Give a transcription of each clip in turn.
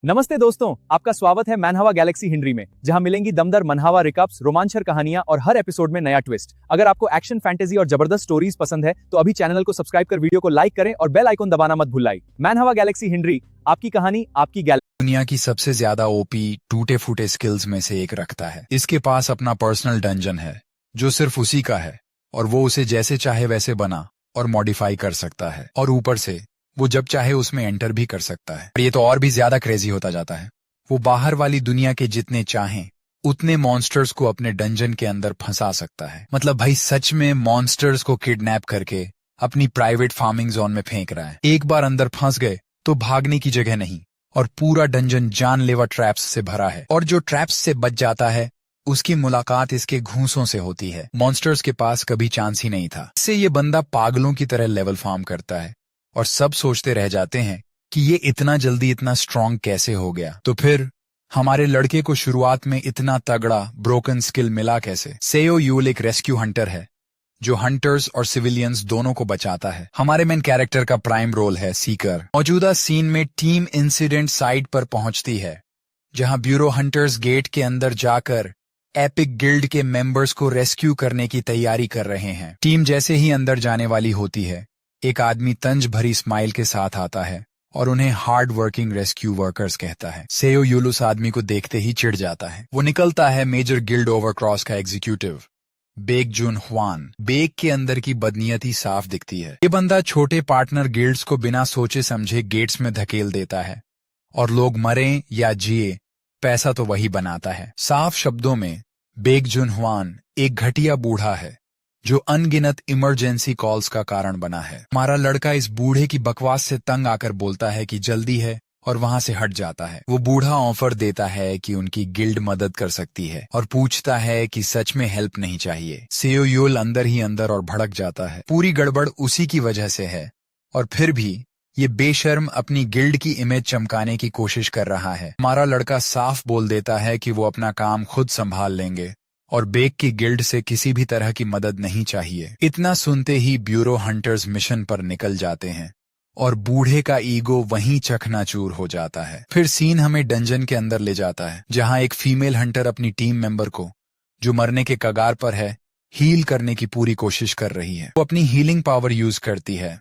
नमस्ते दोस्तों, आपका स्वागत है मैनहवा गैलेक्सी हिंड्री में, जहां मिलेंगी दमदार मनहवा रिकैप्स, रोमांचकर कहानियां और हर एपिसोड में नया ट्विस्ट। अगर आपको एक्शन, फैंटेसी और जबरदस्त स्टोरीज पसंद है तो अभी चैनल को सब्सक्राइब कर वीडियो को लाइक करें और बेल आइकन दबाना मत भूलिए। मैनहवा गैलेक्सी हिंड्री, आपकी कहानी, आपकी गैलेक्सी। दुनिया की सबसे ज्यादा ओपी टूटे फूटे स्किल्स में से एक रखता है। इसके पास अपना पर्सनल डंजन है जो सिर्फ उसी का है और वो उसे जैसे चाहे वैसे बना और मॉडिफाई कर सकता है, और ऊपर से वो जब चाहे उसमें एंटर भी कर सकता है। और ये तो और भी ज्यादा क्रेजी होता जाता है। वो बाहर वाली दुनिया के जितने चाहें उतने मॉन्स्टर्स को अपने डंजन के अंदर फंसा सकता है। मतलब भाई सच में मॉन्स्टर्स को किडनैप करके अपनी प्राइवेट फार्मिंग जोन में फेंक रहा है। एक बार अंदर फंस गए तो भागने की जगह नहीं, और पूरा डंजन जानलेवा ट्रैप्स से भरा है। और जो ट्रैप्स से बच जाता है उसकी मुलाकात इसके घूंसों से होती है। मॉन्स्टर्स के पास कभी चांस ही नहीं था। इससे ये बंदा पागलों की तरह लेवल फार्म करता है और सब सोचते रह जाते हैं कि ये इतना जल्दी इतना स्ट्रांग कैसे हो गया। तो फिर हमारे लड़के को शुरुआत में इतना तगड़ा ब्रोकन स्किल मिला कैसे? सेयो यूल एक रेस्क्यू हंटर है जो हंटर्स और सिविलियंस दोनों को बचाता है। हमारे मेन कैरेक्टर का प्राइम रोल है सीकर। मौजूदा सीन में टीम इंसिडेंट साइट पर पहुंचती है, जहां ब्यूरो हंटर्स गेट के अंदर जाकर एपिक गिल्ड के मेंबर्स को रेस्क्यू करने की तैयारी कर रहे हैं। टीम जैसे ही अंदर जाने वाली होती है, एक आदमी तंज भरी स्माइल के साथ आता है और उन्हें हार्ड वर्किंग रेस्क्यू वर्कर्स कहता है। सेयो यूल उस आदमी को देखते ही चिढ़ जाता है। वो निकलता है मेजर गिल्ड ओवरक्रॉस का एग्जीक्यूटिव बेक जुन ह्वान। बेक के अंदर की बदनीयती साफ दिखती है। ये बंदा छोटे पार्टनर गिल्ड्स को बिना सोचे समझे गेट्स में धकेल देता है, और लोग मरें या जिए पैसा तो वही बनाता है। साफ शब्दों में बेक जुन ह्वान एक घटिया बूढ़ा है जो अनगिनत इमरजेंसी कॉल्स का कारण बना है। हमारा लड़का इस बूढ़े की बकवास से तंग आकर बोलता है कि जल्दी है, और वहां से हट जाता है। वो बूढ़ा ऑफर देता है कि उनकी गिल्ड मदद कर सकती है और पूछता है कि सच में हेल्प नहीं चाहिए। सेयो यूल अंदर ही अंदर और भड़क जाता है। पूरी गड़बड़ उसी की वजह से है, और फिर भी ये बेशर्म अपनी गिल्ड की इमेज चमकाने की कोशिश कर रहा है। हमारा लड़का साफ बोल देता है कि वो अपना काम खुद संभाल लेंगे और बेक की गिल्ड से किसी भी तरह की मदद नहीं चाहिए। इतना सुनते ही ब्यूरो हंटर्स मिशन पर निकल जाते हैं और बूढ़े का ईगो वहीं चकनाचूर हो जाता है। फिर सीन हमें डंजन के अंदर ले जाता है, जहां एक फीमेल हंटर अपनी टीम मेंबर को, जो मरने के कगार पर है, हील करने की पूरी कोशिश कर रही है। वो अपनी हीलिंग पावर यूज करती है,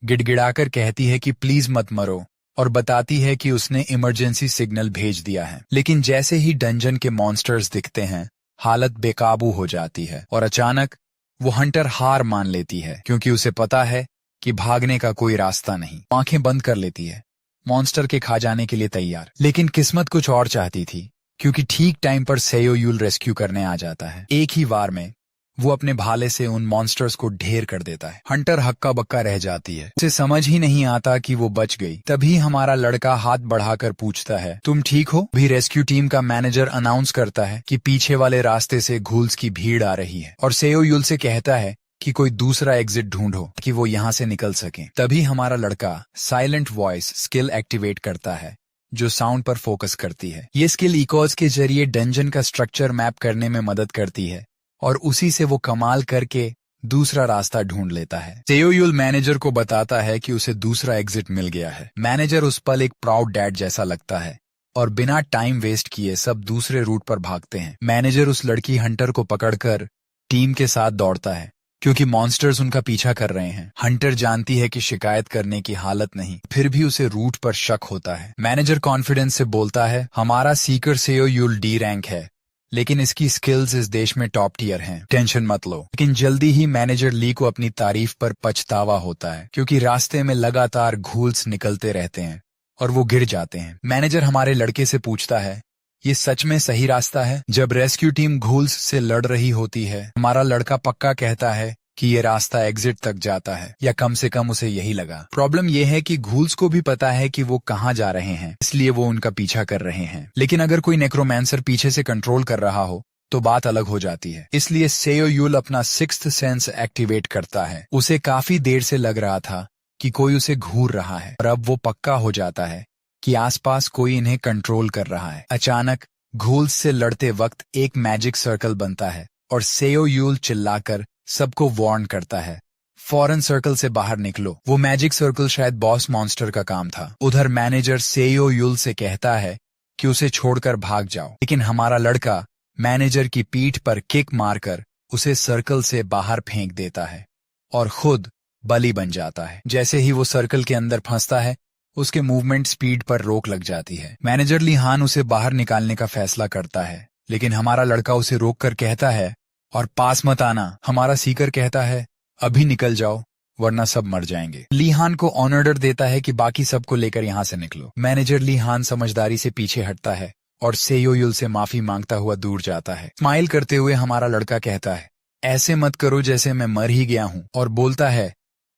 गिड़गिड़ाकर कहती है कि प्लीज मत मरो, और बताती है कि उसने इमरजेंसी सिग्नल भेज दिया है। लेकिन जैसे ही डंजन के मॉन्स्टर्स दिखते हैं, हालत बेकाबू हो जाती है और अचानक वो हंटर हार मान लेती है, क्योंकि उसे पता है कि भागने का कोई रास्ता नहीं। आंखें बंद कर लेती है, मॉन्स्टर के खा जाने के लिए तैयार। लेकिन किस्मत कुछ और चाहती थी, क्योंकि ठीक टाइम पर सेयो यूल रेस्क्यू करने आ जाता है। एक ही वार में वो अपने भाले से उन मॉन्स्टर्स को ढेर कर देता है। हंटर हक्का बक्का रह जाती है, उसे समझ ही नहीं आता कि वो बच गई। तभी हमारा लड़का हाथ बढ़ाकर पूछता है, तुम ठीक हो? भी रेस्क्यू टीम का मैनेजर अनाउंस करता है कि पीछे वाले रास्ते से घूल्स की भीड़ आ रही है, और सेयो यूल से कहता है कि कोई दूसरा एग्जिट ढूंढो कि वो यहाँ से निकल सके। तभी हमारा लड़का साइलेंट वॉइस स्किल एक्टिवेट करता है, जो साउंड पर फोकस करती है। ये स्किल इकोज के जरिए डंजन का स्ट्रक्चर मैप करने में मदद करती है, और उसी से वो कमाल करके दूसरा रास्ता ढूंढ लेता है। सेयो यूल मैनेजर को बताता है कि उसे दूसरा एग्जिट मिल गया है। मैनेजर उस पल एक प्राउड डैड जैसा लगता है, और बिना टाइम वेस्ट किए सब दूसरे रूट पर भागते हैं। मैनेजर उस लड़की हंटर को पकड़कर टीम के साथ दौड़ता है, क्योंकि मॉन्स्टर्स उनका पीछा कर रहे हैं। हंटर जानती है कि शिकायत करने की हालत नहीं, फिर भी उसे रूट पर शक होता है। मैनेजर कॉन्फिडेंस से बोलता है, हमारा सीकर सेयो यूल डी रैंक है, लेकिन इसकी स्किल्स इस देश में टॉप टियर हैं, टेंशन मत लो। लेकिन जल्दी ही मैनेजर ली को अपनी तारीफ पर पछतावा होता है, क्योंकि रास्ते में लगातार घूल्स निकलते रहते हैं और वो गिर जाते हैं। मैनेजर हमारे लड़के से पूछता है, ये सच में सही रास्ता है? जब रेस्क्यू टीम घूल्स से लड़ रही होती है, हमारा लड़का पक्का कहता है कि ये रास्ता एग्जिट तक जाता है, या कम से कम उसे यही लगा। प्रॉब्लम ये है कि घूल्स को भी पता है कि वो कहाँ जा रहे हैं, इसलिए वो उनका पीछा कर रहे हैं। लेकिन अगर कोई नेक्रोमैंसर पीछे से कंट्रोल कर रहा हो तो बात अलग हो जाती है। इसलिए सेयो यूल अपना सिक्स्थ सेंस एक्टिवेट करता है। उसे काफी देर से लग रहा था कि कोई उसे घूर रहा है, और अब वो पक्का हो जाता है कि आसपास कोई इन्हें कंट्रोल कर रहा है। अचानक घूल्स से लड़ते वक्त एक मैजिक सर्कल बनता है, और सेयो यूल चिल्लाकर सबको वार्न करता है, फौरन सर्कल से बाहर निकलो। वो मैजिक सर्कल शायद बॉस मॉन्स्टर का काम था। उधर मैनेजर सेयो युल से कहता है कि उसे छोड़कर भाग जाओ, लेकिन हमारा लड़का मैनेजर की पीठ पर किक मारकर उसे सर्कल से बाहर फेंक देता है और खुद बलि बन जाता है। जैसे ही वो सर्कल के अंदर फंसता है, उसके मूवमेंट स्पीड पर रोक लग जाती है। मैनेजर ली हान उसे बाहर निकालने का फैसला करता है, लेकिन हमारा लड़का उसे रोककर कहता है और पास मत आना। हमारा सीकर कहता है अभी निकल जाओ वरना सब मर जाएंगे। ली हान को ऑर्डर देता है कि बाकी सबको लेकर यहाँ से निकलो। मैनेजर ली हान समझदारी से पीछे हटता है और सेयो युल से माफी मांगता हुआ दूर जाता है। स्माइल करते हुए हमारा लड़का कहता है ऐसे मत करो जैसे मैं मर ही गया हूँ, और बोलता है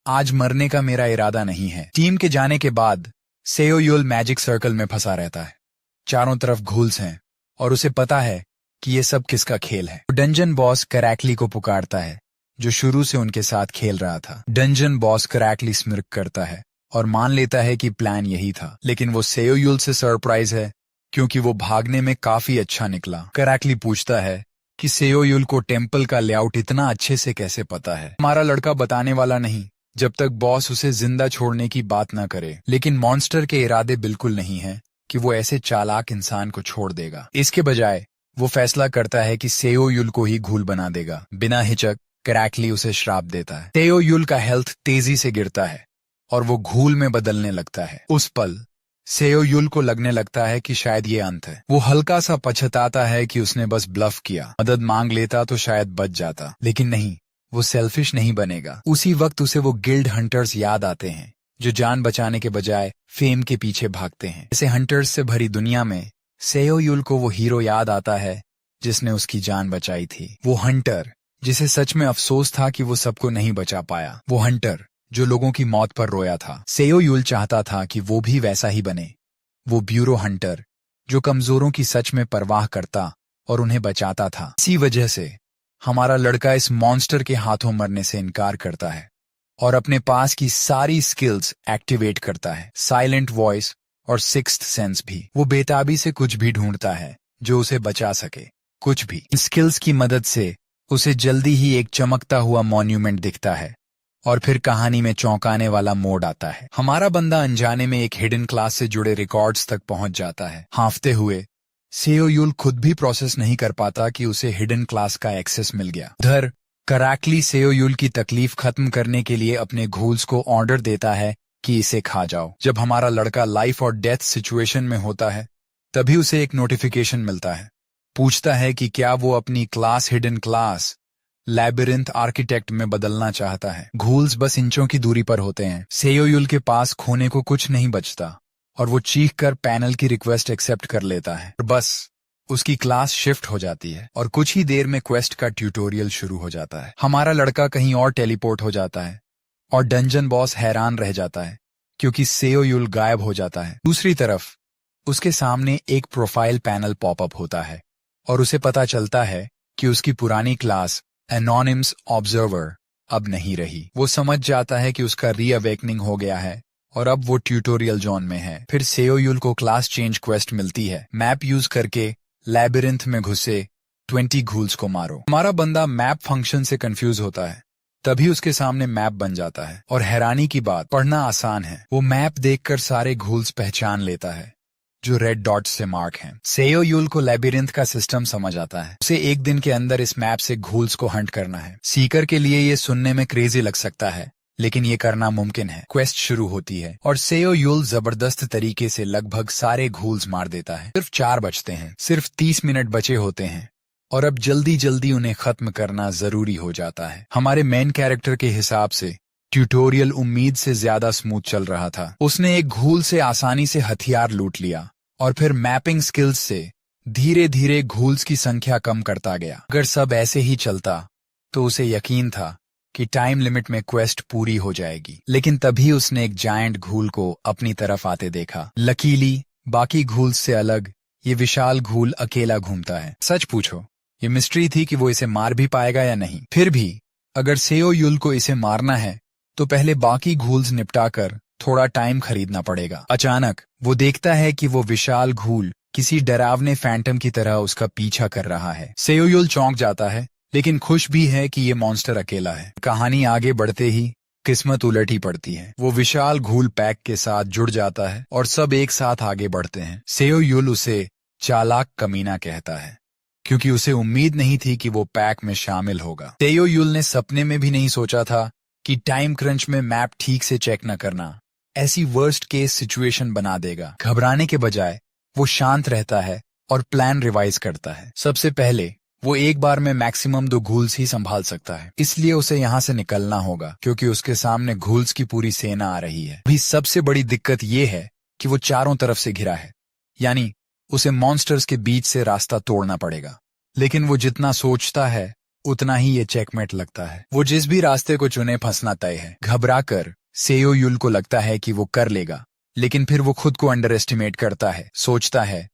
आज मरने का मेरा इरादा नहीं है। टीम के जाने के बाद सेयो युल मैजिक सर्कल में फंसा रहता है। चारों तरफ घूल्स हैं और उसे पता है कि ये सब किसका खेल है। डंजन बॉस करैकली को पुकारता है, जो शुरू से उनके साथ खेल रहा था। डंजन बॉस करैकली स्मिर्क करता है और मान लेता है कि प्लान यही था, लेकिन वो सेयो युल से सरप्राइज है क्योंकि वो भागने में काफी अच्छा निकला। करैकली पूछता है कि सेयो युल को टेम्पल का लेआउट इतना अच्छे से कैसे पता है। हमारा लड़का बताने वाला नहीं जब तक बॉस उसे जिंदा छोड़ने की बात ना करे, लेकिन मॉन्स्टर के इरादे बिल्कुल नहीं है कि वो ऐसे चालाक इंसान को छोड़ देगा। इसके बजाय वो फैसला करता है कि सेयो युल को ही घूल बना देगा। बिना हिचक करैकली उसे श्राप देता है। सेयो युल का हेल्थ तेजी से गिरता है और वो घूल में बदलने लगता है। उस पल सेयो युल को लगने लगता है कि शायद ये अंत है। वो हल्का सा पछताता है कि उसने बस ब्लफ किया। मदद मांग लेता तो शायद बच जाता, लेकिन नहीं, वो सेल्फिश नहीं बनेगा। उसी वक्त उसे वो गिल्ड हंटर्स याद आते हैं जो जान बचाने के बजाय फेम के पीछे भागते हैं। ऐसे हंटर्स से भरी दुनिया में सेयो युल को वो हीरो याद आता है जिसने उसकी जान बचाई थी। वो हंटर जिसे सच में अफसोस था कि वो सबको नहीं बचा पाया। वो हंटर जो लोगों की मौत पर रोया था। सेयो युल चाहता था कि वो भी वैसा ही बने। वो ब्यूरो हंटर जो कमजोरों की सच में परवाह करता और उन्हें बचाता था। इसी वजह से हमारा लड़का इस मॉन्स्टर के हाथों मरने से इनकार करता है और अपने पास की सारी स्किल्स एक्टिवेट करता है, साइलेंट वॉइस और सिक्स्थ सेंस भी। वो बेताबी से कुछ भी ढूंढता है जो उसे बचा सके, कुछ भी। इन स्किल्स की मदद से उसे जल्दी ही एक चमकता हुआ मॉन्यूमेंट दिखता है और फिर कहानी में चौंकाने वाला मोड़ आता है। हमारा बंदा अनजाने में एक हिडन क्लास से जुड़े रिकॉर्ड्स तक पहुंच जाता है। हांफते हुए सेयो युल खुद भी प्रोसेस नहीं कर पाता कि उसे हिडन क्लास का एक्सेस मिल गया। उधर करैकली सेयो युल की तकलीफ खत्म करने के लिए अपने घूल्स को ऑर्डर देता है कि इसे खा जाओ। जब हमारा लड़का लाइफ और डेथ सिचुएशन में होता है, तभी उसे एक नोटिफिकेशन मिलता है। पूछता है कि क्या वो अपनी class hidden class labyrinth architect में बदलना चाहता है। घूल्स बस इंचों की दूरी पर होते हैं। सेयो युल के पास खोने को कुछ नहीं बचता और वो चीख कर पैनल की रिक्वेस्ट एक्सेप्ट कर लेता है। बस उसकी क्लास शिफ्ट हो जाती है और कुछ ही देर में क्वेस्ट का ट्यूटोरियल शुरू हो जाता है। हमारा लड़का कहीं और टेलीपोर्ट हो जाता है और डंजन बॉस हैरान रह जाता है क्योंकि सेयो युल गायब हो जाता है। दूसरी तरफ उसके सामने एक प्रोफाइल पैनल पॉपअप होता है और उसे पता चलता है कि उसकी पुरानी क्लास एनोनिमस ऑब्जर्वर अब नहीं रही। वो समझ जाता है कि उसका रीअवेकनिंग हो गया है और अब वो ट्यूटोरियल जोन में है। फिर सेयो युल को क्लास चेंज क्वेस्ट मिलती है। मैप यूज करके लैबिरिंथ में घुसे 20 घूल्स को मारो। हमारा बंदा मैप फंक्शन से कंफ्यूज होता है, तभी उसके सामने मैप बन जाता है और हैरानी की बात, पढ़ना आसान है। वो मैप देखकर सारे घूल्स पहचान लेता है जो रेड डॉट्स से मार्क हैं। सेयो युल को लैबिरिंथ का सिस्टम समझ आता है। उसे एक दिन के अंदर इस मैप से घूल्स को हंट करना है। सीकर के लिए ये सुनने में क्रेजी लग सकता है, लेकिन ये करना मुमकिन है। क्वेस्ट शुरू होती है और सेयो युल जबरदस्त तरीके से लगभग सारे घूल्स मार देता है। सिर्फ 4 बचते हैं। सिर्फ 30 मिनट बचे होते हैं और अब जल्दी जल्दी उन्हें खत्म करना जरूरी हो जाता है। हमारे मेन कैरेक्टर के हिसाब से ट्यूटोरियल उम्मीद से ज्यादा स्मूथ चल रहा था। उसने एक घूल से आसानी से हथियार लूट लिया और फिर मैपिंग स्किल्स से धीरे धीरे घूल्स की संख्या कम करता गया। अगर सब ऐसे ही चलता तो उसे यकीन था कि टाइम लिमिट में क्वेस्ट पूरी हो जाएगी, लेकिन तभी उसने एक जायंट घूल को अपनी तरफ आते देखा। लकीली बाकी घूल्स से अलग ये विशाल घूल अकेला घूमता है। सच पूछो, ये मिस्ट्री थी कि वो इसे मार भी पाएगा या नहीं। फिर भी अगर सेयो युल को इसे मारना है तो पहले बाकी घूल्स निपटाकर थोड़ा टाइम खरीदना पड़ेगा। अचानक वो देखता है कि वो विशाल घूल किसी डरावने फैंटम की तरह उसका पीछा कर रहा है। सेयो युल चौंक जाता है, लेकिन खुश भी है कि ये मॉन्स्टर अकेला है। कहानी आगे बढ़ते ही किस्मत उलट ही पड़ती है। वो विशाल घूल पैक के साथ जुड़ जाता है और सब एक साथ आगे बढ़ते हैं। सेओ युल उसे चालाक कमीना कहता है क्योंकि उसे उम्मीद नहीं थी कि वो पैक में शामिल होगा। सेओ युल ने सपने में भी नहीं सोचा था कि टाइम क्रंच में मैप ठीक से चेक न करना ऐसी वर्स्ट केस सिचुएशन बना देगा। घबराने के बजाय वो शांत रहता है और प्लान रिवाइज करता है। सबसे पहले वो एक बार में मैक्सिमम 2 घूल्स ही संभाल सकता है, इसलिए उसे यहाँ से निकलना होगा क्योंकि उसके सामने घूल्स की पूरी सेना आ रही है। अभी सबसे बड़ी दिक्कत ये है कि वो चारों तरफ से घिरा है, यानी उसे मॉन्स्टर्स के बीच से रास्ता तोड़ना पड़ेगा। लेकिन वो जितना सोचता है उतना ही ये चेकमेट लगता है। वो जिस भी रास्ते को चुने फंसना तय है। घबराकर सेओ युल को लगता है कि वो कर लेगा, लेकिन फिर वो खुद को अंडर एस्टिमेट करता है। सोचता है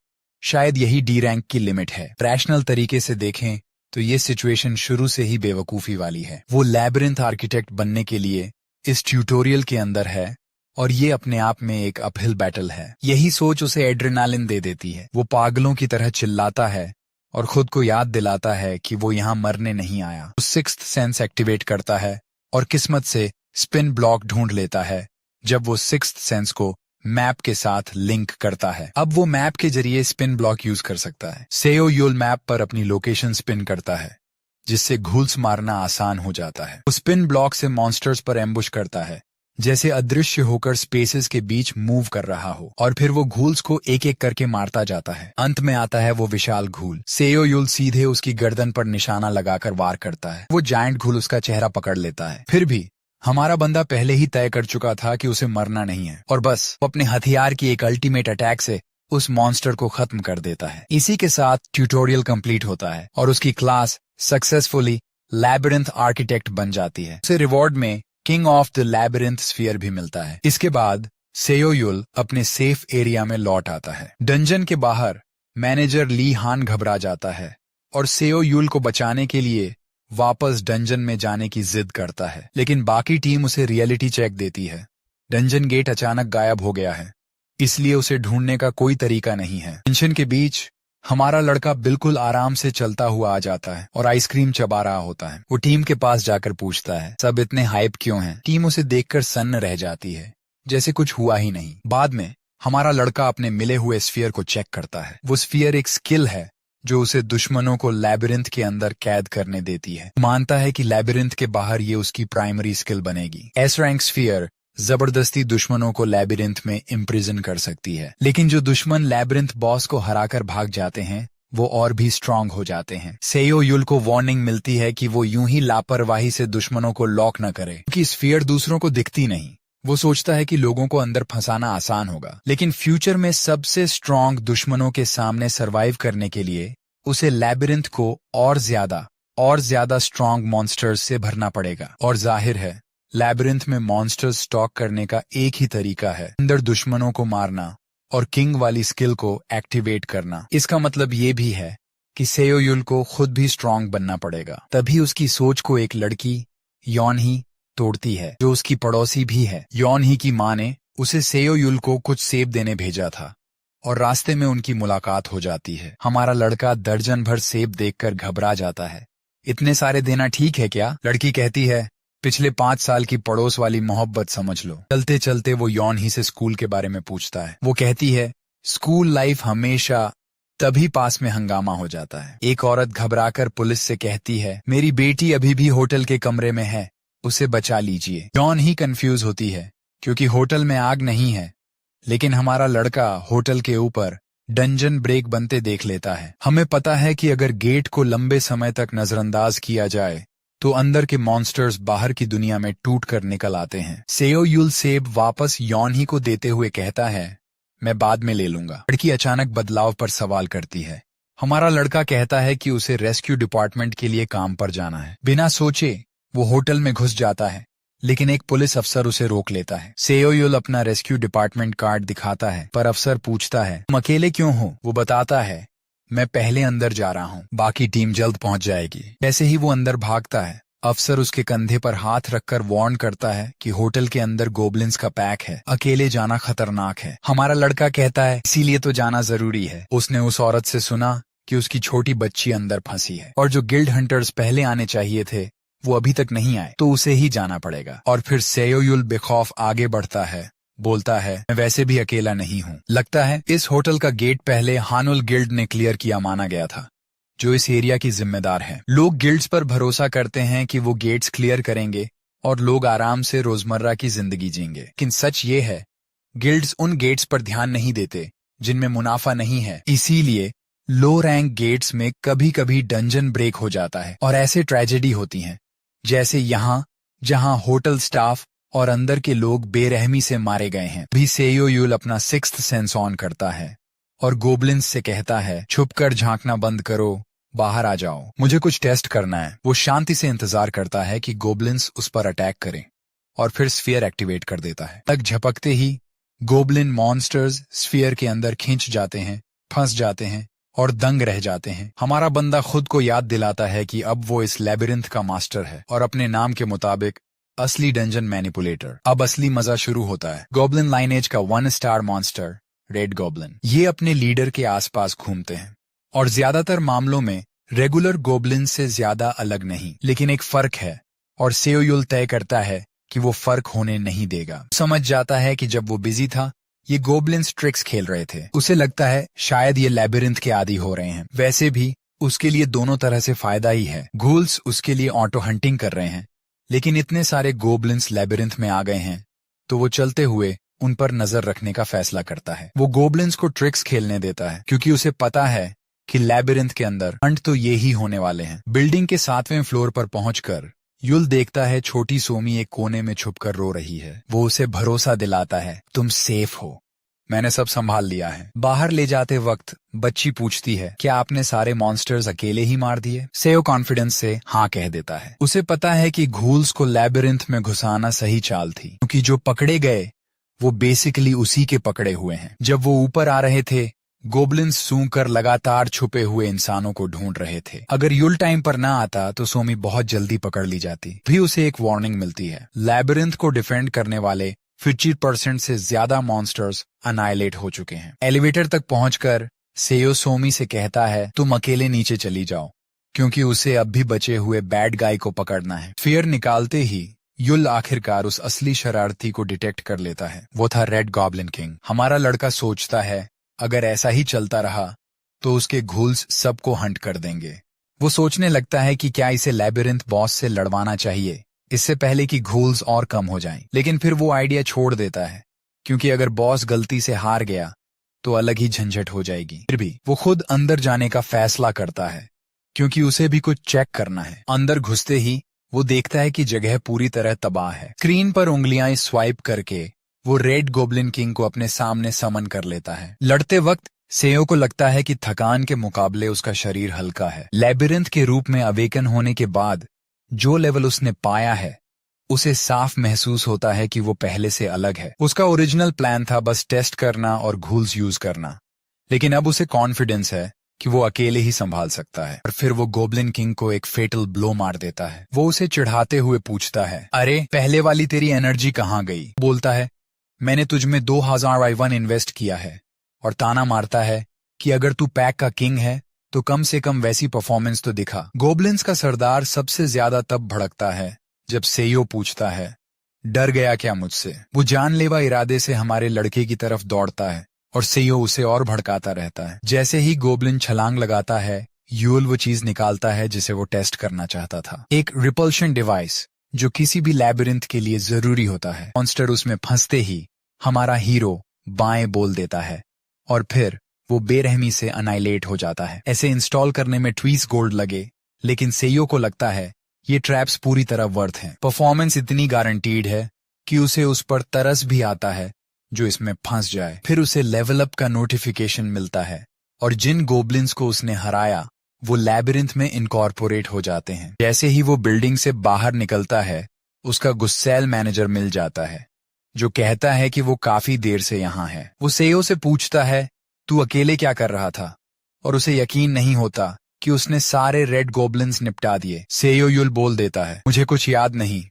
शायद यही डी रैंक की लिमिट है। रैशनल तरीके से देखें तो ये सिचुएशन शुरू से ही बेवकूफी वाली है। वो लैबिरिंथ आर्किटेक्ट बनने के लिए इस ट्यूटोरियल के अंदर है और ये अपने आप में एक अपहिल बैटल है। यही सोच उसे एड्रेनालिन दे देती है। वो पागलों की तरह चिल्लाता है और खुद को याद दिलाता है कि वो यहाँ मरने नहीं आया। वो सिक्स्थ सेंस एक्टिवेट करता है और किस्मत से स्पिन ब्लॉक ढूंढ लेता है जब वो सिक्स्थ सेंस को मैप के साथ लिंक करता है। अब वो मैप के जरिए स्पिन ब्लॉक यूज कर सकता है। सेओ युल मैप पर अपनी लोकेशन स्पिन करता है जिससे घूल्स मारना आसान हो जाता है। वो स्पिन ब्लॉक से मॉन्स्टर्स पर एम्बुश करता है जैसे अदृश्य होकर स्पेसेस के बीच मूव कर रहा हो, और फिर वो घूल्स को एक एक करके मारता जाता है। अंत में आता है वो विशाल घूल। सेओ युल सीधे उसकी गर्दन पर निशाना लगाकर वार करता है। वो जायंट घूल उसका चेहरा पकड़ लेता है। फिर भी हमारा बंदा पहले ही तय कर चुका था कि उसे मरना नहीं है और बस वो अपने हथियार की एक अल्टीमेट अटैक से उस मॉन्स्टर को खत्म कर देता है। इसी के साथ ट्यूटोरियल कंप्लीट होता है और उसकी क्लास सक्सेसफुली लैबिरिंथ आर्किटेक्ट बन जाती है। उसे रिवॉर्ड में king of the labyrinth sphere भी मिलता है। इसके बाद सेओ युल अपने सेफ एरिया में लौट आता है। डंजन के बाहर मैनेजर ली हान घबरा जाता है और सेओ युल को बचाने के लिए वापस डंजन में जाने की जिद करता है, लेकिन बाकी टीम उसे रियलिटी चेक देती है। डंजन गेट अचानक गायब हो गया है, इसलिए उसे ढूंढने का कोई तरीका नहीं है। टेंशन के बीच हमारा लड़का बिल्कुल आराम से चलता हुआ आ जाता है और आइसक्रीम चबा रहा होता है। वो टीम के पास जाकर पूछता है सब इतने हाइप क्यों हैं? टीम उसे देखकर सन्न रह जाती है, जैसे कुछ हुआ ही नहीं। बाद में हमारा लड़का अपने मिले हुए स्फीयर को चेक करता है। वो स्फीयर एक स्किल है जो उसे दुश्मनों को लैबिरिंथ के अंदर कैद करने देती है। मानता है कि लैबिरिंथ के बाहर ये उसकी प्राइमरी स्किल बनेगी। एस रैंक स्फीयर जबरदस्ती दुश्मनों को लैबिरिंथ में इम्प्रिजन कर सकती है, लेकिन जो दुश्मन लैबिरिंथ बॉस को हराकर भाग जाते हैं वो और भी स्ट्रांग हो जाते हैं। सेओ युल को वार्निंग मिलती है कि वो यूं ही लापरवाही से दुश्मनों को लॉक न करे, क्योंकि स्फीयर दूसरों को दिखती नहीं। वो सोचता है कि लोगों को अंदर फंसाना आसान होगा, लेकिन फ्यूचर में सबसे स्ट्रांग दुश्मनों के सामने सरवाइव करने के लिए उसे लैबिरिंथ को और ज्यादा स्ट्रांग मॉन्स्टर्स से भरना पड़ेगा। और जाहिर है लैबिरिंथ में मॉन्स्टर्स स्टॉक करने का एक ही तरीका है, अंदर दुश्मनों को मारना और किंग वाली स्किल को एक्टिवेट करना। इसका मतलब ये भी है कि सेओ युल को खुद भी स्ट्रांग बनना पड़ेगा। तभी उसकी सोच को एक लड़की यॉन ही तोड़ती है, जो उसकी पड़ोसी भी है। यॉन ही की माँ ने उसे सेओ युल को कुछ सेब देने भेजा था और रास्ते में उनकी मुलाकात हो जाती है। हमारा लड़का दर्जन भर सेब देखकर घबरा जाता है। इतने सारे देना ठीक है क्या? लड़की कहती है पिछले 5 साल की पड़ोस वाली मोहब्बत समझ लो। चलते चलते वो यॉन ही से स्कूल के बारे में पूछता है। वो कहती है स्कूल लाइफ हमेशा, तभी पास में हंगामा हो जाता है। एक औरत घबराकर पुलिस से कहती है मेरी बेटी अभी भी होटल के कमरे में है, उसे बचा लीजिए। यॉन ही कंफ्यूज होती है क्योंकि होटल में आग नहीं है, लेकिन हमारा लड़का होटल के ऊपर डंजन ब्रेक बनते देख लेता है। हमें पता है कि अगर गेट को लंबे समय तक नजरअंदाज किया जाए तो अंदर के मॉन्स्टर्स बाहर की दुनिया में टूट कर निकल आते हैं। सेओ युल सेब वापस यॉन ही को देते हुए कहता है मैं बाद में ले लूंगा। लड़की अचानक बदलाव पर सवाल करती है। हमारा लड़का कहता है कि उसे रेस्क्यू डिपार्टमेंट के लिए काम पर जाना है। बिना सोचे वो होटल में घुस जाता है, लेकिन एक पुलिस अफसर उसे रोक लेता है। सेओ युल अपना रेस्क्यू डिपार्टमेंट कार्ड दिखाता है, पर अफसर पूछता है तुम अकेले क्यों हो? वो बताता है मैं पहले अंदर जा रहा हूँ, बाकी टीम जल्द पहुंच जाएगी। जैसे ही वो अंदर भागता है, अफसर उसके कंधे पर हाथ रखकर वार्न करता है कि होटल के अंदर गोबलिन्स का पैक है, अकेले जाना खतरनाक है। हमारा लड़का कहता है इसीलिए तो जाना जरूरी है। उसने उस औरत से सुना कि उसकी छोटी बच्ची अंदर फंसी है और जो गिल्ड हंटर्स पहले आने चाहिए थे वो अभी तक नहीं आए, तो उसे ही जाना पड़ेगा। और फिर सेयोयुल बेखौफ आगे बढ़ता है, बोलता है मैं वैसे भी अकेला नहीं हूँ। लगता है इस होटल का गेट पहले हानुल गिल्ड ने क्लियर किया माना गया था, जो इस एरिया की जिम्मेदार है। लोग गिल्ड्स पर भरोसा करते हैं कि वो गेट्स क्लियर करेंगे और लोग आराम से रोजमर्रा की जिंदगी जिएंगे। लेकिन सच ये है, गिल्ड्स उन गेट्स पर ध्यान नहीं देते जिनमें मुनाफा नहीं है। इसीलिए लो रैंक गेट्स में कभी कभी डंजन ब्रेक हो जाता है और ऐसे ट्रेजेडी होती हैं, जैसे यहाँ जहाँ होटल स्टाफ और अंदर के लोग बेरहमी से मारे गए हैं। भी सेयोयुल अपना सिक्स्थ सेंस ऑन करता है और गोबलिन्स से कहता है छुपकर झांकना बंद करो, बाहर आ जाओ, मुझे कुछ टेस्ट करना है। वो शांति से इंतजार करता है कि गोबलिन्स उस पर अटैक करें और फिर स्फीयर एक्टिवेट कर देता है। तक झपकते ही गोबलिन मॉन्स्टर्स स्फीयर के अंदर खींच जाते हैं, फंस जाते हैं और दंग रह जाते हैं। हमारा बंदा खुद को याद दिलाता है कि अब वो इस लेबिरिंथ का मास्टर है और अपने नाम के मुताबिक असली डंजन मैनिपुलेटर। अब असली मजा शुरू होता है। गोबलिन लाइनेज का 1 स्टार मॉन्स्टर रेड गोबलिन, ये अपने लीडर के आसपास घूमते हैं और ज्यादातर मामलों में रेगुलर गोबलिन से ज्यादा अलग नहीं। लेकिन एक फर्क है और सेयोयुल तय करता है कि वो फर्क होने नहीं देगा। समझ जाता है कि जब वो बिजी था ये गोबलिन्स ट्रिक्स खेल रहे थे। उसे लगता है शायद ये लेबिरिंथ के आदी हो रहे हैं। वैसे भी उसके लिए दोनों तरह से फायदा ही है। घूल्स उसके लिए ऑटो हंटिंग कर रहे हैं, लेकिन इतने सारे गोबलिन्स लेबिरिंथ में आ गए हैं तो वो चलते हुए उन पर नजर रखने का फैसला करता है। वो गोबलिन्स को ट्रिक्स खेलने देता है क्योंकि उसे पता है कि लेबिरिंथ के अंदर हंट तो ये ही होने वाले हैं। बिल्डिंग के 7वें फ्लोर पर पहुंचकर युल देखता है छोटी सोमी एक कोने में छुपकर रो रही है। वो उसे भरोसा दिलाता है तुम सेफ हो, मैंने सब संभाल लिया है। बाहर ले जाते वक्त बच्ची पूछती है क्या आपने सारे मॉन्स्टर्स अकेले ही मार दिए? सेयो कॉन्फिडेंस से हाँ कह देता है। उसे पता है कि घूल्स को लेबिरिंथ में घुसाना सही चाल थी, क्योंकि जो पकड़े गए वो बेसिकली उसी के पकड़े हुए हैं। जब वो ऊपर आ रहे थे गोबलिन्स सूंघकर लगातार छुपे हुए इंसानों को ढूंढ रहे थे। अगर युल टाइम पर ना आता तो सोमी बहुत जल्दी पकड़ ली जाती। भी उसे एक वार्निंग मिलती है, लेबिरिंथ को डिफेंड करने वाले 50% से ज्यादा मॉन्स्टर्स अनाइलेट हो चुके हैं। एलिवेटर तक पहुंचकर सेयो सोमी से कहता है तुम अकेले नीचे चली जाओ, क्योंकि उसे अब भी बचे हुए बैड गाय को पकड़ना है। फियर निकालते ही युल आखिरकार उस असली शरारती को डिटेक्ट कर लेता है। वो था रेड गॉब्लिन किंग। हमारा लड़का सोचता है अगर ऐसा ही चलता रहा तो उसके घूल्स सबको हंट कर देंगे। वो सोचने लगता है कि क्या इसे लेबिरिंथ बॉस से लड़वाना चाहिए इससे पहले कि घूल्स और कम हो जाएं। लेकिन फिर वो आइडिया छोड़ देता है, क्योंकि अगर बॉस गलती से हार गया तो अलग ही झंझट हो जाएगी। फिर भी वो खुद अंदर जाने का फैसला करता है, क्योंकि उसे भी कुछ चेक करना है। अंदर घुसते ही वो देखता है कि जगह पूरी तरह तबाह है। स्क्रीन पर उंगलियां स्वाइप करके वो रेड गोबलिन किंग को अपने सामने समन कर लेता है। लड़ते वक्त सेयो को लगता है कि थकान के मुकाबले उसका शरीर हल्का है। लेबिरिंथ के रूप में अवेकन होने के बाद जो लेवल उसने पाया है उसे साफ महसूस होता है कि वो पहले से अलग है। उसका ओरिजिनल प्लान था बस टेस्ट करना और घूल्स यूज करना, लेकिन अब उसे कॉन्फिडेंस है कि वो अकेले ही संभाल सकता है। और फिर वो गोबलिन किंग को एक फेटल ब्लो मार देता है। वो उसे चिढ़ाते हुए पूछता है अरे पहले वाली तेरी एनर्जी कहाँ गई? बोलता है मैंने तुझमें 2000 I1 इन्वेस्ट किया है, और ताना मारता है कि अगर तू पैक का किंग है तो कम से कम वैसी परफॉर्मेंस तो दिखा। गोबलिन्स का सरदार सबसे ज्यादा तब भड़कता है जब सेयो पूछता है डर गया क्या मुझसे? वो जानलेवा इरादे से हमारे लड़के की तरफ दौड़ता है और सेयो उसे और भड़काता रहता है। जैसे ही गोबलिन छलांग लगाता है यूल वो चीज निकालता है जिसे वो टेस्ट करना चाहता था, एक रिपल्शन डिवाइस जो किसी भी लेबिरिंथ के लिए जरूरी होता है। मॉन्स्टर उसमें फंसते ही हमारा हीरो बाएं बोल देता है और फिर वो बेरहमी से अनाइलेट हो जाता है। ऐसे इंस्टॉल करने में 20 गोल्ड लगे, लेकिन सेयो को लगता है ये ट्रैप्स पूरी तरह वर्थ हैं। परफॉर्मेंस इतनी गारंटीड है कि उसे उस पर तरस भी आता है जो इसमें फंस जाए। फिर उसे लेवल अप का नोटिफिकेशन मिलता है और जिन गोबलिन्स को उसने हराया वो लेबिरिंथ में इनकॉर्पोरेट हो जाते हैं। जैसे ही वो बिल्डिंग से बाहर निकलता है उसका गुस्सैल मैनेजर मिल जाता है, जो कहता है कि वो काफी देर से यहाँ है। वो सेयो से पूछता है तू अकेले क्या कर रहा था, और उसे यकीन नहीं होता कि उसने सारे रेड गोबलिन्स निपटा दिए। सेयो युल बोल देता है मुझे कुछ याद नहीं,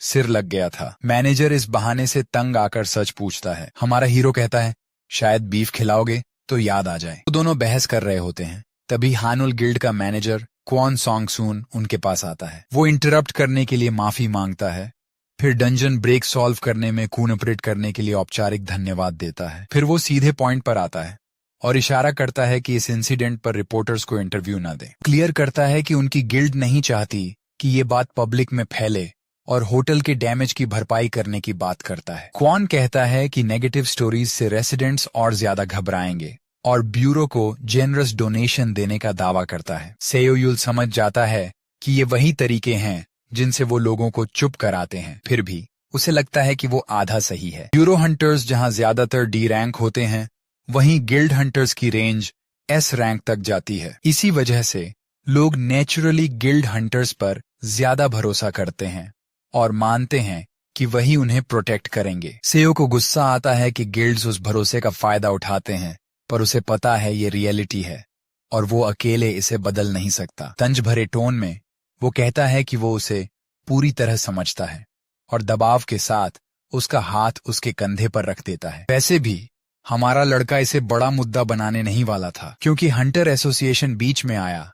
सिर लग गया था। मैनेजर इस बहाने से तंग आकर सच पूछता है। हमारा हीरो कहता है शायद बीफ खिलाओगे तो याद आ जाए। वो दोनों बहस कर रहे होते हैं तभी हानुल गिल्ड का मैनेजर क्वान सॉन्ग सून उनके पास आता है। वो इंटरप्ट करने के लिए माफी मांगता है, फिर डंजन ब्रेक सॉल्व करने में कोऑपरेट करने के लिए औपचारिक धन्यवाद देता है। फिर वो सीधे पॉइंट पर आता है और इशारा करता है कि इस इंसिडेंट पर रिपोर्टर्स को इंटरव्यू न दें। क्लियर करता है कि उनकी गिल्ड नहीं चाहती कि ये बात पब्लिक में फैले और होटल के डैमेज की भरपाई करने की बात करता है। क्वान कहता है कि नेगेटिव स्टोरीज से रेसिडेंट्स और ज्यादा घबराएंगे और ब्यूरो को जेनरस डोनेशन देने का दावा करता है। सेयो युल समझ जाता है कि ये वही तरीके हैं जिनसे वो लोगों को चुप कराते हैं। फिर भी उसे लगता है कि वो आधा सही है। ब्यूरो हंटर्स जहां ज्यादातर डी रैंक होते हैं, वहीं गिल्ड हंटर्स की रेंज एस रैंक तक जाती है। इसी वजह से लोग नेचुरली गिल्ड हंटर्स पर ज्यादा भरोसा करते हैं और मानते हैं कि वही उन्हें प्रोटेक्ट करेंगे। सेयो को गुस्सा आता है कि गिल्ड्स उस भरोसे का फायदा उठाते हैं, पर उसे पता है ये रियलिटी है और वो अकेले इसे बदल नहीं सकता। तंज भरे टोन में वो कहता है कि वो उसे पूरी तरह समझता है और दबाव के साथ उसका हाथ उसके कंधे पर रख देता है। वैसे भी हमारा लड़का इसे बड़ा मुद्दा बनाने नहीं वाला था, क्योंकि हंटर एसोसिएशन बीच में आया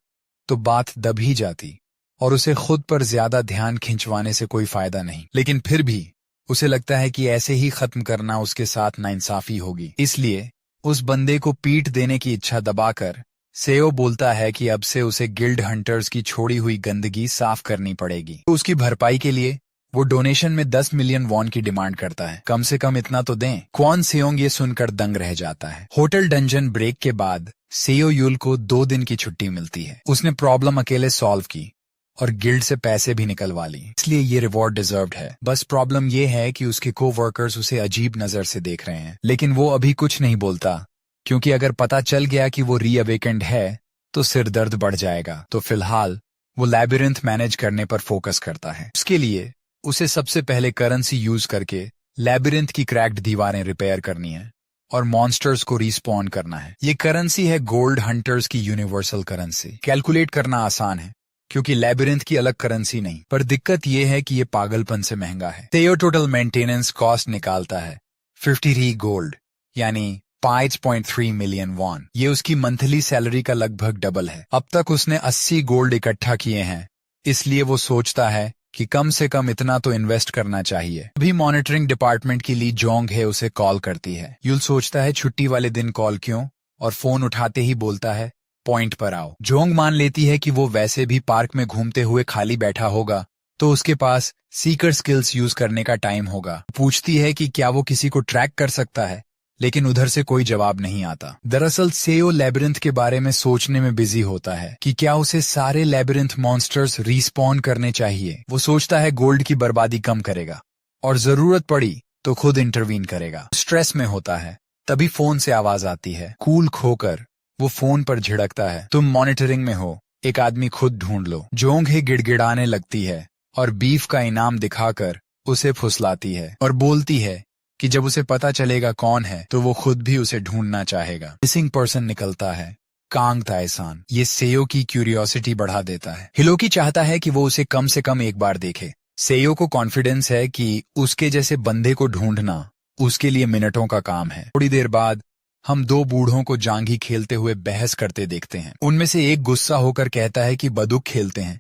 तो बात दब ही जाती और उसे खुद पर ज्यादा ध्यान खिंचवाने से कोई फायदा नहीं। लेकिन फिर भी उसे लगता है कि ऐसे ही खत्म करना उसके साथ नाइंसाफी होगी। इसलिए उस बंदे को पीट देने की इच्छा दबाकर सेयो बोलता है कि अब से उसे गिल्ड हंटर्स की छोड़ी हुई गंदगी साफ करनी पड़ेगी। तो उसकी भरपाई के लिए वो डोनेशन में 10 मिलियन वॉन की डिमांड करता है। कम से कम इतना तो दें। क्वान सेयोंग ये सुनकर दंग रह जाता है। होटल डंजन ब्रेक के बाद सेयो युल को 2 दिन की छुट्टी मिलती है। उसने प्रॉब्लम अकेले सॉल्व की और गिल्ड से पैसे भी निकलवा ली, इसलिए ये रिवॉर्ड डिजर्व्ड है। बस प्रॉब्लम ये है कि उसके को-वर्कर्स उसे अजीब नजर से देख रहे हैं, लेकिन वो अभी कुछ नहीं बोलता, क्योंकि अगर पता चल गया कि वो रीअवेकेंड है तो सिर दर्द बढ़ जाएगा। तो फिलहाल वो लैबिरिंथ मैनेज करने पर फोकस करता है। उसके लिए उसे सबसे पहले करेंसी यूज करके लैबिरिंथ की क्रैक्ड दीवारें रिपेयर करनी है और मॉन्स्टर्स को रिस्पॉन करना है। ये करेंसी है गोल्ड हंटर्स की यूनिवर्सल करेंसी। कैलकुलेट करना आसान है क्योंकि लैबिरिंथ की अलग करेंसी नहीं, पर दिक्कत ये है कि ये पागलपन से महंगा है। सेयो टोटल मेंटेनेंस कॉस्ट निकालता है 53 गोल्ड यानी 5.3 मिलियन वॉन। ये उसकी मंथली सैलरी का लगभग डबल है। अब तक उसने 80 गोल्ड इकट्ठा किए हैं, इसलिए वो सोचता है कि कम से कम इतना तो इन्वेस्ट करना चाहिए। अभी मॉनिटरिंग डिपार्टमेंट की ली जोंग है उसे कॉल करती है। युल सोचता है छुट्टी वाले दिन कॉल क्यों, और फोन उठाते ही बोलता है पॉइंट पर आओ। जोंग मान लेती है कि वो वैसे भी पार्क में घूमते हुए खाली बैठा होगा, तो उसके पास सीकर स्किल्स यूज करने का टाइम होगा। पूछती है कि क्या वो किसी को ट्रैक कर सकता है, लेकिन उधर से कोई जवाब नहीं आता। दरअसल सेयो लैबिरिंथ के बारे में सोचने में बिजी होता है कि क्या उसे सारे लैबिरिंथ मॉन्स्टर्स रिस्पॉन करने चाहिए। वो सोचता है गोल्ड की बर्बादी कम करेगा और जरूरत पड़ी तो खुद इंटरवीन करेगा। स्ट्रेस में होता है, तभी फोन से आवाज आती है। कूल खोकर वो फोन पर झिड़कता है, तुम मॉनिटरिंग में हो, एक आदमी खुद ढूंढ लो। जोंग ही गिड़गिड़ाने लगती है और बीफ का इनाम दिखाकर उसे फुसलाती है और बोलती है कि जब उसे पता चलेगा कौन है तो वो खुद भी उसे ढूंढना चाहेगा। मिसिंग पर्सन निकलता है कांग ताएसान। ये सेयो की क्यूरियोसिटी बढ़ा देता है। हिलोकी चाहता है कि वो उसे कम से कम एक बार देखे। सेयो को कॉन्फिडेंस है कि उसके जैसे बंदे को ढूंढना उसके लिए मिनटों का काम है। थोड़ी देर बाद हम 2 बूढ़ों को जांघी खेलते हुए बहस करते देखते हैं। उनमें से एक गुस्सा होकर कहता है कि बंदूक खेलते हैं,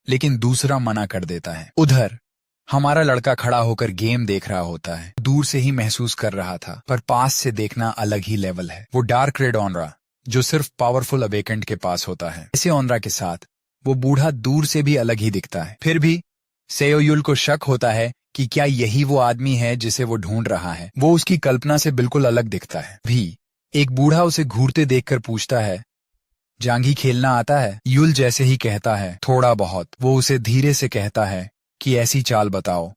लेकिन दूसरा मना कर देता है। उधर हमारा लड़का खड़ा होकर गेम देख रहा होता है। दूर से ही महसूस कर रहा था, पर पास से देखना अलग ही लेवल है। वो डार्क रेड ऑनरा जो सिर्फ पावरफुल अवेकेंट के पास होता है। ऐसे ऑनरा के साथ वो बूढ़ा दूर से भी अलग ही दिखता है। फिर भी सेयो युल को शक होता है कि क्या यही वो आदमी है जिसे वो ढूंढ रहा है। वो उसकी कल्पना से बिल्कुल अलग दिखता है। भी एक बूढ़ा उसे घूरते देखकर पूछता है, जांघी खेलना आता है? युल जैसे ही कहता है, थोड़ा बहुत। वो उसे धीरे से कहता है कि ऐसी चाल बताओ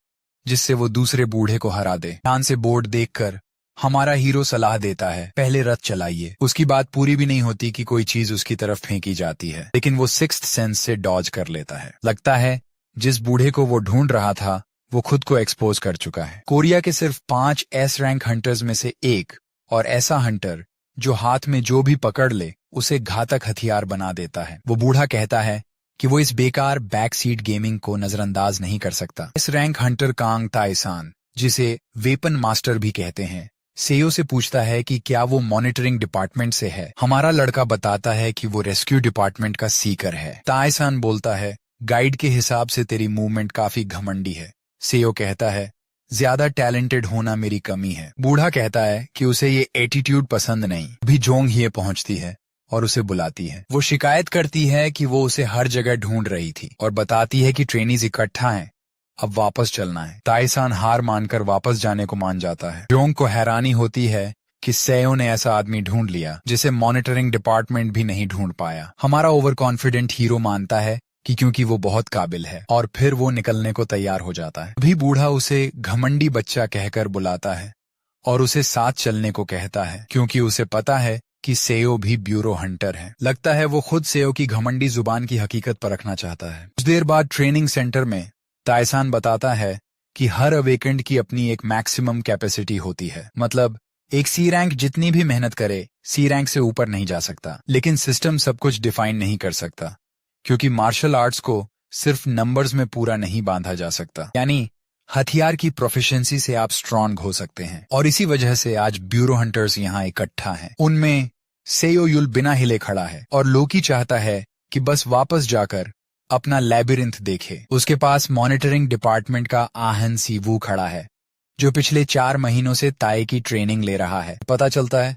जिससे वो दूसरे बूढ़े को हरा दे। ध्यान से बोर्ड देखकर हमारा हीरो सलाह देता है, पहले रथ चलाइए। उसकी बात पूरी भी नहीं होती कि कोई चीज उसकी तरफ फेंकी जाती है, लेकिन वो सिक्स्थ सेंस से डॉज कर लेता है। लगता है जिस बूढ़े को वो ढूंढ रहा था वो खुद को एक्सपोज कर चुका है। कोरिया के सिर्फ 5 एस रैंक हंटर्स में से एक, और ऐसा हंटर जो हाथ में जो भी पकड़ ले उसे घातक हथियार बना देता है। वो बूढ़ा कहता है कि वो इस बेकार बैक सीट गेमिंग को नजरअंदाज नहीं कर सकता। इस रैंक हंटर कांग ताएसान, जिसे वेपन मास्टर भी कहते हैं, सेयो से पूछता है कि क्या वो मॉनिटरिंग डिपार्टमेंट से है। हमारा लड़का बताता है कि वो रेस्क्यू डिपार्टमेंट का सीकर है। ताएसान बोलता है, गाइड के हिसाब से तेरी मूवमेंट काफी घमंडी है। सेयो कहता है, ज्यादा टैलेंटेड होना मेरी कमी है। बूढ़ा कहता है कि उसे ये एटीट्यूड पसंद नहीं। अभी जोंग हिये पहुंचती है और उसे बुलाती है। वो शिकायत करती है कि वो उसे हर जगह ढूंढ रही थी और बताती है कि ट्रेनीज इकट्ठा हैं, अब वापस चलना है। ताएसान हार मानकर वापस जाने को मान जाता है। जोंग को हैरानी होती है कि सेयो ने ऐसा आदमी ढूंढ लिया जिसे मॉनिटरिंग डिपार्टमेंट भी नहीं ढूंढ पाया। हमारा ओवर कॉन्फिडेंट हीरो मानता है कि क्योंकि वो बहुत काबिल है और फिर वो निकलने को तैयार हो जाता है। अभी बूढ़ा उसे घमंडी बच्चा कहकर बुलाता है और उसे साथ चलने को कहता है क्योंकि उसे पता है कि सेयो भी ब्यूरो हंटर है। लगता है वो खुद सेयो की घमंडी जुबान की हकीकत परखना चाहता है। कुछ देर बाद ट्रेनिंग सेंटर में ताएसान बताता है कि हर अवेकेंड की अपनी एक मैक्सिमम कैपेसिटी होती है। मतलब एक सी रैंक जितनी भी मेहनत करे सी रैंक से ऊपर नहीं जा सकता। लेकिन सिस्टम सब कुछ डिफाइन नहीं कर सकता क्योंकि मार्शल आर्ट्स को सिर्फ नंबर्स में पूरा नहीं बांधा जा सकता। यानी हथियार की प्रोफिशिएंसी से आप स्ट्रांग हो सकते हैं और इसी वजह से आज ब्यूरो हंटर्स यहाँ इकट्ठा हैं। उनमें सेयो युल बिना हिले खड़ा है और लोकी चाहता है कि बस वापस जाकर अपना लैबिरिंथ देखे। उसके पास मॉनिटरिंग डिपार्टमेंट का आहन सीवू खड़ा है जो पिछले 4 महीनों से ताए की ट्रेनिंग ले रहा है। पता चलता है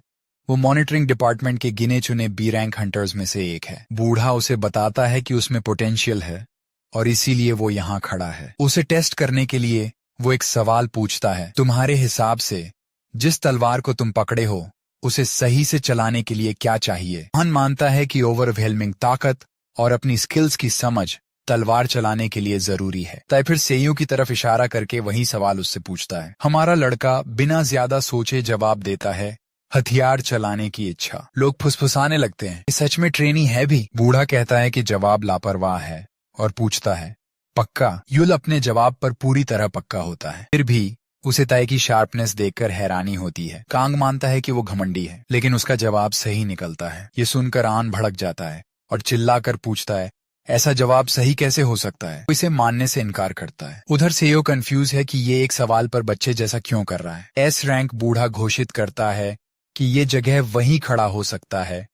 वो मॉनिटरिंग डिपार्टमेंट के गिने चुने बी रैंक हंटर्स में से एक है। बूढ़ा उसे बताता है कि उसमें पोटेंशियल है और इसीलिए वो यहाँ खड़ा है। उसे टेस्ट करने के लिए वो एक सवाल पूछता है, तुम्हारे हिसाब से जिस तलवार को तुम पकड़े हो उसे सही से चलाने के लिए क्या चाहिए? हन मानता है कि ओवरवेलमिंग ताकत और अपनी स्किल्स की समझ तलवार चलाने के लिए जरूरी है। तय फिर सेयो की तरफ इशारा करके वही सवाल उससे पूछता है। हमारा लड़का बिना ज्यादा सोचे जवाब देता है, हथियार चलाने की इच्छा। लोग फुसफुसाने लगते हैं, सच में ट्रेनी है भी? बूढ़ा कहता है कि जवाब लापरवाह है और पूछता है, पक्का? युल अपने जवाब पर पूरी तरह पक्का होता है। फिर भी उसे ताए की शार्पनेस देखकर हैरानी होती है। कांग मानता है कि वो घमंडी है लेकिन उसका जवाब सही निकलता है। ये सुनकर आन भड़क जाता है और चिल्लाकर पूछता है, ऐसा जवाब सही कैसे हो सकता है? वो इसे मानने से इनकार करता है। उधर सेयो कंफ्यूज है कि ये एक सवाल पर बच्चे जैसा क्यों कर रहा है। एस रैंक बूढ़ा घोषित करता है कि ये जगह वहीं खड़ा हो सकता है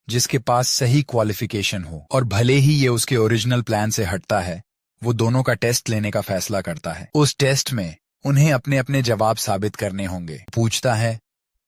जिसके पास सही क्वालिफिकेशन हो और भले ही ये उसके ओरिजिनल प्लान से हटता है, वो दोनों का टेस्ट लेने का फैसला करता है। उस टेस्ट में उन्हें अपने अपने जवाब साबित करने होंगे। पूछता है,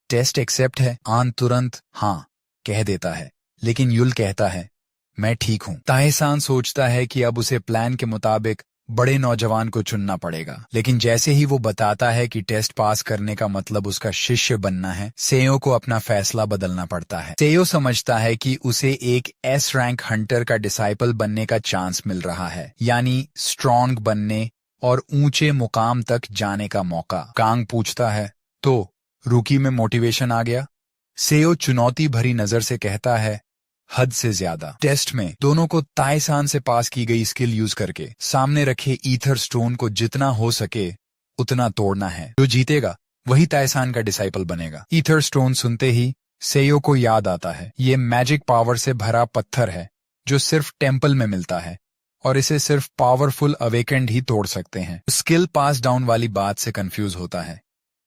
टेस्ट एक्सेप्ट है? आन तुरंत हाँ कह देता है लेकिन युल कहता है, मैं ठीक हूँ। ताएसान सोचता है कि अब उसे प्लान के मुताबिक बड़े नौजवान को चुनना पड़ेगा लेकिन जैसे ही वो बताता है कि टेस्ट पास करने का मतलब उसका शिष्य बनना है, सेयो को अपना फैसला बदलना पड़ता है। सेयो समझता है कि उसे एक एस रैंक हंटर का डिसाइपल बनने का चांस मिल रहा है, यानी स्ट्रॉन्ग बनने और ऊंचे मुकाम तक जाने का मौका। कांग पूछता है, तो रूकी में मोटिवेशन आ गया? सेयो चुनौती भरी नजर से कहता है, हद से ज्यादा। टेस्ट में दोनों को ताएसान से पास की गई स्किल यूज करके सामने रखे ईथर स्टोन को जितना हो सके उतना तोड़ना है। जो जीतेगा वही ताएसान का डिसाइपल बनेगा। ईथर स्टोन सुनते ही सेयो को याद आता है, ये मैजिक पावर से भरा पत्थर है जो सिर्फ टेम्पल में मिलता है और इसे सिर्फ पावरफुल अवेकेंड ही तोड़ सकते हैं। स्किल पास डाउन वाली बात से कंफ्यूज होता है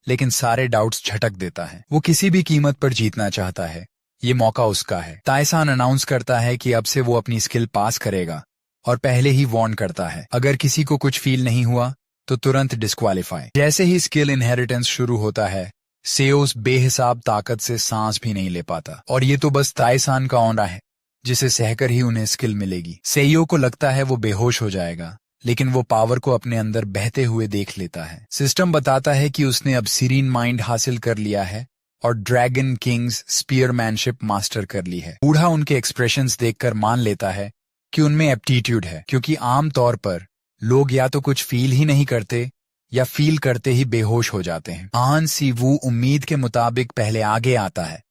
लेकिन सारे डाउट्स झटक देता है। वो किसी भी कीमत पर जीतना चाहता है, ये मौका उसका है। ताएसान अनाउंस करता है कि अब से वो अपनी स्किल पास करेगा और पहले ही वार्न करता है, अगर किसी को कुछ फील नहीं हुआ तो तुरंत डिस्क्वालीफाई। जैसे ही स्किल इनहेरिटेंस शुरू होता है, सेयोस बेहिसाब ताकत से सांस भी नहीं ले पाता और ये तो बस ताएसान का ऑनरा है जिसे सहकर ही उन्हें स्किल मिलेगी। सेयो को लगता है वो बेहोश हो जाएगा लेकिन वो पावर को अपने अंदर बहते हुए देख लेता है। सिस्टम बताता है कि उसने अब सीरीन माइंड हासिल कर लिया है और ड्रैगन किंग्स स्पीयरमैनशिप मास्टर कर ली है। बूढ़ा उनके एक्सप्रेशंस देखकर मान लेता है कि उनमें एप्टीट्यूड है क्योंकि आमतौर पर लोग या तो कुछ फील ही नहीं करते या फील करते ही बेहोश हो जाते हैं। आन सीवू उम्मीद के मुताबिक पहले आगे आता है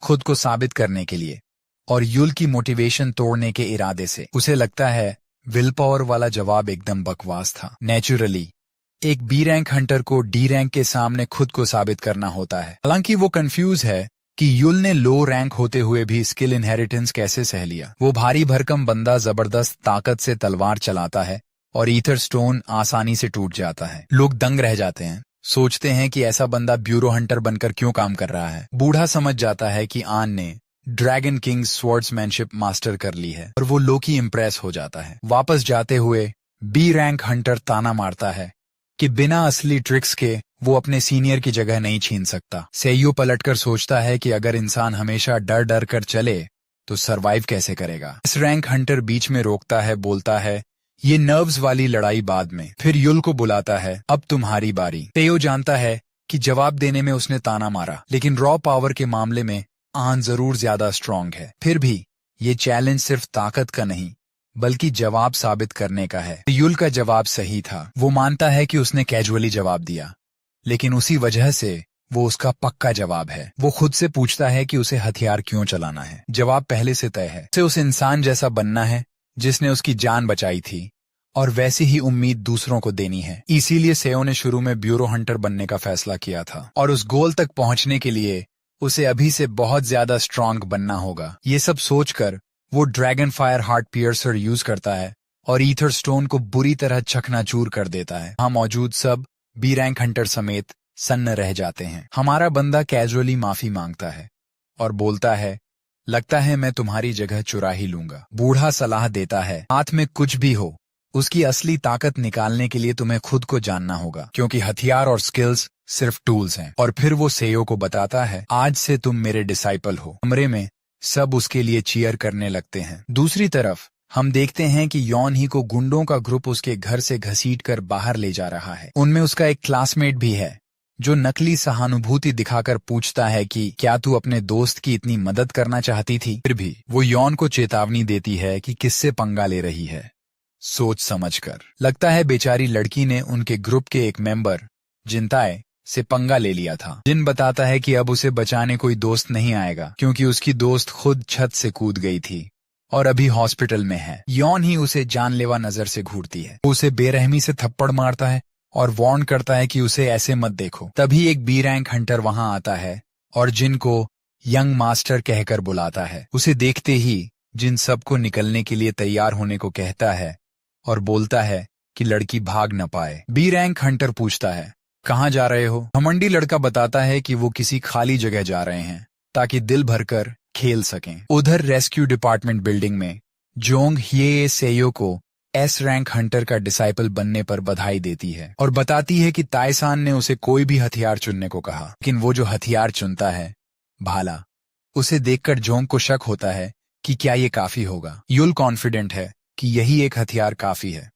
खुद को साबित करने के लिए और युल की मोटिवेशन तोड़ने के इरादे से। उसे लगता है विल पावर वाला जवाब एकदम बकवास था। नेचुरली एक बी रैंक हंटर को डी रैंक के सामने खुद को साबित करना होता है। हालांकि वो कंफ्यूज है कि युल ने लो रैंक होते हुए भी स्किल इनहेरिटेंस कैसे सह लिया। वो भारी भरकम बंदा जबरदस्त ताकत से तलवार चलाता है और ईथर स्टोन आसानी से टूट जाता है। लोग दंग रह जाते हैं। सोचते हैं कि ऐसा बंदा ब्यूरो हंटर बनकर क्यों काम कर रहा है। बूढ़ा समझ जाता है कि आन ने ड्रैगन किंग स्वॉर्ड्समैनशिप मास्टर कर ली है और वो लोकी इम्प्रेस हो जाता है। वापस जाते हुए बी रैंक हंटर ताना मारता है कि बिना असली ट्रिक्स के वो अपने सीनियर की जगह नहीं छीन सकता। सेयू पलटकर सोचता है कि अगर इंसान हमेशा डर डर कर चले तो सरवाइव कैसे करेगा। इस रैंक हंटर बीच में रोकता है, बोलता है ये नर्व्स वाली लड़ाई बाद में। फिर युल को बुलाता है, अब तुम्हारी बारी। तेयो जानता है कि जवाब देने में उसने ताना मारा, लेकिन रॉ पावर के मामले में आन जरूर ज्यादा स्ट्रांग है। फिर भी ये चैलेंज सिर्फ ताकत का नहीं बल्कि जवाब साबित करने का है। युल का जवाब सही था। वो मानता है कि उसने कैजुअली जवाब दिया, लेकिन उसी वजह से वो उसका पक्का जवाब है। वो खुद से पूछता है कि उसे हथियार क्यों चलाना है। जवाब पहले से तय है, उसे उस इंसान जैसा बनना है जिसने उसकी जान बचाई थी, और वैसी ही उम्मीद दूसरों को देनी है। इसीलिए सेयो ने शुरू में ब्यूरो हंटर बनने का फैसला किया था, और उस गोल तक पहुंचने के लिए उसे अभी से बहुत ज्यादा स्ट्रांग बनना होगा। ये सब सोचकर वो dragon fire heart piercer use करता है और ईथर स्टोन को बुरी तरह चकनाचूर कर देता है। वहां मौजूद सब बी रैंक हंटर समेत सन्न रह जाते हैं। हमारा बंदा कैजुअली माफी मांगता है और बोलता है, लगता है मैं तुम्हारी जगह चुरा ही लूंगा। बूढ़ा सलाह देता है, हाथ में कुछ भी हो, उसकी असली ताकत निकालने के लिए तुम्हें खुद को जानना होगा, क्योंकि हथियार और स्किल्स सिर्फ टूल्स हैं। और फिर वो सेयो को बताता है, आज से तुम मेरे डिसाइपल हो। कमरे में सब उसके लिए चीयर करने लगते हैं। दूसरी तरफ हम देखते हैं कि यॉन ही को गुंडों का ग्रुप उसके घर से घसीटकर बाहर ले जा रहा है। उनमें उसका एक क्लासमेट भी है जो नकली सहानुभूति दिखाकर पूछता है कि क्या तू अपने दोस्त की इतनी मदद करना चाहती थी। फिर भी वो यॉन को चेतावनी देती है कि किससे पंगा ले रही है, सोच समझकर। लगता है बेचारी लड़की ने उनके ग्रुप के एक मेंबर जिनताए से पंगा ले लिया था। जिन बताता है कि अब उसे बचाने कोई दोस्त नहीं आएगा, क्योंकि उसकी दोस्त खुद छत से कूद गई थी और अभी हॉस्पिटल में है। यॉन ही उसे जानलेवा नजर से घूरती है। वो उसे बेरहमी से थप्पड़ मारता है और वार्न करता है कि उसे ऐसे मत देखो। तभी एक बी रैंक हंटर वहां आता है और जिन को यंग मास्टर कहकर बुलाता है। उसे देखते ही जिन सबको निकलने के लिए तैयार होने को कहता है और बोलता है कि लड़की भाग न पाए। बी रैंक हंटर पूछता है, कहाँ जा रहे हो? घमंडी लड़का बताता है कि वो किसी खाली जगह जा रहे हैं ताकि दिल भरकर खेल सकें। उधर रेस्क्यू डिपार्टमेंट बिल्डिंग में जोंग ह्ये सेयो को एस रैंक हंटर का डिसाइपल बनने पर बधाई देती है और बताती है कि ताइसान ने उसे कोई भी हथियार चुनने को कहा, लेकिन वो जो हथियार चुनता है भाला। उसे देखकर जोंग को शक होता है कि क्या ये काफी होगा। युल कॉन्फिडेंट है कि यही एक हथियार काफी है,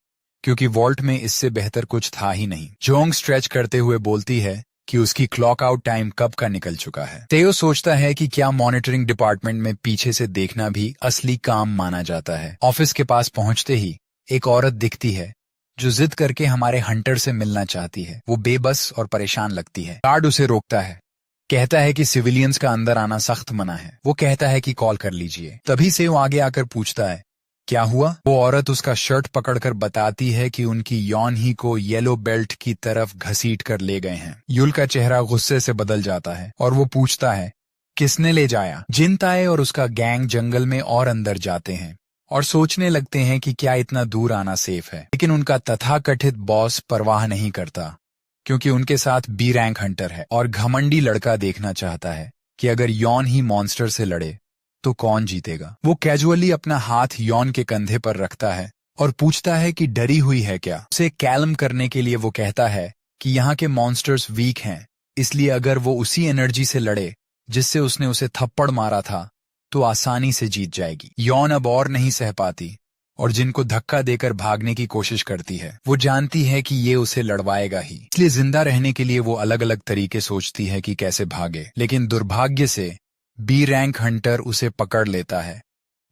क्योंकि वॉल्ट में इससे बेहतर कुछ था ही नहीं। जोंग स्ट्रेच करते हुए बोलती है कि उसकी क्लॉक आउट टाइम कब का निकल चुका है। तेयो सोचता है कि क्या मॉनिटरिंग डिपार्टमेंट में पीछे से देखना भी असली काम माना जाता है। ऑफिस के पास पहुंचते ही एक औरत दिखती है जो जिद करके हमारे हंटर से मिलना चाहती है। वो बेबस और परेशान लगती है। गार्ड उसे रोकता है, कहता है कि सिविलियंस का अंदर आना सख्त मना है। वो कहता है कि कॉल कर लीजिए। तभी से वो आगे आकर पूछता है, क्या हुआ? वो औरत उसका शर्ट पकड़कर बताती है कि उनकी यॉन ही को येलो बेल्ट की तरफ घसीट कर ले गए हैं। युल का चेहरा गुस्से से बदल जाता है और वो पूछता है, किसने ले जाया? जिनताए और उसका गैंग जंगल में और अंदर जाते हैं और सोचने लगते हैं कि क्या इतना दूर आना सेफ है, लेकिन उनका तथाकथित बॉस परवाह नहीं करता, क्योंकि उनके साथ बी रैंक हंटर है और घमंडी लड़का देखना चाहता है कि अगर यॉन ही मॉन्स्टर से लड़े तो कौन जीतेगा। वो कैजुअली अपना हाथ यॉन के कंधे पर रखता है और पूछता है कि डरी हुई है क्या। उसे कैल्म करने के लिए वो कहता है कि यहाँ के मॉन्स्टर्स वीक हैं, इसलिए अगर वो उसी एनर्जी से लड़े जिससे उसने उसे थप्पड़ मारा था तो आसानी से जीत जाएगी। यॉन अब और नहीं सह पाती और जिनको धक्का देकर भागने की कोशिश करती है। वो जानती है कि ये उसे लड़वाएगा ही, इसलिए जिंदा रहने के लिए वो अलग अलग तरीके सोचती है कि कैसे भागे। लेकिन दुर्भाग्य से बी रैंक हंटर उसे पकड़ लेता है,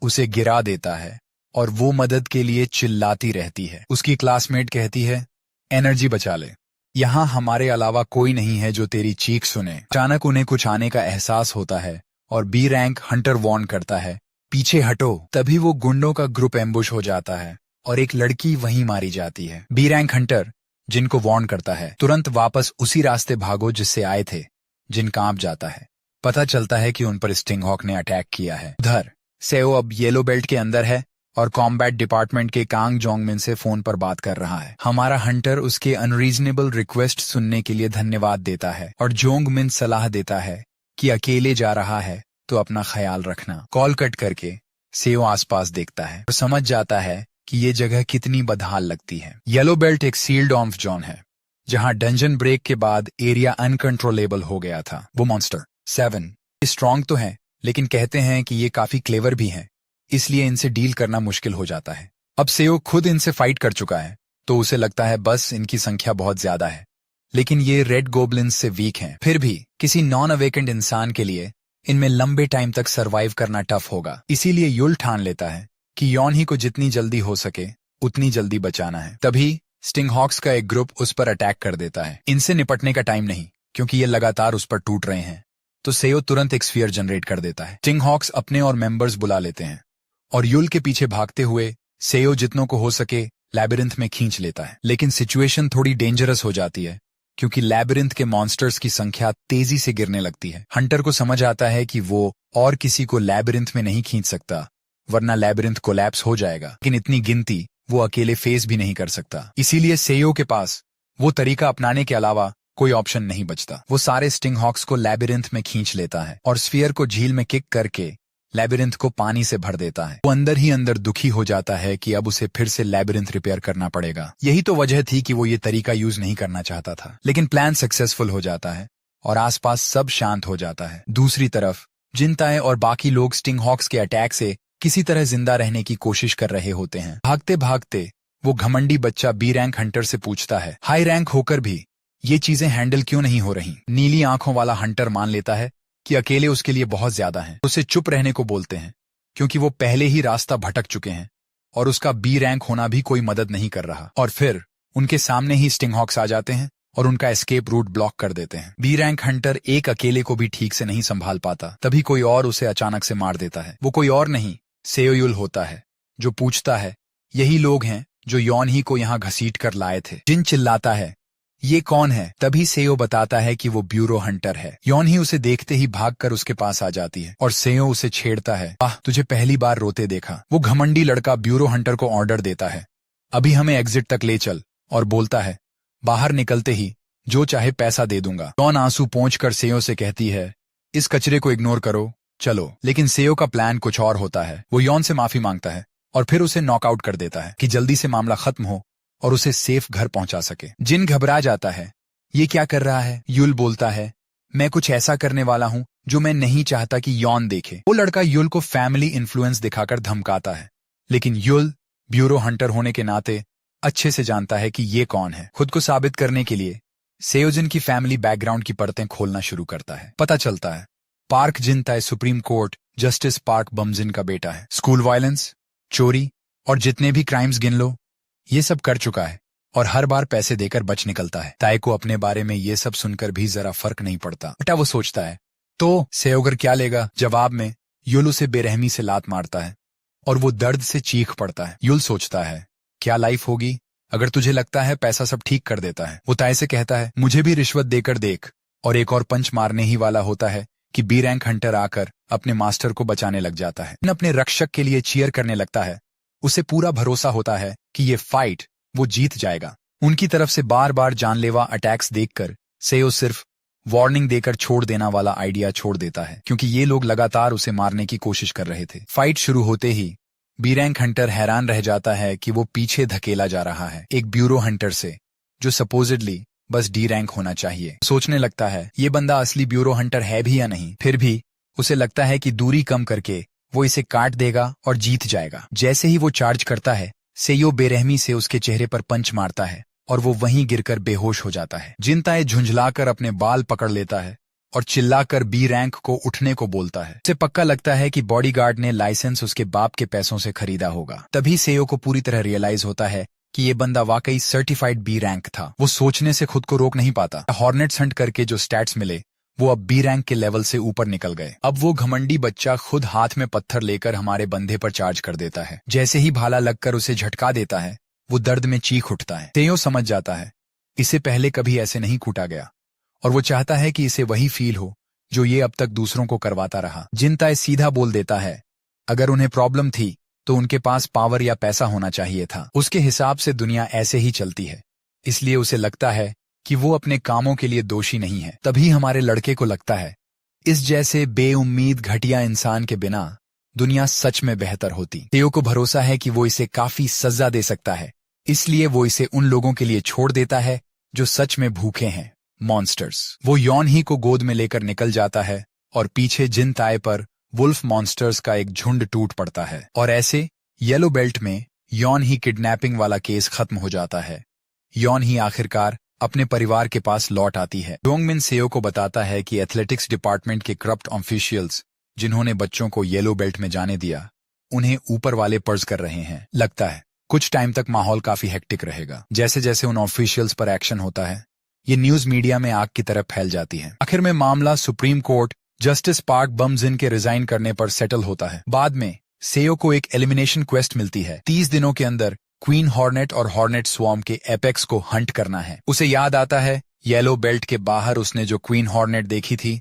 उसे गिरा देता है और वो मदद के लिए चिल्लाती रहती है। उसकी क्लासमेट कहती है, एनर्जी बचा ले, यहाँ हमारे अलावा कोई नहीं है जो तेरी चीख सुने। अचानक उन्हें कुछ आने का एहसास होता है और बी रैंक हंटर वार्न करता है, पीछे हटो। तभी वो गुंडों का ग्रुप एम्बुश हो जाता है और एक लड़की वहीं मारी जाती है। बी रैंक हंटर जिनको वार्न करता है, तुरंत वापस उसी रास्ते भागो जिससे आए थे। जिन कांप जाता है। पता चलता है कि उन पर स्टिंगहॉक ने अटैक किया है। उधर सेओ अब येलो बेल्ट के अंदर है और कॉम्बैट डिपार्टमेंट के कांग जोंगमिन से फोन पर बात कर रहा है। हमारा हंटर उसके अनरीजनेबल रिक्वेस्ट सुनने के लिए धन्यवाद देता है और जोंगमिन सलाह देता है कि अकेले जा रहा है तो अपना ख्याल रखना। कॉल कट करके सेओ आसपास देखता है और समझ जाता है कि ये जगह कितनी बदहाल लगती है। येलो बेल्ट एक सील्ड ऑफ जोन है जहां डंजन ब्रेक के बाद एरिया अनकंट्रोलेबल हो गया था। वो मॉन्स्टर 7 स्ट्रॉन्ग तो है, लेकिन कहते हैं कि ये काफी क्लेवर भी हैं, इसलिए इनसे डील करना मुश्किल हो जाता है। अब सेओ खुद इनसे फाइट कर चुका है तो उसे लगता है बस इनकी संख्या बहुत ज्यादा है, लेकिन ये रेड गोब्लिन्स से वीक हैं। फिर भी किसी नॉन अवेकेंड इंसान के लिए इनमें लंबे टाइम तक सरवाइव करना टफ होगा। इसीलिए युल ठान लेता है कि यॉन ही को जितनी जल्दी हो सके उतनी जल्दी बचाना है। तभी स्टिंग हॉक्स का एक ग्रुप उस पर अटैक कर देता है। इनसे निपटने का टाइम नहीं, क्योंकि ये लगातार उस पर टूट रहे हैं। तो सेओ तुरंत एक स्फीयर जनरेट कर देता है। स्टिंग हॉक्स अपने और मेंबर्स बुला लेते हैं और युल के पीछे भागते हुए सेओ जितनों को हो सके लैबिरिंथ में खींच लेता है। लेकिन सिचुएशन थोड़ी डेंजरस हो जाती है क्योंकि लैबिरिंथ के मॉन्स्टर्स की संख्या तेजी से गिरने लगती है। हंटर को समझ आता है कि वो और किसी को लैबिरिंथ में नहीं खींच सकता, वरना लैबिरिंथ कोलैप्स हो जाएगा। लेकिन इतनी गिनती वो अकेले फेस भी नहीं कर सकता। इसीलिए सेओ के पास वो तरीका अपनाने के अलावा कोई ऑप्शन नहीं बचता। वो सारे स्टिंग हॉक्स को लैबिरिंथ में खींच लेता है और स्फीयर को झील में किक करके लैबिरिंथ को पानी से भर देता है। वो अंदर ही अंदर दुखी हो जाता है कि अब उसे फिर से लैबिरिंथ रिपेयर करना पड़ेगा। यही तो वजह थी कि वो ये तरीका यूज नहीं करना चाहता था। लेकिन प्लान सक्सेसफुल हो जाता है और आसपास सब शांत हो जाता है। दूसरी तरफ जिनताए और बाकी लोग स्टिंग हॉक्स के अटैक से किसी तरह जिंदा रहने की कोशिश कर रहे होते हैं। भागते भागते वो घमंडी बच्चा बी रैंक हंटर से पूछता है, हाई रैंक होकर भी ये चीजें हैंडल क्यों नहीं हो रही? नीली आंखों वाला हंटर मान लेता है कि अकेले उसके लिए बहुत ज्यादा है। उसे चुप रहने को बोलते हैं क्योंकि वो पहले ही रास्ता भटक चुके हैं और उसका बी रैंक होना भी कोई मदद नहीं कर रहा। और फिर उनके सामने ही स्टिंग हॉक्स आ जाते हैं और उनका एस्केप रूट ब्लॉक कर देते हैं। बी रैंक हंटर एक अकेले को भी ठीक से नहीं संभाल पाता। तभी कोई और उसे अचानक से मार देता है। वो कोई और नहीं सेओ युल होता है, जो पूछता है, यही लोग हैं जो यॉन ही को यहाँ घसीट कर लाए थे? जिन चिल्लाता है, ये कौन है? तभी सेओ बताता है कि वो ब्यूरो हंटर है। यॉन ही उसे देखते ही भागकर उसके पास आ जाती है और सेओ उसे छेड़ता है, वाह तुझे पहली बार रोते देखा। वो घमंडी लड़का ब्यूरो हंटर को ऑर्डर देता है, अभी हमें एग्जिट तक ले चल, और बोलता है, बाहर निकलते ही जो चाहे पैसा दे दूंगा। यॉन आंसू पोंछकर सेओ से कहती है, इस कचरे को इग्नोर करो, चलो। लेकिन सेओ का प्लान कुछ और होता है। वो यॉन से माफी मांगता है और फिर उसे नॉकआउट कर देता है कि जल्दी से मामला खत्म हो और उसे सेफ घर पहुंचा सके। जिन घबरा जाता है, ये क्या कर रहा है? युल बोलता है, मैं कुछ ऐसा करने वाला हूं जो मैं नहीं चाहता कि यॉन देखे। वो लड़का युल को फैमिली इन्फ्लुएंस दिखाकर धमकाता है, लेकिन युल ब्यूरो हंटर होने के नाते अच्छे से जानता है कि ये कौन है। खुद को साबित करने के लिए सेओजिन की फैमिली बैकग्राउंड की परतें खोलना शुरू करता है। पता चलता है Park Jintae Supreme Court justice Park Beomjin का बेटा है। स्कूल वायलेंस, चोरी और जितने भी क्राइम्स गिन लो, ये सब कर चुका है और हर बार पैसे देकर बच निकलता है। ताए को अपने बारे में ये सब सुनकर भी जरा फर्क नहीं पड़ता। बेटा वो सोचता है, तो सेओगर क्या लेगा? जवाब में युल उसे बेरहमी से लात मारता है और वो दर्द से चीख पड़ता है। युल सोचता है, क्या लाइफ होगी अगर तुझे लगता है पैसा सब ठीक कर देता है। वो ताए से कहता है, मुझे भी रिश्वत देकर देख, और एक और पंच मारने ही वाला होता है कि बी रैंक हंटर आकर अपने मास्टर को बचाने लग जाता है। अपने रक्षक के लिए चीयर करने लगता है। उसे पूरा भरोसा होता है कि ये फाइट वो जीत जाएगा। उनकी तरफ से बार बार जानलेवा अटैक्स देखकर सेओ सिर्फ वार्निंग देकर छोड़ देना वाला आइडिया छोड़ देता है, क्योंकि ये लोग लगातार उसे मारने की कोशिश कर रहे थे। फाइट शुरू होते ही बी रैंक हंटर हैरान रह जाता है कि वो पीछे धकेला जा रहा है एक ब्यूरो हंटर से, जो सपोजिडली बस डी रैंक होना चाहिए। सोचने लगता है ये बंदा असली ब्यूरो हंटर है भी या नहीं। फिर भी उसे लगता है कि दूरी कम करके वो इसे काट देगा और जीत जाएगा। जैसे ही वो चार्ज करता है, सेओ बेरहमी से उसके चेहरे पर पंच मारता है और वो वहीं गिरकर बेहोश हो जाता है। जिनताए झुंझलाकर अपने बाल पकड़ लेता है और चिल्लाकर बी रैंक को उठने को बोलता है। उसे पक्का लगता है कि बॉडीगार्ड ने लाइसेंस उसके बाप के पैसों से खरीदा होगा। तभी सेओ को पूरी तरह रियलाइज होता है कि ये बंदा वाकई सर्टिफाइड बी रैंक था। वो सोचने से खुद को रोक नहीं पाता। हॉर्नेट्स हंट करके जो स्टैट्स मिले, वो अब बी रैंक के लेवल से ऊपर निकल गए। अब वो घमंडी बच्चा खुद हाथ में पत्थर लेकर हमारे बंधे पर चार्ज कर देता है। जैसे ही भाला लगकर उसे झटका देता है, वो दर्द में चीख उठता है। सेओ समझ जाता है इसे पहले कभी ऐसे नहीं कूटा गया और वो चाहता है कि इसे वही फील हो जो ये अब तक दूसरों को करवाता रहा। जिनताए सीधा बोल देता है, अगर उन्हें प्रॉब्लम थी तो उनके पास पावर या पैसा होना चाहिए था। उसके हिसाब से दुनिया ऐसे ही चलती है, इसलिए उसे लगता है कि वो अपने कामों के लिए दोषी नहीं है। तभी हमारे लड़के को लगता है इस जैसे बेउम्मीद घटिया इंसान के बिना दुनिया सच में बेहतर होती। तेओ को भरोसा है कि वो इसे काफी सजा दे सकता है, इसलिए वो इसे उन लोगों के लिए छोड़ देता है जो सच में भूखे हैं, मॉन्स्टर्स। वो यॉन ही को गोद में लेकर निकल जाता है और पीछे जिन ताए पर वुल्फ मॉन्स्टर्स का एक झुंड टूट पड़ता है। और ऐसे येलो बेल्ट में यॉन ही किडनैपिंग वाला केस खत्म हो जाता है। यॉन ही आखिरकार अपने परिवार के पास लौट आती है। डोंगमिन सेओ को बताता है कि एथलेटिक्स डिपार्टमेंट के करप्ट ऑफिशियल्स जिन्होंने बच्चों को येलो बेल्ट में जाने दिया, उन्हें ऊपर वाले पर्ज कर रहे हैं। लगता है कुछ टाइम तक माहौल काफी हेक्टिक रहेगा। जैसे जैसे उन ऑफिशियल्स पर एक्शन होता है, ये न्यूज मीडिया में आग की तरह फैल जाती है। आखिर में मामला सुप्रीम कोर्ट जस्टिस पार्क बमजिन के रिजाइन करने पर सेटल होता है। बाद में सेओ को एक एलिमिनेशन क्वेस्ट मिलती है। 30 दिनों के अंदर क्वीन हॉर्नेट और हॉर्नेट स्वॉर्म के एपेक्स को हंट करना है। उसे याद आता है येलो बेल्ट के बाहर उसने जो क्वीन हॉर्नेट देखी थी,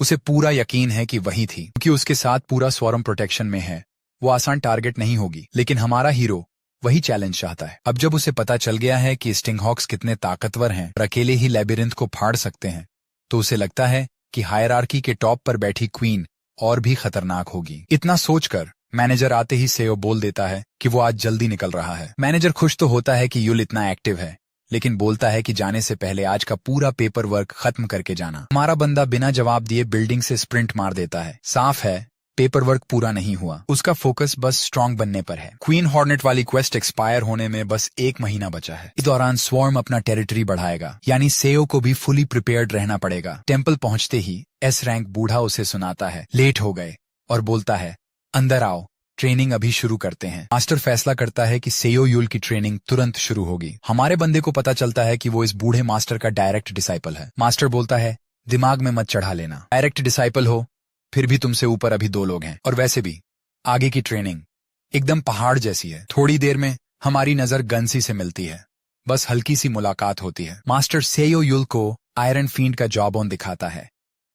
उसे पूरा यकीन है कि वही थी। क्योंकि उसके साथ पूरा स्वॉर्म प्रोटेक्शन में है, वो आसान टारगेट नहीं होगी। लेकिन हमारा हीरो वही चैलेंज चाहता है। अब जब उसे पता चल गया है कि स्टिंगहॉक्स कितने ताकतवर हैं और अकेले ही लेबिरिंथ को फाड़ सकते हैं, तो उसे लगता है कि हायरार्की के टॉप पर बैठी क्वीन और भी खतरनाक होगी। इतना सोचकर मैनेजर आते ही सेओ बोल देता है कि वो आज जल्दी निकल रहा है। मैनेजर खुश तो होता है कि युल इतना एक्टिव है, लेकिन बोलता है कि जाने से पहले आज का पूरा पेपर वर्क खत्म करके जाना। हमारा बंदा बिना जवाब दिए बिल्डिंग से स्प्रिंट मार देता है। साफ है पेपर वर्क पूरा नहीं हुआ, उसका फोकस बस स्ट्रांग बनने पर है। क्वीन हॉर्नेट वाली क्वेस्ट एक्सपायर होने में बस 1 महीना बचा है। इस दौरान स्वॉर्म अपना टेरिटरी बढ़ाएगा, यानी सेओ को भी फुली प्रिपेयर्ड रहना पड़ेगा। टेम्पल पहुंचते ही एस रैंक बूढ़ा उसे सुनाता है लेट हो गए और बोलता है अंदर आओ, ट्रेनिंग अभी शुरू करते हैं। मास्टर फैसला करता है कि सेओ युल की ट्रेनिंग तुरंत शुरू होगी। हमारे बंदे को पता चलता है कि वो इस बूढ़े मास्टर का डायरेक्ट डिसाइपल है। मास्टर बोलता है दिमाग में मत चढ़ा लेना, डायरेक्ट डिसाइपल हो फिर भी तुमसे ऊपर अभी 2 लोग हैं, और वैसे भी आगे की ट्रेनिंग एकदम पहाड़ जैसी है। थोड़ी देर में हमारी नजर गंसी से मिलती है, बस हल्की सी मुलाकात होती है। मास्टर सेओ युल को आयरन फील्ड का जॉब ऑन दिखाता है,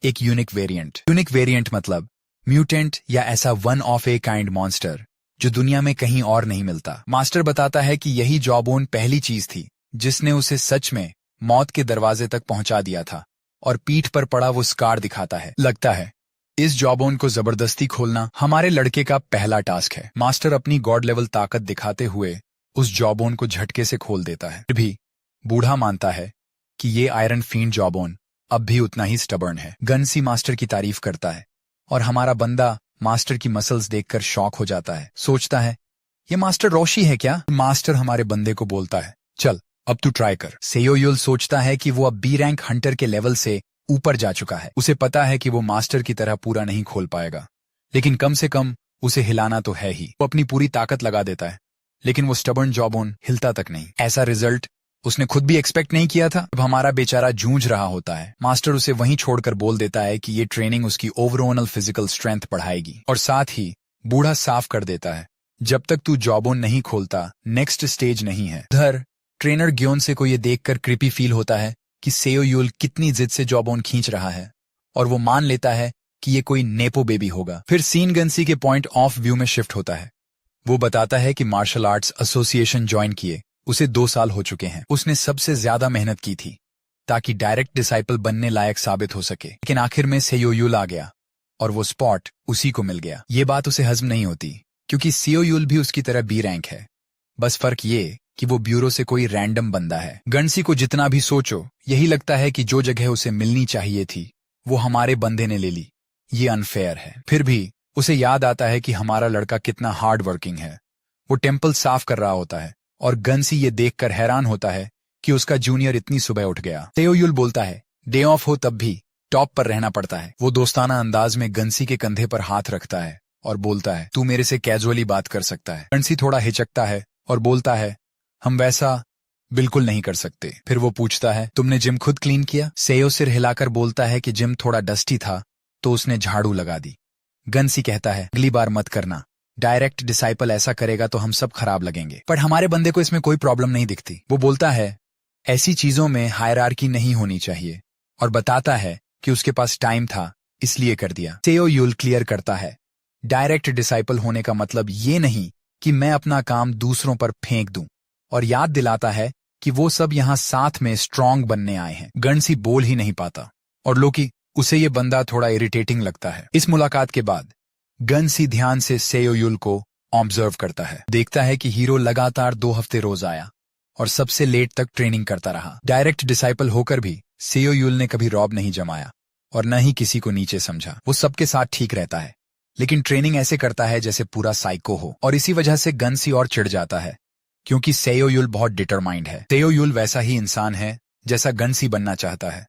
एक यूनिक वेरिएंट। यूनिक वेरिएंट मतलब म्यूटेंट या ऐसा one of a kind monster जो दुनिया में कहीं और नहीं मिलता। मास्टर बताता है कि यही जॉबोन पहली चीज थी जिसने उसे सच में मौत के दरवाजे तक पहुंचा दिया था, और पीठ पर पड़ा वो स्कार दिखाता है। लगता है इस जॉबोन को जबरदस्ती खोलना हमारे लड़के का पहला टास्क है। मास्टर अपनी गॉड लेवल ताकत दिखाते हुए उस जॉबोन को झटके से खोल देता है। फिर भी बूढ़ा मानता है कि ये आयरन फील्ड जॉबोन अब भी उतना ही स्टबर्न है। गन्सी मास्टर की तारीफ करता है और हमारा बंदा मास्टर की मसल्स देखकर शॉक हो जाता है। सोचता है ये मास्टर रोशी है क्या? मास्टर हमारे बंदे को बोलता है चल अब तू ट्राई कर। सेओ युल सोचता है कि वो अब बी रैंक हंटर के लेवल से ऊपर जा चुका है। उसे पता है कि वो मास्टर की तरह पूरा नहीं खोल पाएगा, लेकिन कम से कम उसे हिलाना तो है ही। वो अपनी पूरी ताकत लगा देता है, लेकिन वो स्टबर्न जॉबोन हिलता तक नहीं। ऐसा रिजल्ट उसने खुद भी एक्सपेक्ट नहीं किया था। अब हमारा बेचारा जूझ रहा होता है। मास्टर उसे वहीं छोड़कर बोल देता है कि ये ट्रेनिंग उसकी ओवरऑल फिजिकल स्ट्रेंथ बढ़ाएगी, और साथ ही बूढ़ा साफ कर देता है जब तक तू जॉबोन नहीं खोलता नेक्स्ट स्टेज नहीं है। उधर ट्रेनर ग्योन से को ये देखकर क्रिपी फील होता है कि सेओ युल कितनी जिद से जॉबोन खींच रहा है, और वो मान लेता है कि ये कोई नेपो बेबी होगा। फिर सीन गन्सी के पॉइंट ऑफ व्यू में शिफ्ट होता है। वो बताता है कि मार्शल आर्ट्स एसोसिएशन ज्वाइन किए उसे 2 साल हो चुके हैं। उसने सबसे ज्यादा मेहनत की थी ताकि डायरेक्ट डिसाइपल बनने लायक साबित हो सके, लेकिन आखिर में सेओ युल आ गया और वो स्पॉट उसी को मिल गया। ये बात उसे हजम नहीं होती क्योंकि सेओ युल भी उसकी तरह बी रैंक है, बस फर्क ये कि वो ब्यूरो से कोई रैंडम बंदा है। गन्सी को जितना भी सोचो यही लगता है कि जो जगह उसे मिलनी चाहिए थी वो हमारे बंदे ने ले ली। ये अनफेयर है। फिर भी उसे याद आता है कि हमारा लड़का कितना हार्ड वर्किंग है। वो टेम्पल साफ कर रहा होता है और गन्सी ये देखकर हैरान होता है कि उसका जूनियर इतनी सुबह उठ गया। सेओ युल बोलता है डे ऑफ हो तब भी टॉप पर रहना पड़ता है। वो दोस्ताना अंदाज में गन्सी के कंधे पर हाथ रखता है और बोलता है तू मेरे से कैजुअली बात कर सकता है। गन्सी थोड़ा हिचकता है और बोलता है हम वैसा बिल्कुल नहीं कर सकते। फिर वो पूछता है तुमने जिम खुद क्लीन किया? सेओ सिर हिलाकर बोलता है कि जिम थोड़ा डस्टी था तो उसने झाड़ू लगा दी। गन्सी कहता है अगली बार मत करना, डायरेक्ट डिसाइपल ऐसा करेगा तो हम सब खराब लगेंगे। पर हमारे बंदे को इसमें कोई प्रॉब्लम नहीं दिखती। वो बोलता है ऐसी चीजों में हायरार्की नहीं होनी चाहिए, और बताता है कि उसके पास टाइम था इसलिए कर दिया। सेओ युल क्लियर करता है डायरेक्ट डिसाइपल होने का मतलब ये नहीं कि मैं अपना काम दूसरों पर फेंक दूं, और याद दिलाता है कि वो सब यहाँ साथ में स्ट्रांग बनने आए हैं। गनसी बोल ही नहीं पाता और लोकी उसे ये बंदा थोड़ा इरिटेटिंग लगता है। इस मुलाकात के बाद गनसी ध्यान से सेओयुल को ऑब्जर्व करता है। देखता है कि हीरो लगातार 2 हफ्ते रोज आया और सबसे लेट तक ट्रेनिंग करता रहा। डायरेक्ट डिसाइपल होकर भी सेओयुल ने कभी रौब नहीं जमाया और न ही किसी को नीचे समझा। वो सबके साथ ठीक रहता है, लेकिन ट्रेनिंग ऐसे करता है जैसे पूरा साइको हो। और इसी वजह से गनसी और चिढ़ जाता है, क्योंकि सेओयुल बहुत डिटरमाइंड है। सेओयुल वैसा ही इंसान है जैसा गनसी बनना चाहता है,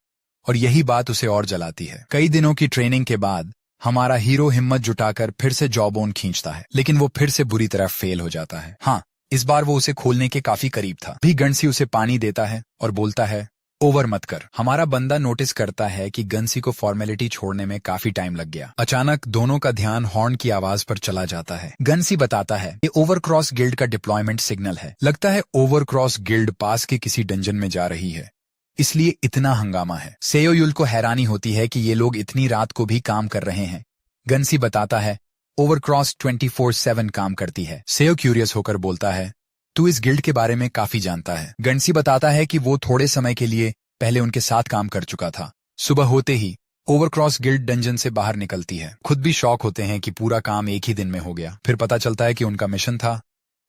और यही बात उसे और जलाती है। कई दिनों की ट्रेनिंग के बाद हमारा हीरो हिम्मत जुटाकर फिर से जॉबोन खींचता है, लेकिन वो फिर से बुरी तरह फेल हो जाता है। हाँ, इस बार वो उसे खोलने के काफी करीब था। भी गनसी उसे पानी देता है और बोलता है, ओवर मत कर। हमारा बंदा नोटिस करता है कि गनसी को फॉर्मेलिटी छोड़ने में काफी टाइम लग गया। अचानक दोनों का ध्यान हॉर्न की आवाज पर चला जाता है। गनसी बताता है ये ओवरक्रॉस गिल्ड का डिप्लॉयमेंट सिग्नल है। लगता है ओवरक्रॉस गिल्ड पास के किसी डंजन में जा रही है, इसलिए इतना हंगामा है। सेओयुल को हैरानी होती है कि ये लोग इतनी रात को भी काम कर रहे हैं। गनसी बताता है ओवरक्रॉस 24/7 काम करती है। सेओ क्यूरियस होकर बोलता है, तू इस गिल्ड के बारे में काफी जानता है। गनसी बताता है कि वो थोड़े समय के लिए पहले उनके साथ काम कर चुका था। सुबह होते ही ओवरक्रॉस गिल्ड डंजन से बाहर निकलती है। खुद भी शॉक होते हैं कि पूरा काम एक ही दिन में हो गया। फिर पता चलता है कि उनका मिशन था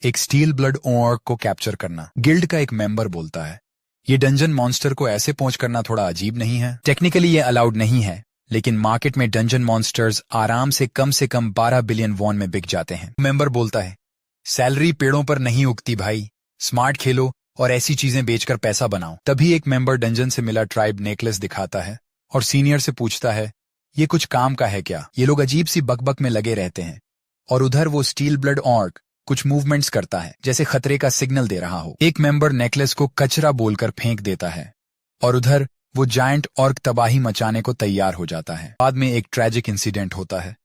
एक स्टील ब्लड ऑर्क को कैप्चर करना। गिल्ड का एक मेंबर बोलता है, ये डंजन मॉन्स्टर को ऐसे पहुंच करना थोड़ा अजीब नहीं है? टेक्निकली ये अलाउड नहीं है, लेकिन मार्केट में डंजन मॉन्स्टर्स आराम से कम 12 बिलियन वॉन में बिक जाते हैं। मेंबर बोलता है, सैलरी पेड़ों पर नहीं उगती भाई, स्मार्ट खेलो और ऐसी चीजें बेचकर पैसा बनाओ। तभी एक मेंबर डंजन से मिला ट्राइब नेकलेस दिखाता है और सीनियर से पूछता है, ये कुछ काम का है क्या? ये लोग अजीब सी बकबक में लगे रहते हैं। और उधर वो स्टील ब्लड ऑर्क कुछ मूवमेंट्स करता है, जैसे खतरे का सिग्नल दे रहा हो। एक मेंबर नेकलेस को कचरा बोलकर फेंक देता है और उधर वो जायंट ऑर्क तबाही मचाने को तैयार हो जाता है। बाद में एक ट्रेजिक इंसिडेंट होता है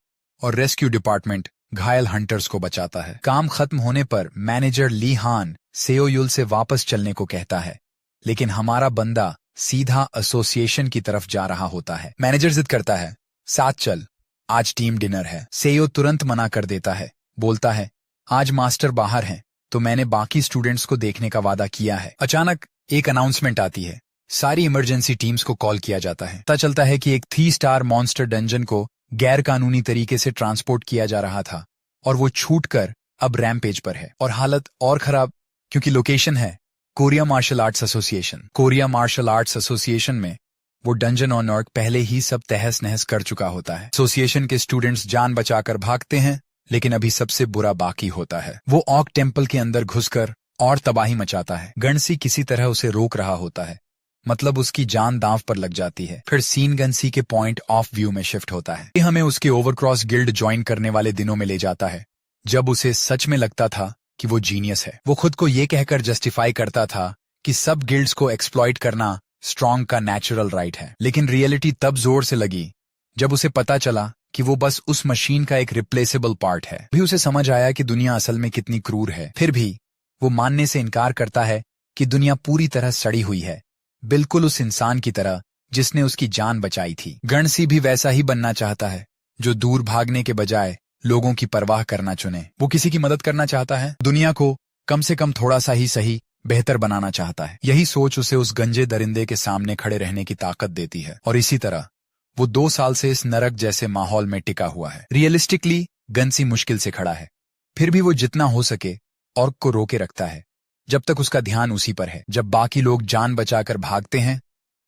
और रेस्क्यू डिपार्टमेंट घायल हंटर्स को बचाता है। काम खत्म होने पर मैनेजर ली हान सेओयुल से वापस चलने को कहता है, लेकिन हमारा बंदा सीधा एसोसिएशन की तरफ जा रहा होता है। मैनेजर जिद करता है, साथ चल, आज टीम डिनर है। सेओ तुरंत मना कर देता है, बोलता है, आज मास्टर बाहर हैं, तो मैंने बाकी स्टूडेंट्स को देखने का वादा किया है। अचानक एक अनाउंसमेंट आती है। सारी इमरजेंसी टीम्स को कॉल किया जाता है। पता चलता है कि एक 3 स्टार मॉन्स्टर डंजन को गैर कानूनी तरीके से ट्रांसपोर्ट किया जा रहा था और वो छूटकर अब रैम्पेज पर है। और हालत और खराब, क्योंकि लोकेशन है Korea martial arts association. Korea martial arts association में वो डंजन ऑन अर्क पहले ही सब तहस नहस कर चुका होता है। एसोसिएशन के स्टूडेंट्स जान बचाकर भागते हैं, लेकिन अभी सबसे बुरा बाकी होता है। वो ऑक टेम्पल के अंदर घुसकर और तबाही मचाता है। गनसी किसी तरह उसे रोक रहा होता है, मतलब उसकी जान दांव पर लग जाती है। फिर सीन गनसी के पॉइंट ऑफ व्यू में शिफ्ट होता है। ये हमें उसके ओवरक्रॉस गिल्ड ज्वाइन करने वाले दिनों में ले जाता है, जब उसे सच में लगता था कि वो जीनियस है। वो खुद को ये कहकर जस्टिफाई करता था कि सब गिल्ड्स को एक्सप्लॉइट करना स्ट्रॉन्ग का नेचुरल राइट है। लेकिन रियलिटी तब जोर से लगी जब उसे पता चला कि वो बस उस मशीन का एक रिप्लेसेबल पार्ट है। भी उसे समझ आया कि दुनिया असल में कितनी क्रूर है। फिर भी वो मानने से इनकार करता है कि दुनिया पूरी तरह सड़ी हुई है, बिल्कुल उस इंसान की तरह जिसने उसकी जान बचाई थी। गणसी भी वैसा ही बनना चाहता है, जो दूर भागने के बजाय लोगों की परवाह करना चुने। वो किसी की मदद करना चाहता है, दुनिया को कम से कम थोड़ा सा ही सही बेहतर बनाना चाहता है। यही सोच उसे उस गंजे दरिंदे के सामने खड़े रहने की ताकत देती है। और इसी तरह वो 2 साल से इस नरक जैसे माहौल में टिका हुआ है। रियलिस्टिकली गनसी मुश्किल से खड़ा है, फिर भी वो जितना हो सके ऑर्क को रोके रखता है, जब तक उसका ध्यान उसी पर है। जब बाकी लोग जान बचाकर भागते हैं,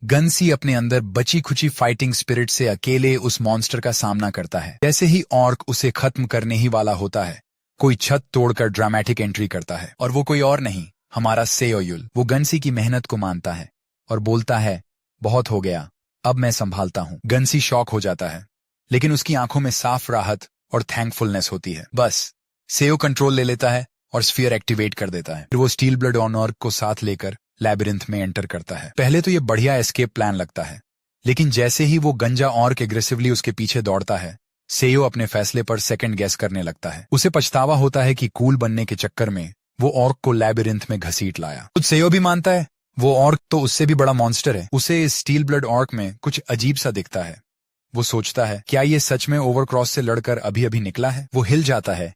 गनसी अपने अंदर बची खुची फाइटिंग स्पिरिट से अकेले उस मॉन्स्टर का सामना करता है। जैसे ही ऑर्क उसे खत्म करने ही वाला होता है, कोई छत तोड़कर ड्रामेटिक एंट्री करता है। और वो कोई और नहीं, हमारा सेओयुल। वो गनसी की मेहनत को मानता है और बोलता है, बहुत हो गया, अब मैं संभालता हूं। गनसी शॉक हो जाता है, लेकिन उसकी आंखों में साफ राहत और थैंकफुलनेस होती है। बस सेओ कंट्रोल ले लेता है और स्फीयर एक्टिवेट कर देता है। फिर वो स्टील ब्लड ऑन ऑर्क को साथ लेकर लैबिरिंथ में एंटर करता है। पहले तो ये बढ़िया एस्केप प्लान लगता है, लेकिन जैसे ही वो गंजा ऑर्क एग्रेसिवली उसके पीछे दौड़ता है, सेओ अपने फैसले पर सेकंड गेस करने लगता है। उसे पछतावा होता है कि कूल बनने के चक्कर में वो ऑर्क को लैबिरिंथ में घसीट लाया। खुद सेओ भी मानता है वो ऑर्क तो उससे भी बड़ा मॉन्स्टर है। उसे इस स्टील ब्लड ऑर्क में कुछ अजीब सा दिखता है। वो सोचता है, क्या ये सच में ओवरक्रॉस से लड़कर अभी अभी निकला है? वो हिल जाता है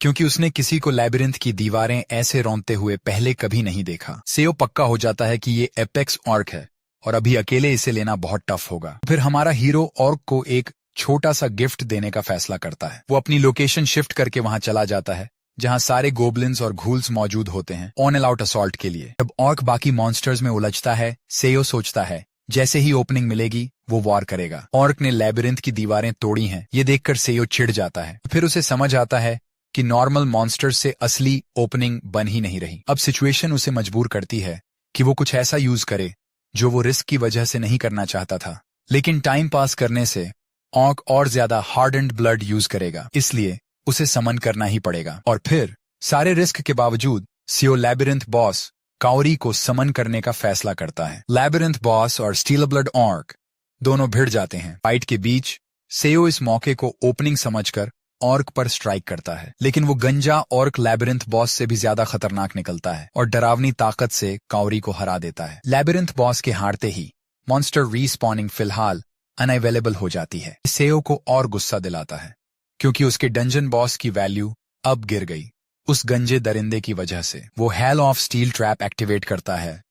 क्योंकि उसने किसी को लैबिरिंथ की दीवारें ऐसे रौंदते हुए पहले कभी नहीं देखा। सेयो पक्का हो जाता है कि ये एपेक्स ऑर्क है और अभी अकेले इसे लेना बहुत टफ होगा। फिर हमारा हीरो ऑर्क को एक छोटा सा गिफ्ट देने का फैसला करता है। वो अपनी लोकेशन शिफ्ट करके वहां चला जाता है जहां सारे गोबलिन्स और घूल्स मौजूद होते हैं ऑन एंड आउट असॉल्ट के लिए। जब ऑर्क बाकी मॉन्स्टर्स में उलझता है, सेयो सोचता है जैसे ही ओपनिंग मिलेगी वो वॉर करेगा। ऑर्क ने लैबिरिंथ की दीवारें तोड़ी हैं, ये देखकर सेयो चिढ़ जाता है। फिर उसे समझ आता है कि नॉर्मल मॉन्स्टर्स से असली ओपनिंग बन ही नहीं रही। अब सिचुएशन उसे मजबूर करती है कि वो कुछ ऐसा यूज करे जो वो रिस्क की वजह से नहीं करना चाहता था, लेकिन टाइम पास करने से ऑर्क और ज्यादा हार्डन्ड ब्लड यूज करेगा, इसलिए उसे समन करना ही पड़ेगा। और फिर सारे रिस्क के बावजूद सेयो लैबिरिंथ बॉस काओरी को समन करने का फैसला करता है। लैबिरिंथ बॉस और स्टील ब्लड ऑर्क दोनों भिड़ जाते हैं। फाइट के बीच सेयो इस मौके को ओपनिंग समझकर ऑर्क पर स्ट्राइक करता है, लेकिन वो गंजा ऑर्क लैबिरिंथ बॉस से भी ज्यादा खतरनाक निकलता है और डरावनी ताकत से काओरी को हरा देता है। लैबिरिंथ बॉस के हारते ही मॉन्स्टर रीस्पॉनिंग फिलहाल अनअवेलेबल हो जाती है। सेयो को और गुस्सा दिलाता है क्योंकि उसके डंजन बॉस की वैल्यू अब गिर गई उस गंजे दरिंदे की वजह से। वो hell of steel trap activate करता है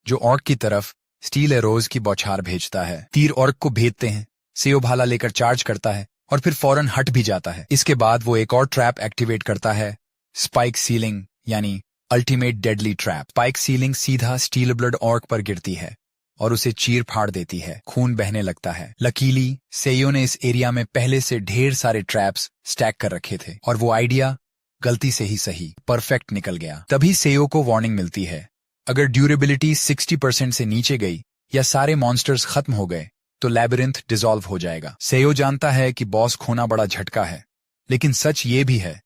जो ऑर्क की तरफ स्टील एरोज की बौछार भेजता है। तीर ऑर्क को भेदते हैं, सेयो भाला लेकर चार्ज करता है और फिर फौरन हट भी जाता है। इसके बाद वो एक और ट्रैप एक्टिवेट करता है, स्पाइक सीलिंग यानी ultimate deadly trap. Spike ceiling सीधा स्टील ब्लड ऑर्क पर गिरती है और उसे चीर फाड़ देती है, खून बहने लगता है। लकीली सेयो ने इस एरिया में पहले से ढेर सारे ट्रैप्स स्टैक कर रखे थे और वो आइडिया गलती से ही सही परफेक्ट निकल गया। तभी सेयो को वार्निंग मिलती है, अगर ड्यूरेबिलिटी 60% से नीचे गई या सारे मॉन्स्टर्स खत्म हो गए तो लैबिरिंथ डिसॉल्व हो जाएगा। सेयो जानता है कि बॉस खोना बड़ा झटका है, लेकिन सच ये भी है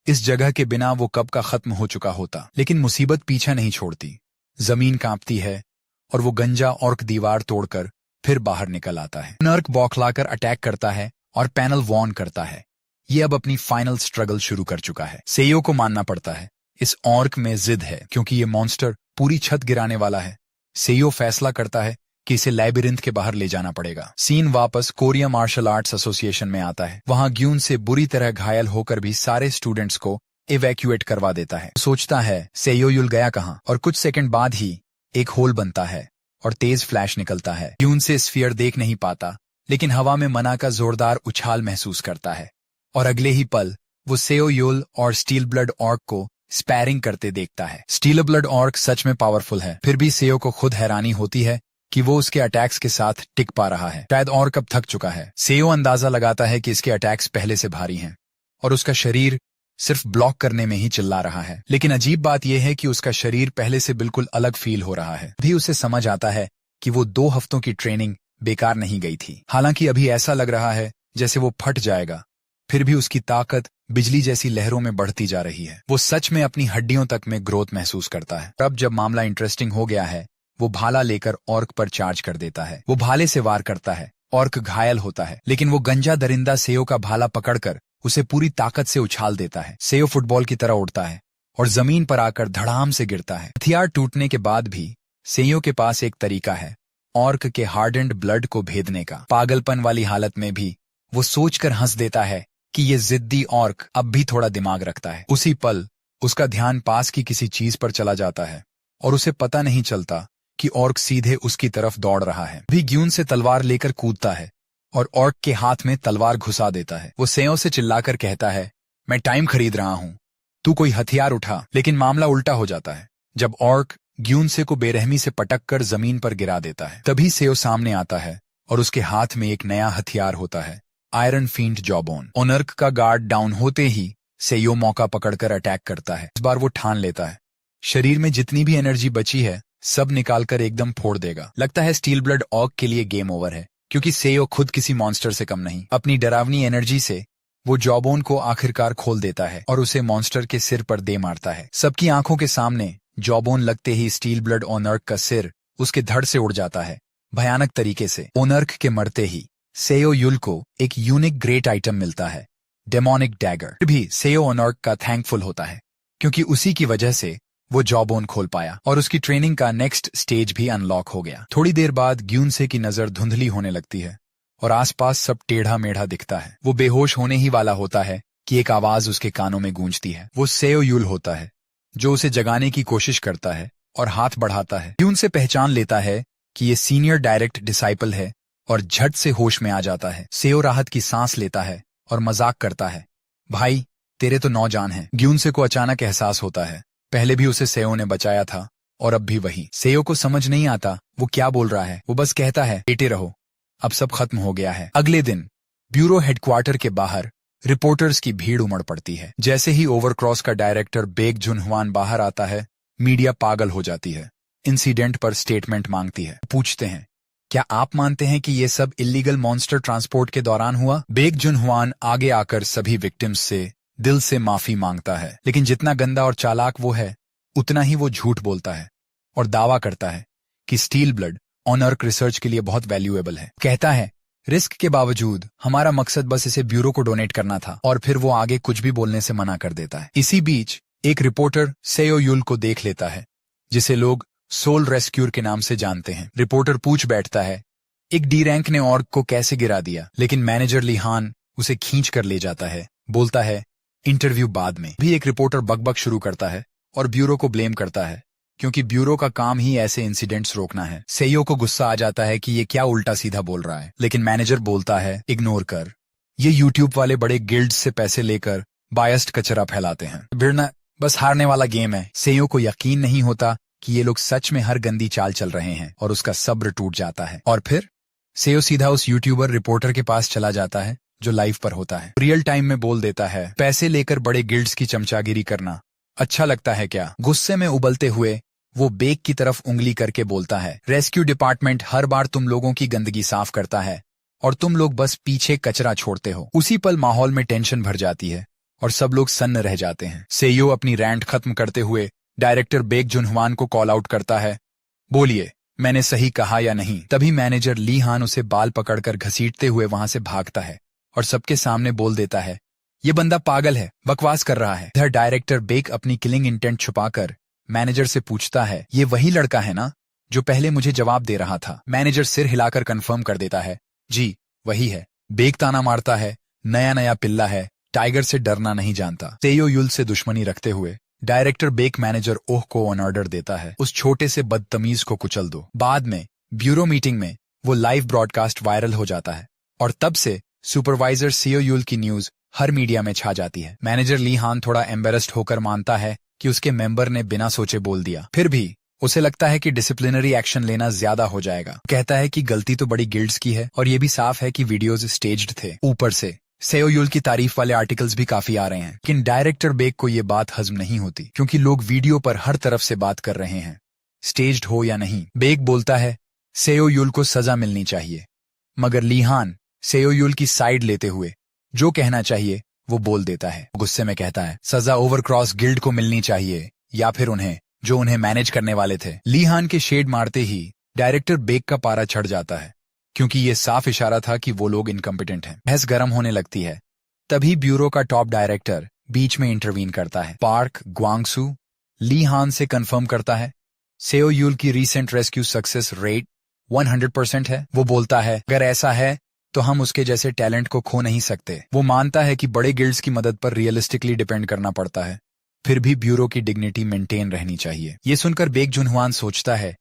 इस जगह के बिना वो कब का खत्म हो चुका होता। लेकिन मुसीबत पीछा नहीं छोड़ती, जमीन कांपती है और वो गंजा ऑर्क दीवार तोड़कर फिर बाहर निकल आता है। नर्क बौखलाकर अटैक करता है और पैनल वॉर्न करता है ये अब अपनी फाइनल स्ट्रगल शुरू कर चुका है। सेयो को मानना पड़ता है इस ऑर्क में जिद है क्योंकि ये मॉन्स्टर पूरी छत गिराने वाला है। सेयो फैसला करता है कि इसे लैबिरिंथ के बाहर ले जाना पड़ेगा। सीन वापस कोरिया मार्शल आर्ट्स एसोसिएशन में आता है। वहां ग्यून से बुरी तरह घायल होकर भी सारे स्टूडेंट्स को इवैक्यूएट करवा देता है। सोचता है सेयो युल गया कहां, और कुछ सेकंड बाद ही एक होल बनता है और तेज फ्लैश निकलता है। ग्यून से स्फीयर देख नहीं पाता, लेकिन हवा में मना का जोरदार उछाल महसूस करता है और अगले ही पल वो सेयो युल और स्टील ब्लड ऑर्क को स्पैरिंग करते देखता है। स्टील ब्लड ऑर्क सच में पावरफुल है, फिर भी सेयो को खुद हैरानी होती है कि वो उसके अटैक्स के साथ टिक पा रहा है। शायद ऑर्क अब थक चुका है। सेयो अंदाजा लगाता है कि इसके अटैक्स पहले से भारी हैं और उसका शरीर सिर्फ ब्लॉक करने में ही चिल्ला रहा है। लेकिन अजीब बात यह है कि उसका शरीर पहले से बिल्कुल अलग फील हो रहा है। भी उसे समझ आता है कि वो 2 हफ्तों की ट्रेनिंग बेकार नहीं गई थी। हालांकि अभी ऐसा लग रहा है जैसे वो फट जाएगा, फिर भी उसकी ताकत बिजली जैसी लहरों में बढ़ती जा रही है। वो सच में अपनी हड्डियों तक में ग्रोथ महसूस करता है। अब जब मामला इंटरेस्टिंग हो गया है, वो भाला लेकर ऑर्क पर चार्ज कर देता है। वो भाले से वार करता है, ऑर्क घायल होता है, लेकिन वो गंजा दरिंदा सेयो का भाला पकड़कर उसे पूरी ताकत से उछाल देता है। सेयो फुटबॉल की तरह उड़ता है और जमीन पर आकर धड़ाम से गिरता है। हथियार टूटने के बाद भी सेयो के पास एक तरीका है ऑर्क के हार्डेंड ब्लड को भेदने का। पागलपन वाली हालत में भी वो सोचकर हंस देता है कि ये जिद्दी ऑर्क अब भी थोड़ा दिमाग रखता है। उसी पल उसका ध्यान पास की किसी चीज पर चला जाता है और उसे पता नहीं चलता कि ऑर्क सीधे उसकी तरफ दौड़ रहा है। भी ग्यून से तलवार लेकर कूदता है और ऑर्क के हाथ में तलवार घुसा देता है। वो सेयो से चिल्लाकर कहता है, मैं टाइम खरीद रहा हूं, तू कोई हथियार उठा। लेकिन मामला उल्टा हो जाता है जब ऑर्क ग्यून से को बेरहमी से पटककर जमीन पर गिरा देता है। तभी सेयो सामने आता है और उसके हाथ में एक नया हथियार होता है, आयरन फींट जॉबोन। ओनर्क का गार्ड डाउन होते ही सेयो मौका पकड़कर अटैक करता है। इस बार वो ठान लेता है शरीर में जितनी भी एनर्जी बची है सब निकालकर एकदम फोड़ देगा। लगता है स्टील ब्लड ऑर्क के लिए गेम ओवर है, क्योंकि सेयो खुद किसी मॉन्स्टर से कम नहीं। अपनी डरावनी एनर्जी से वो जॉबोन को आखिरकार खोल देता है और उसे मॉन्स्टर के सिर पर दे मारता है। सबकी आंखों के सामने जॉबोन लगते ही स्टील ब्लड ओनर्क का सिर उसके धड़ से उड़ जाता है भयानक तरीके से। ओनर्क के मरते ही सेयो युल को एक यूनिक ग्रेट आइटम मिलता है, डेमोनिक डैगर। भी सेयो ओनर्क का थैंकफुल होता है क्योंकि उसी की वजह से वो जॉबोन खोल पाया और उसकी ट्रेनिंग का नेक्स्ट स्टेज भी अनलॉक हो गया। थोड़ी देर बाद ग्यूनसे की नजर धुंधली होने लगती है और आसपास सब टेढ़ा मेढ़ा दिखता है। वो बेहोश होने ही वाला होता है कि एक आवाज उसके कानों में गूंजती है। वो सेओ यूल होता है, जो उसे जगाने की कोशिश करता है और हाथ बढ़ाता है। यून से पहचान लेता है कि ये सीनियर डायरेक्ट डिसाइपल है और झट से होश में आ जाता है। सेओ राहत की सांस लेता है और मजाक करता है, भाई तेरे तो 9 जान हैं। ग्यूनसे को अचानक एहसास होता है, पहले भी उसे सेओ ने बचाया था और अब भी वही। सेओ को समझ नहीं आता वो क्या बोल रहा है। वो बस कहता है, लेटे रहो, अब सब खत्म हो गया है। अगले दिन ब्यूरो हेडक्वार्टर के बाहर रिपोर्टर्स की भीड़ उमड़ पड़ती है। जैसे ही ओवरक्रॉस का डायरेक्टर बेक जुनहुआन बाहर आता है, मीडिया पागल हो जाती है। इंसिडेंट पर स्टेटमेंट मांगती है। पूछते हैं, क्या आप मानते हैं कि ये सब इल्लीगल मॉन्स्टर ट्रांसपोर्ट के दौरान हुआ? बेक जुनहुआन आगे आकर सभी विक्टिम्स से दिल से माफी मांगता है, लेकिन जितना गंदा और चालाक वो है उतना ही वो झूठ बोलता है और दावा करता है कि स्टील ब्लड ऑनर्क रिसर्च के लिए बहुत वैल्यूएबल है। कहता है, रिस्क के बावजूद हमारा मकसद बस इसे ब्यूरो को डोनेट करना था, और फिर वो आगे कुछ भी बोलने से मना कर देता है। इसी बीच एक रिपोर्टर सेओ यूल को देख लेता है, जिसे लोग सोल रेस्क्यूर के नाम से जानते हैं। रिपोर्टर पूछ बैठता है, एक डी रैंक ने ऑर्ग को कैसे गिरा दिया? लेकिन मैनेजर लिहान उसे खींच कर ले जाता है। बोलता है, इंटरव्यू बाद में। भी एक रिपोर्टर बकबक शुरू करता है और ब्यूरो को ब्लेम करता है, क्योंकि ब्यूरो का काम ही ऐसे इंसिडेंट्स रोकना है। सेयो को गुस्सा आ जाता है कि ये क्या उल्टा सीधा बोल रहा है, लेकिन मैनेजर बोलता है, इग्नोर कर, ये यूट्यूब वाले बड़े गिल्ड्स से पैसे लेकर बायस्ड कचरा फैलाते हैं। भिड़ना बस हारने वाला गेम है। सेयो को यकीन नहीं होता कि ये लोग सच में हर गंदी चाल चल रहे हैं और उसका सब्र टूट जाता है। और फिर सेयो सीधा उस यूट्यूबर रिपोर्टर के पास चला जाता है जो लाइव पर होता है। रियल टाइम में बोल देता है, पैसे लेकर बड़े गिल्ड्स की चमचागिरी करना अच्छा लगता है क्या? गुस्से में उबलते हुए वो बेक की तरफ उंगली करके बोलता है, रेस्क्यू डिपार्टमेंट हर बार तुम लोगों की गंदगी साफ करता है और तुम लोग बस पीछे कचरा छोड़ते हो। उसी पल माहौल में टेंशन भर जाती है और सब लोग सन्न रह जाते हैं। सेयो अपनी रैंट खत्म करते हुए डायरेक्टर बेक जुनहुआन को कॉल आउट करता है, बोलिए मैंने सही कहा या नहीं? तभी मैनेजर ली हान उसे बाल पकड़कर घसीटते हुए वहां से भागता है और सबके सामने बोल देता है, ये बंदा पागल है, बकवास कर रहा है। इधर डायरेक्टर बेक अपनी किलिंग इंटेंट छुपाकर मैनेजर से पूछता है, ये वही लड़का है ना जो पहले मुझे जवाब दे रहा था? मैनेजर सिर हिलाकर कंफर्म कर देता है, जी वही है। बेक ताना मारता है, नया नया पिल्ला है, टाइगर से डरना नहीं जानता। सेयो यूल से दुश्मनी रखते हुए डायरेक्टर बेक मैनेजर ओह को ऑन ऑर्डर देता है, उस छोटे से बदतमीज को कुचल दो। बाद में ब्यूरो मीटिंग में वो लाइव ब्रॉडकास्ट वायरल हो जाता है और तब से सुपरवाइजर सेयो यूल की न्यूज हर मीडिया में छा जाती है। मैनेजर ली हान थोड़ा एम्बेरस्ड होकर मानता है कि उसके मेंबर ने बिना सोचे बोल दिया। फिर भी उसे लगता है कि डिसिप्लिनरी एक्शन लेना ज्यादा हो जाएगा। कहता है कि गलती तो बड़ी गिल्ड्स की है और ये भी साफ है कि वीडियोज स्टेज्ड थे। ऊपर से सेओ यूल की तारीफ वाले आर्टिकल्स भी काफी आ रहे हैं, लेकिन डायरेक्टर बेक को ये बात हजम नहीं होती, क्योंकि लोग वीडियो पर हर तरफ से बात कर रहे हैं, स्टेज्ड हो या नहीं। बेक बोलता है, सेओ यूल को सजा मिलनी चाहिए, मगर लीहान सेओ यूल की साइड लेते हुए जो कहना चाहिए वो बोल देता है। गुस्से में कहता है, सजा ओवरक्रॉस गिल्ड को मिलनी चाहिए या फिर उन्हें जो उन्हें मैनेज करने वाले थे। लीहान के शेड मारते ही डायरेक्टर बेक का पारा चढ़ जाता है, क्योंकि ये साफ इशारा था कि वो लोग इनकम्पिटेंट हैं। बहस गर्म होने लगती है। तभी ब्यूरो का टॉप डायरेक्टर बीच में इंटरवीन करता है। पार्क ग्वांगसू ली हान से कंफर्म करता है सेओ यूल की रीसेंट रेस्क्यू सक्सेस रेट 100% है। वो बोलता है, अगर ऐसा है तो हम उसके जैसे टैलेंट को खो नहीं सकते। वो मानता है कि बड़े गिल्ड्स की मदद पर रियलिस्टिकली डिपेंड करना पड़ता है, फिर भी ब्यूरो की डिग्निटी मेंटेन रहनी चाहिए। ये सुनकर बेक जुनहुआन सोचता है,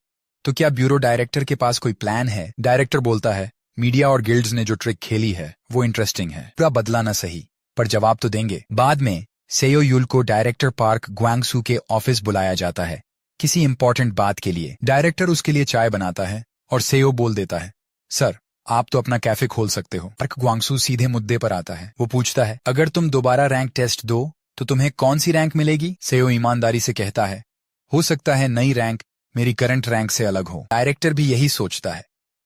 तो क्या ब्यूरो डायरेक्टर के पास कोई प्लान है? डायरेक्टर बोलता है, मीडिया और गिल्ड्स ने जो ट्रिक खेली है वो इंटरेस्टिंग है, पूरा बदला ना सही पर जवाब तो देंगे। बाद में सेओ यूल को डायरेक्टर पार्क ग्वांगसू के ऑफिस बुलाया जाता है किसी इंपॉर्टेंट बात के लिए। डायरेक्टर उसके लिए चाय बनाता है और सेओ बोल देता है, सर आप तो अपना कैफे खोल सकते हो। पार्क ग्वांगसू सीधे मुद्दे पर आता है। वो पूछता है, अगर तुम दोबारा रैंक टेस्ट दो तो तुम्हें कौन सी रैंक मिलेगी? सेओ ईमानदारी से कहता है, हो सकता है नई रैंक मेरी करंट रैंक से अलग हो। डायरेक्टर भी यही सोचता है,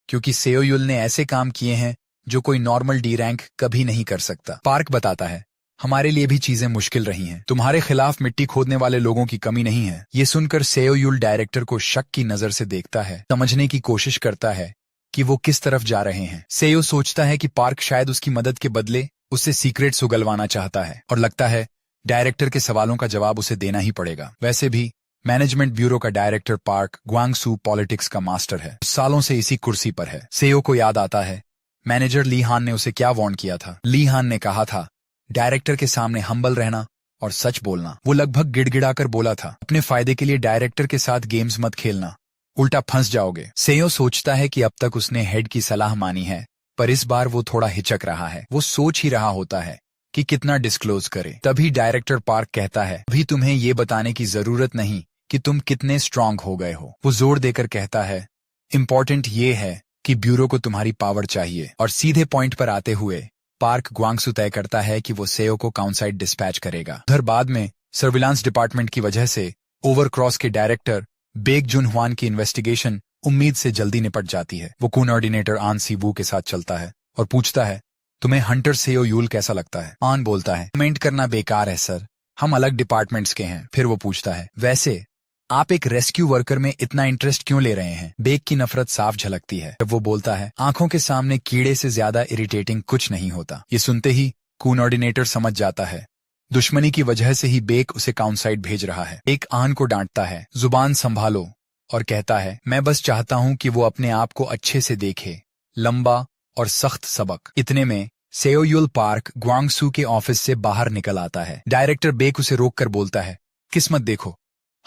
क्योंकि सेओ यूल ने ऐसे काम किए हैं जो कोई नॉर्मल डी रैंक कभी नहीं कर सकता। पार्क बताता है, हमारे लिए भी चीजें मुश्किल रही हैं, तुम्हारे खिलाफ मिट्टी खोदने वाले लोगों की कमी नहीं है। ये सुनकर सेओ यूल डायरेक्टर को शक की नजर से देखता है, समझने की कोशिश करता है कि वो किस तरफ जा रहे हैं। सेओ सोचता है कि पार्क शायद उसकी मदद के बदले उससे सीक्रेट्स उगलवाना चाहता है, और लगता है डायरेक्टर के सवालों का जवाब उसे देना ही पड़ेगा। वैसे भी मैनेजमेंट ब्यूरो का डायरेक्टर पार्क ग्वांगसू पॉलिटिक्स का मास्टर है, सालों से इसी कुर्सी पर है। सेओ को याद आता है मैनेजर ली हान ने उसे क्या वार्न किया था। ली हान ने कहा था, डायरेक्टर के सामने हम्बल रहना और सच बोलना। वो लगभग गिड़गिड़ाकर बोला था, अपने फायदे के लिए डायरेक्टर के साथ गेम्स मत खेलना, उल्टा फंस जाओगे। सेयो सोचता है कि अब तक उसने हेड की सलाह मानी है, पर इस बार वो थोड़ा हिचक रहा है। वो सोच ही रहा होता है कि कितना डिस्क्लोज करे। तभी डायरेक्टर पार्क कहता है, अभी तुम्हें ये बताने की जरूरत नहीं कि तुम कितने स्ट्रांग हो गए हो। वो जोर देकर कहता है, इंपॉर्टेंट ये है कि ब्यूरो को तुम्हारी पावर चाहिए। और सीधे पॉइंट पर आते हुए पार्क ग्वांगसू तय करता है कि वो सेयो को काउंसाइड डिस्पैच करेगा। उधर बाद में सर्विलांस डिपार्टमेंट की वजह से ओवरक्रॉस के डायरेक्टर बेक जुन हुआन की इन्वेस्टिगेशन उम्मीद से जल्दी निपट जाती है। वो कोऑर्डिनेटर आन सी वू के साथ चलता है और पूछता है, तुम्हें हंटर सेयो यूल कैसा लगता है? आन बोलता है, कमेंट करना बेकार है सर, हम अलग डिपार्टमेंट्स के हैं। फिर वो पूछता है, वैसे आप एक रेस्क्यू वर्कर में इतना इंटरेस्ट क्यों ले रहे हैं? बेक की नफरत साफ झलकती है जब वो बोलता है, आंखों के सामने कीड़े से ज्यादा इरिटेटिंग कुछ नहीं होता। ये सुनते ही कोऑर्डिनेटर समझ जाता है, दुश्मनी की वजह से ही बेक उसे काउंसाइड भेज रहा है। एक आन को डांटता है, जुबान संभालो, और कहता है, मैं बस चाहता हूं कि वो अपने आप को अच्छे से देखे, लंबा और सख्त सबक। इतने में सेयो यूल पार्क ग्वांगसू के ऑफिस से बाहर निकल आता है। डायरेक्टर बेक उसे रोककर बोलता है, किस्मत देखो,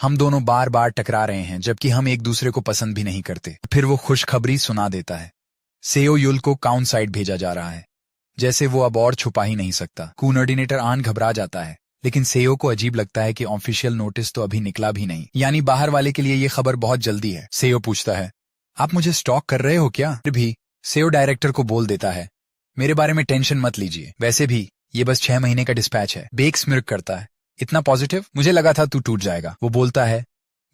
हम दोनों बार बार टकरा रहे हैं जबकि हम एक दूसरे को पसंद भी नहीं करते। फिर वो खुशखबरी सुना देता है, सेयो यूल को काउंसाइड भेजा जा रहा है, जैसे वो अब और छुपा ही नहीं सकता। कोऑर्डिनेटर आन घबरा जाता है, लेकिन सेयो को अजीब लगता है कि ऑफिशियल नोटिस तो अभी निकला भी नहीं, यानी बाहर वाले के लिए ये खबर बहुत जल्दी है। सेयो पूछता है, आप मुझे स्टॉक कर रहे हो क्या? फिर भी सेयो डायरेक्टर को बोल देता है, मेरे बारे में टेंशन मत लीजिए, वैसे भी ये बस 6 महीने का डिस्पैच है। बेक स्मिर्क करता है, इतना पॉजिटिव, मुझे लगा था तू टूट जाएगा। वो बोलता है,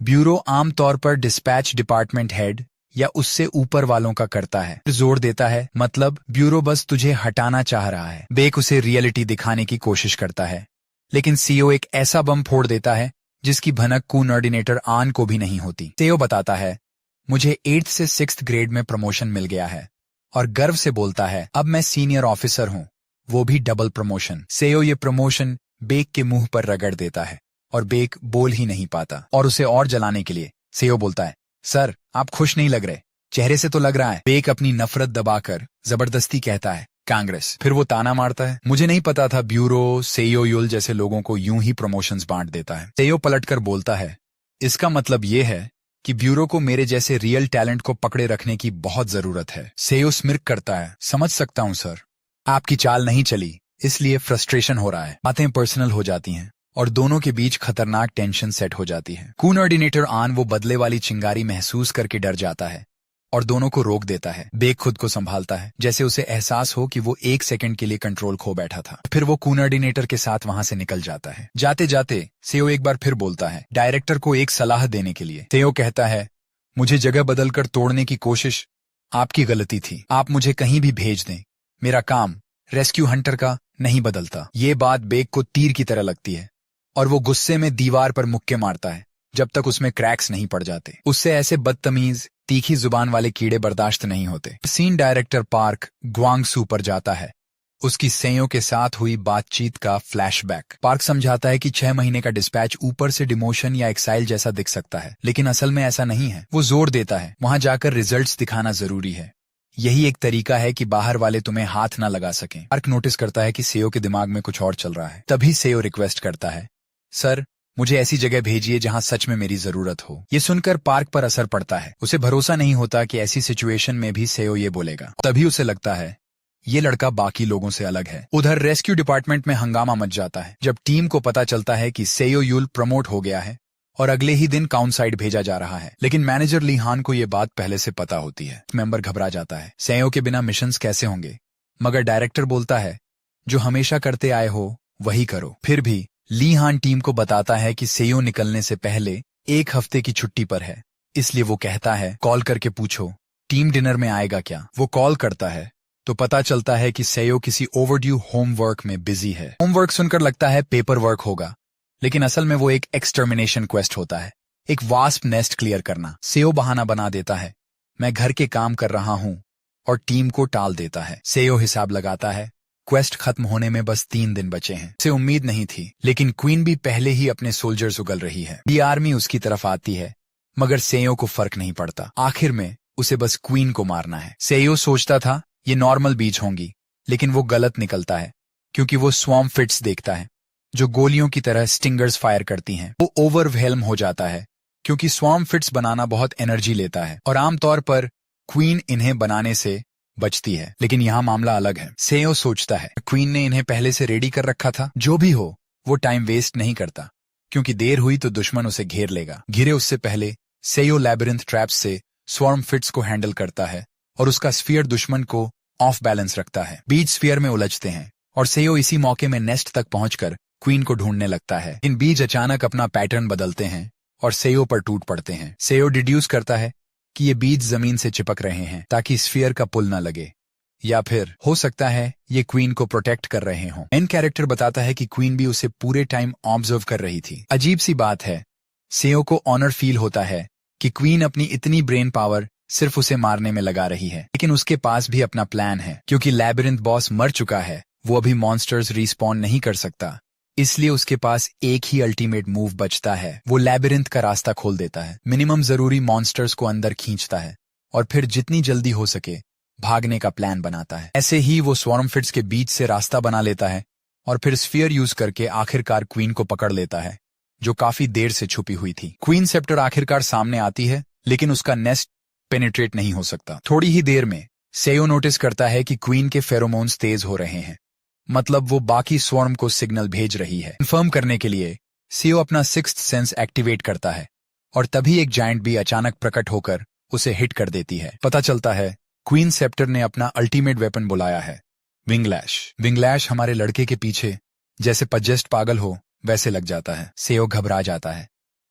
ब्यूरो आमतौर पर डिस्पैच डिपार्टमेंट हेड या उससे ऊपर वालों का करता है। जोर देता है, मतलब ब्यूरो बस तुझे हटाना चाह रहा है। बेक उसे रियलिटी दिखाने की कोशिश करता है, लेकिन सीओ एक ऐसा बम फोड़ देता है जिसकी भनक कोऑर्डिनेटर आन को भी नहीं होती। सीओ बताता है, मुझे 8th से 6th ग्रेड में प्रमोशन मिल गया है, और गर्व से बोलता है, अब मैं सीनियर ऑफिसर हूं, वो भी डबल प्रमोशन। सेयो ये प्रमोशन बेक के मुंह पर रगड़ देता है और बेक बोल ही नहीं पाता। और उसे और जलाने के लिए सेयो बोलता है, सर आप खुश नहीं लग रहे, चेहरे से तो लग रहा है। बेक अपनी नफरत दबाकर जबरदस्ती कहता है, कांग्रेस। फिर वो ताना मारता है, मुझे नहीं पता था ब्यूरो सेयो युल जैसे लोगों को यूं ही प्रमोशंस बांट देता है। सेयो पलटकर बोलता है, इसका मतलब ये है कि ब्यूरो को मेरे जैसे रियल टैलेंट को पकड़े रखने की बहुत जरूरत है। सेयो स्मिर्क करता है, समझ सकता हूं सर, आपकी चाल नहीं चली इसलिए फ्रस्ट्रेशन हो रहा है। बातें पर्सनल हो जाती हैं और दोनों के बीच खतरनाक टेंशन सेट हो जाती है। कोऑर्डिनेटर आन वो बदले वाली चिंगारी महसूस करके डर जाता है और दोनों को रोक देता है। बेक खुद को संभालता है, जैसे उसे एहसास हो कि वो 1 सेकंड के लिए कंट्रोल खो बैठा था। फिर वो कोऑर्डिनेटर के साथ वहां से निकल जाता है। जाते जाते सेयो एक बार फिर बोलता है, डायरेक्टर को एक सलाह देने के लिए। सेयो कहता है, मुझे जगह बदलकर तोड़ने की कोशिश आपकी गलती थी, आप मुझे कहीं भी भेज दें, मेरा काम रेस्क्यू हंटर का नहीं बदलता। ये बात बेक को तीर की तरह लगती है और वो गुस्से में दीवार पर मुक्के मारता है जब तक उसमें क्रैक्स नहीं पड़ जाते। उससे ऐसे बदतमीज तीखी जुबान वाले कीड़े बर्दाश्त नहीं होते। सीन डायरेक्टर पार्क ग्वांगसू पर जाता है, उसकी सेयो के साथ हुई बातचीत का फ्लैशबैक। पार्क समझाता है कि 6 महीने का डिस्पैच ऊपर से डिमोशन या एक्साइल जैसा दिख सकता है, लेकिन असल में ऐसा नहीं है। वो जोर देता है, वहां जाकर रिजल्ट्स दिखाना जरूरी है, यही एक तरीका है कि बाहर वाले तुम्हें हाथ ना लगा सकें। पार्क नोटिस करता है कि सेयो के दिमाग में कुछ और चल रहा है। तभी सेयो रिक्वेस्ट करता है, सर मुझे ऐसी जगह भेजिए जहां सच में मेरी जरूरत हो। ये सुनकर पार्क पर असर पड़ता है, उसे भरोसा नहीं होता कि ऐसी सिचुएशन में भी सेयो ये बोलेगा। तभी उसे लगता है ये लड़का बाकी लोगों से अलग है। उधर रेस्क्यू डिपार्टमेंट में हंगामा मच जाता है जब टीम को पता चलता है कि सेयो यूल प्रमोट हो गया है और अगले ही दिन काउंसाइड भेजा जा रहा है। लेकिन मैनेजर ली हान को यह बात पहले से पता होती है। मेंबर घबरा जाता है, सेयो के बिना मिशंस कैसे होंगे? मगर डायरेक्टर बोलता है, जो हमेशा करते आए हो वही करो। फिर भी ली हान टीम को बताता है कि सेयो निकलने से पहले 1 हफ्ते की छुट्टी पर है, इसलिए वो कहता है, कॉल करके पूछो टीम डिनर में आएगा क्या। वो कॉल करता है तो पता चलता है कि सेयो किसी ओवरड्यू होमवर्क में बिजी है। होमवर्क सुनकर लगता है पेपर वर्क होगा, लेकिन असल में वो एक एक्सटर्मिनेशन क्वेस्ट होता है, एक वास्प नेस्ट क्लियर करना। सेयो बहाना बना देता है, मैं घर के काम कर रहा हूं, और टीम को टाल देता है। सेयो हिसाब लगाता है, क्वेस्ट खत्म होने में बस 3 दिन बचे हैं। उसे उम्मीद नहीं थी, लेकिन क्वीन भी पहले ही अपने सोल्जर्स उगल रही है। दी आर्मी उसकी तरफ आती है, मगर सेयो को फर्क नहीं पड़ता। आखिर में उसे बस क्वीन को मारना है। सेयो सोचता था ये नॉर्मल बीच होंगी, लेकिन वो गलत निकलता है। क्योंकि वो स्वॉर्म फिट्स देखता है जो गोलियों की तरह स्टिंगर्स फायर करती हैं। वो ओवरवेल्म हो जाता है क्योंकि स्वॉर्म फिट्स बनाना बहुत एनर्जी लेता है और आमतौर पर क्वीन इन्हें बनाने से बचती है। लेकिन यहाँ मामला अलग है। सेयो सोचता है क्वीन ने इन्हें पहले से रेडी कर रखा था। जो भी हो, वो टाइम वेस्ट नहीं करता क्योंकि देर हुई तो दुश्मन उसे घेर लेगा। घिरे उससे पहले सेयो लैबिरिंथ ट्रैप्स से स्वॉर्म फिट्स को हैंडल करता है और उसका स्फीयर दुश्मन को ऑफ बैलेंस रखता है। बीज स्फीयर में उलझते हैं और सेयो इसी मौके में नेस्ट तक पहुंचकर क्वीन को ढूंढने लगता है। इन बीज अचानक अपना पैटर्न बदलते हैं और सेयो पर टूट पड़ते हैं। सेयो डिड्यूस करता है कि ये बीज जमीन से चिपक रहे हैं ताकि स्फीयर का पुल न लगे, या फिर हो सकता है ये क्वीन को प्रोटेक्ट कर रहे हों। मेन कैरेक्टर बताता है कि क्वीन भी उसे पूरे टाइम ऑब्जर्व कर रही थी। अजीब सी बात है, सेयो को ऑनर फील होता है कि क्वीन अपनी इतनी ब्रेन पावर सिर्फ उसे मारने में लगा रही है। लेकिन उसके पास भी अपना प्लान है। क्योंकि लैबिरिंथ बॉस मर चुका है, वो अभी मॉन्स्टर्स रिस्पॉन नहीं कर सकता, इसलिए उसके पास एक ही अल्टीमेट मूव बचता है। वो लैबिरिंथ का रास्ता खोल देता है, मिनिमम जरूरी मॉन्स्टर्स को अंदर खींचता है और फिर जितनी जल्दी हो सके भागने का प्लान बनाता है। ऐसे ही वो स्वॉर्म फिट्स के बीच से रास्ता बना लेता है और फिर स्फीयर यूज करके आखिरकार क्वीन को पकड़ लेता है जो काफी देर से छुपी हुई थी। क्वीन सेप्टर आखिरकार सामने आती है लेकिन उसका नेस्ट पेनिट्रेट नहीं हो सकता। थोड़ी ही देर में सेयो नोटिस करता है कि क्वीन के फेरोमोन्स तेज हो रहे हैं, मतलब वो बाकी स्वॉर्म को सिग्नल भेज रही है। कंफर्म करने के लिए सेयो अपना सिक्स्थ सेंस एक्टिवेट करता है और तभी एक जायंट बी अचानक प्रकट होकर उसे हिट कर देती है। पता चलता है क्वीन सेप्टर ने अपना अल्टीमेट वेपन बुलाया है, विंगलैश। विंगलैश हमारे लड़के के पीछे जैसे पजेस्ट पागल हो वैसे लग जाता है। सेयो घबरा जाता है।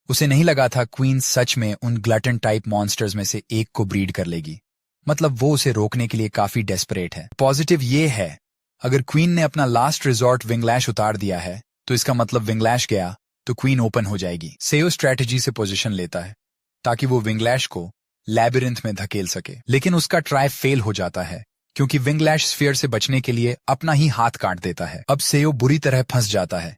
उसे नहीं लगा था क्वीन सच में उन ग्लटन टाइप मॉन्स्टर्स में से एक को ब्रीड कर लेगी, मतलब वो उसे रोकने के लिए काफी डेस्परेट है। पॉजिटिव ये है, अगर क्वीन ने अपना लास्ट रिजॉर्ट विंगलैश उतार दिया है तो इसका मतलब विंगलैश गया तो क्वीन ओपन हो जाएगी। सेयो स्ट्रैटेजी से पोजीशन लेता है ताकि वो विंगलैश को लैबिरिंथ में धकेल सके, लेकिन उसका ट्राई फेल हो जाता है क्योंकि विंगलैश स्फीयर से बचने के लिए अपना ही हाथ काट देता है। अब सेयो बुरी तरह फंस जाता है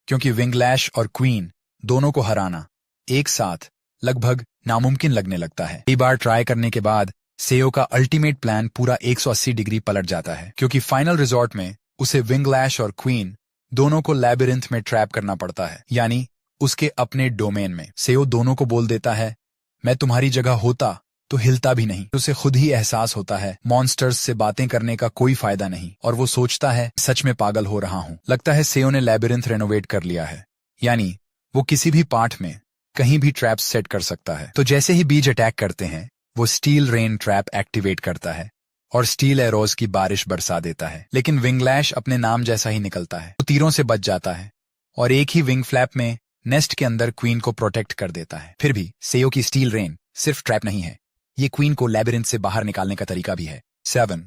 क्योंकि विंगलैश और क्वीन दोनों को हराना एक साथ लगभग नामुमकिन लगने लगता है। कई बार ट्राई करने के बाद सेयो का अल्टीमेट प्लान पूरा 180 डिग्री पलट जाता है क्योंकि फाइनल रिजॉर्ट में उसे विंगलैश और क्वीन दोनों को लैबिरिंथ में ट्रैप करना पड़ता है, यानी उसके अपने डोमेन में। सेयो दोनों को बोल देता है, मैं तुम्हारी जगह होता तो हिलता भी नहीं। उसे खुद ही एहसास होता है मॉन्स्टर्स से बातें करने का कोई फायदा नहीं और वो सोचता है सच में पागल हो रहा हूं। लगता है सेयो ने लैबिरिंथ रेनोवेट कर लिया है, यानी वो किसी भी पार्ट में कहीं भी ट्रैप्स सेट कर सकता है। तो जैसे ही बीज अटैक करते हैं वो स्टील रेन ट्रैप एक्टिवेट करता है और स्टील एरोज की बारिश बरसा देता है। लेकिन विंगलैश अपने नाम जैसा ही निकलता है, वो तीरों से बच जाता है और एक ही विंग फ्लैप में नेस्ट के अंदर क्वीन को प्रोटेक्ट कर देता है। फिर भी सेयो की स्टील रेन सिर्फ ट्रैप नहीं है, ये क्वीन को लैबिरिंथ से बाहर निकालने का तरीका भी है। 7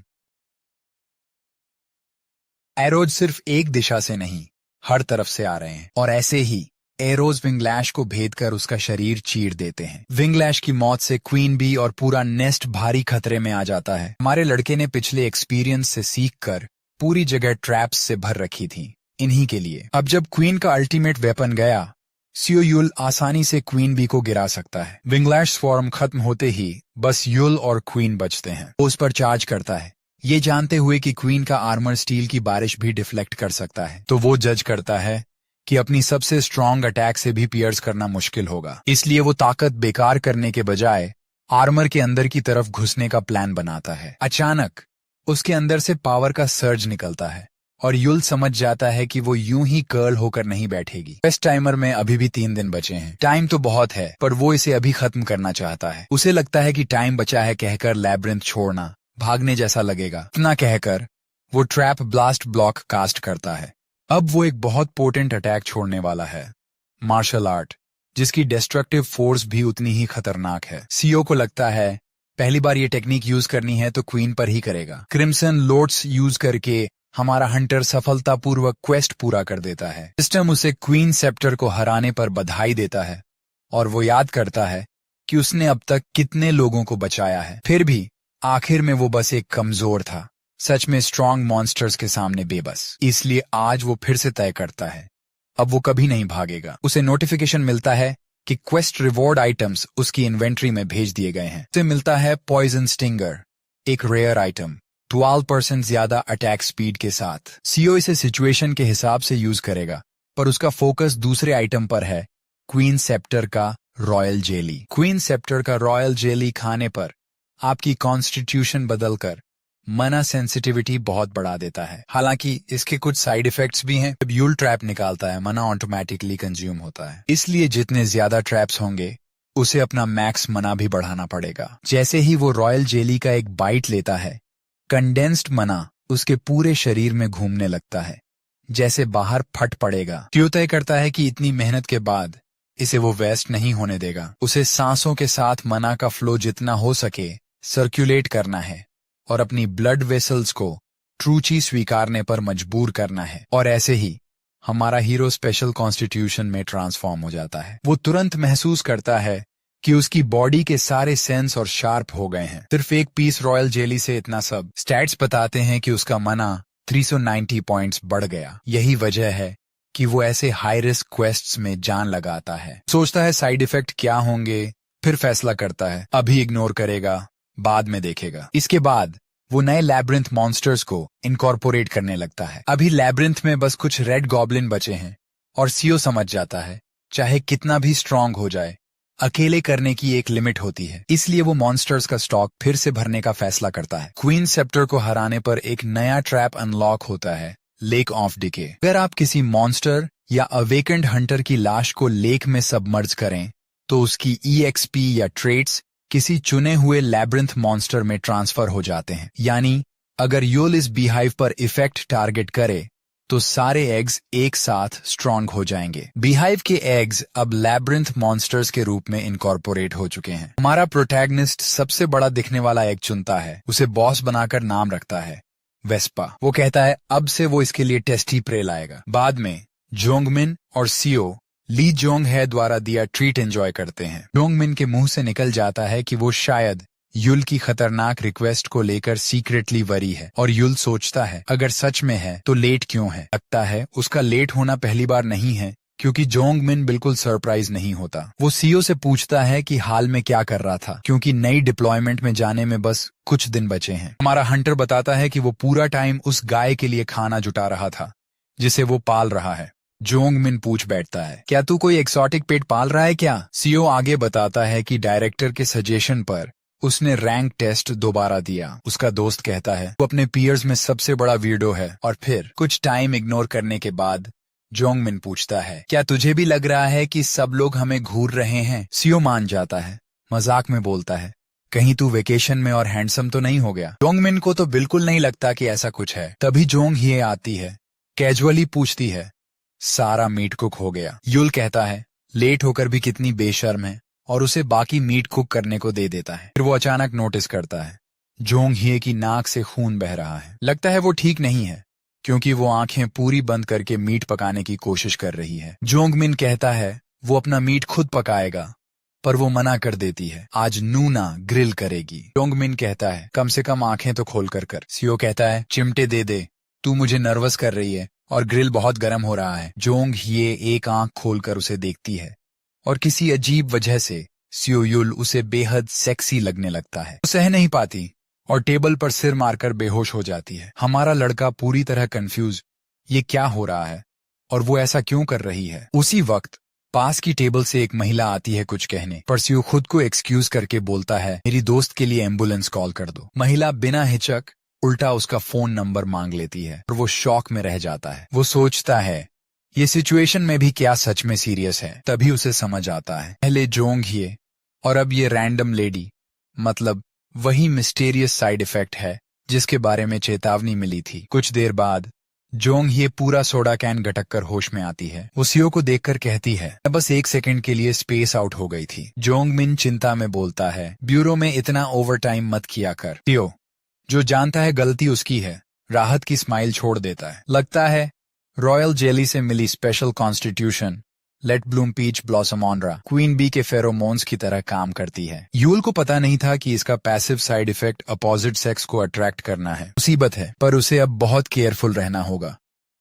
एरोज सिर्फ एक दिशा से नहीं, हर तरफ से आ रहे हैं और ऐसे ही एरोज विंगलैश को भेद कर उसका शरीर चीर देते हैं। विंगलैश की मौत से क्वीन बी और पूरा नेस्ट भारी खतरे में आ जाता है। हमारे लड़के ने पिछले एक्सपीरियंस से सीखकर पूरी जगह ट्रैप्स से भर रखी थी इन्हीं के लिए। अब जब क्वीन का अल्टीमेट वेपन गया, सियो युल आसानी से क्वीन बी को गिरा सकता है। विंगलैश स्वॉर्म खत्म होते ही बस युल और क्वीन बचते हैं। वो उस पर चार्ज करता है, ये जानते हुए कि क्वीन का आर्मर स्टील की बारिश भी डिफ्लेक्ट कर सकता है। तो वो जज करता है कि अपनी सबसे स्ट्रॉन्ग अटैक से भी पियर्स करना मुश्किल होगा, इसलिए वो ताकत बेकार करने के बजाय आर्मर के अंदर की तरफ घुसने का प्लान बनाता है। अचानक उसके अंदर से पावर का सर्ज निकलता है और युल समझ जाता है कि वो यूं ही कर्ल होकर नहीं बैठेगी। बेस्ट टाइमर में अभी भी 3 दिन बचे हैं। टाइम तो बहुत है पर वो इसे अभी खत्म करना चाहता है। उसे लगता है कि टाइम बचा है कहकर लैबिरिंथ छोड़ना भागने जैसा लगेगा। इतना कहकर वो ट्रैप ब्लास्ट ब्लॉक कास्ट करता है। अब वो एक बहुत पोटेंट अटैक छोड़ने वाला है, मार्शल आर्ट, जिसकी डिस्ट्रक्टिव फोर्स भी उतनी ही खतरनाक है। सीओ को लगता है पहली बार ये टेक्निक यूज करनी है तो क्वीन पर ही करेगा। क्रिम्सन लोड्स यूज करके हमारा हंटर सफलतापूर्वक क्वेस्ट पूरा कर देता है। सिस्टम उसे क्वीन सेप्टर को हराने पर बधाई देता है और वो याद करता है कि उसने अब तक कितने लोगों को बचाया है। फिर भी आखिर में वो बस एक कमजोर था, सच में स्ट्रॉन्ग मॉन्स्टर्स के सामने बेबस। इसलिए आज वो फिर से तय करता है अब वो कभी नहीं भागेगा। उसे नोटिफिकेशन मिलता है कि क्वेस्ट रिवॉर्ड आइटम्स उसकी इन्वेंट्री में भेज दिए गए हैं। उसे मिलता है पॉइजन स्टिंगर, एक रेयर आइटम। 12% ज्यादा अटैक स्पीड के साथ। सीओ इसे सिचुएशन के हिसाब से यूज करेगा, पर उसका फोकस दूसरे आइटम पर है, क्वीन सेप्टर का रॉयल जेली। क्वीन सेप्टर का रॉयल जेली खाने पर आपकी कॉन्स्टिट्यूशन बदलकर मना सेंसिटिविटी बहुत बढ़ा देता है। हालांकि इसके कुछ साइड इफेक्ट्स भी हैं। जब यूल ट्रैप निकालता है, मना ऑटोमेटिकली कंज्यूम होता है, इसलिए जितने ज्यादा ट्रैप्स होंगे उसे अपना मैक्स मना भी बढ़ाना पड़ेगा। जैसे ही वो रॉयल जेली का एक बाइट लेता है, कंडेंस्ड मना उसके पूरे शरीर में घूमने लगता है, जैसे बाहर फट पड़ेगा। त्यो तय करता है कि इतनी मेहनत के बाद इसे वो वेस्ट नहीं होने देगा। उसे सांसों के साथ मना का फ्लो जितना हो सके सर्कुलेट करना है और अपनी ब्लड वेसल्स को ट्रूची स्वीकारने पर मजबूर करना है। और ऐसे ही हमारा हीरो स्पेशल कॉन्स्टिट्यूशन में ट्रांसफॉर्म हो जाता है। वो तुरंत महसूस करता है कि उसकी बॉडी के सारे सेंस और शार्प हो गए हैं। सिर्फ एक पीस रॉयल जेली से इतना सब। स्टैट्स बताते हैं कि उसका मना 390 पॉइंट्स बढ़ गया। यही वजह है कि वो ऐसे हाई रिस्क क्वेस्ट्स में जान लगाता है। सोचता है साइड इफेक्ट क्या होंगे, फिर फैसला करता है अभी इग्नोर करेगा, बाद में देखेगा। इसके बाद वो नए लैब्रिंथ मॉन्स्टर्स को इनकॉर्पोरेट करने लगता है। अभी लैब्रिंथ में बस कुछ रेड गॉब्लिन बचे हैं और सीओ समझ जाता है चाहे कितना भी स्ट्रांग हो जाए, अकेले करने की एक लिमिट होती है। इसलिए वो मॉन्स्टर्स का स्टॉक फिर से भरने का फैसला करता है। क्वीन सेप्टर को हराने पर एक नया ट्रैप अनलॉक होता है, लेक ऑफ डिके। अगर आप किसी मॉन्स्टर या अवेकेंड हंटर की लाश को लेक में सबमर्ज करें तो उसकी EXP या ट्रेट्स किसी चुने हुए लैब्रिंथ मॉन्स्टर में ट्रांसफर हो जाते हैं। यानी अगर यूल इस बीहाइव पर इफेक्ट टारगेट करे तो सारे एग्स एक साथ स्ट्रांग हो जाएंगे। बीहाइव के एग्स अब लैब्रिंथ मॉन्स्टर्स के रूप में इनकॉर्पोरेट हो चुके हैं। हमारा प्रोटैगनिस्ट सबसे बड़ा दिखने वाला एग चुनता है, उसे बॉस बनाकर नाम रखता है वेस्पा। वो कहता है अब से वो इसके लिए टेस्टी प्रे लाएगा। बाद में जोंगमिन और सीओ ली जोंग है द्वारा दिया ट्रीट एंजॉय करते हैं। जोंगमिन के मुंह से निकल जाता है कि वो शायद युल की खतरनाक रिक्वेस्ट को लेकर सीक्रेटली वरी है, और युल सोचता है अगर सच में है तो लेट क्यों है। लगता है उसका लेट होना पहली बार नहीं है, क्योंकि जोंगमिन बिल्कुल सरप्राइज नहीं होता। वो सीओ से पूछता है कि हाल में क्या कर रहा था, क्योंकि नई डिप्लॉयमेंट में जाने में बस कुछ दिन बचे हैं। हमारा हंटर बताता है कि वो पूरा टाइम उस गाय के लिए खाना जुटा रहा था जिसे वो पाल रहा है। जोंगमिन पूछ बैठता है क्या तू कोई एक्सोटिक पेट पाल रहा है क्या। सीओ आगे बताता है कि डायरेक्टर के सजेशन पर उसने रैंक टेस्ट दोबारा दिया। उसका दोस्त कहता है वो अपने पीयर्स में सबसे बड़ा वीर्डो है। और फिर कुछ टाइम इग्नोर करने के बाद जोंगमिन पूछता है क्या तुझे भी लग रहा है कि सब लोग हमें घूर रहे हैं। सीओ मान जाता है, मजाक में बोलता है कहीं तू वेकेशन में और हैंडसम तो नहीं हो गया। जोंगमिन को तो बिल्कुल नहीं लगता कि ऐसा कुछ है। तभी जोंग हिए आती है, कैजुअली पूछती है सारा मीट कुक हो गया। युल कहता है लेट होकर भी कितनी बेशर्म है, और उसे बाकी मीट कुक करने को दे देता है। फिर वो अचानक नोटिस करता है जोंग हिए की नाक से खून बह रहा है। लगता है वो ठीक नहीं है, क्योंकि वो आंखें पूरी बंद करके मीट पकाने की कोशिश कर रही है। जोंगमिन कहता है वो अपना मीट खुद पकाएगा, पर वो मना कर देती है, आज नूना ग्रिल करेगी। जोंगमिन कहता है कम से कम आंखें तो खोल कर। सीओ कहता है चिमटे दे दे, तू मुझे नर्वस कर रही है और ग्रिल बहुत गर्म हो रहा है। जोंग हिए एक आंख खोलकर उसे देखती है और किसी अजीब वजह से सीओ युल उसे बेहद सेक्सी लगने लगता है। वो सह नहीं पाती और टेबल पर सिर मारकर बेहोश हो जाती है। हमारा लड़का पूरी तरह कंफ्यूज, ये क्या हो रहा है और वो ऐसा क्यों कर रही है। उसी वक्त पास की टेबल से एक महिला आती है कुछ कहने, पर सीओ खुद को एक्सक्यूज करके बोलता है मेरी दोस्त के लिए एम्बुलेंस कॉल कर दो। महिला बिना हिचक उल्टा उसका फोन नंबर मांग लेती है और वो शॉक में रह जाता है। वो सोचता है ये सिचुएशन में भी क्या सच में सीरियस है। तभी उसे समझ आता है पहले जोंग हिए और अब ये रैंडम लेडी, मतलब वही मिस्टीरियस साइड इफेक्ट है जिसके बारे में चेतावनी मिली थी। कुछ देर बाद जोंग हिए पूरा सोडा कैन गटक कर होश में आती है। वो सीओ को देखकर कहती है मैं बस 1 सेकंड के लिए स्पेस आउट हो गई थी। जोंगमिन चिंता में बोलता है ब्यूरो में इतना ओवर टाइम मत किया कर। सीओ जो जानता है गलती उसकी है, राहत की स्माइल छोड़ देता है। लगता है रॉयल जेली से मिली special constitution late bloom peach blossom ऑनरा क्वीन बी के फेरोमोन्स की तरह काम करती है। यूल को पता नहीं था कि इसका passive side effect opposite sex को अट्रैक्ट करना है। मुसीबत है, पर उसे अब बहुत केयरफुल रहना होगा,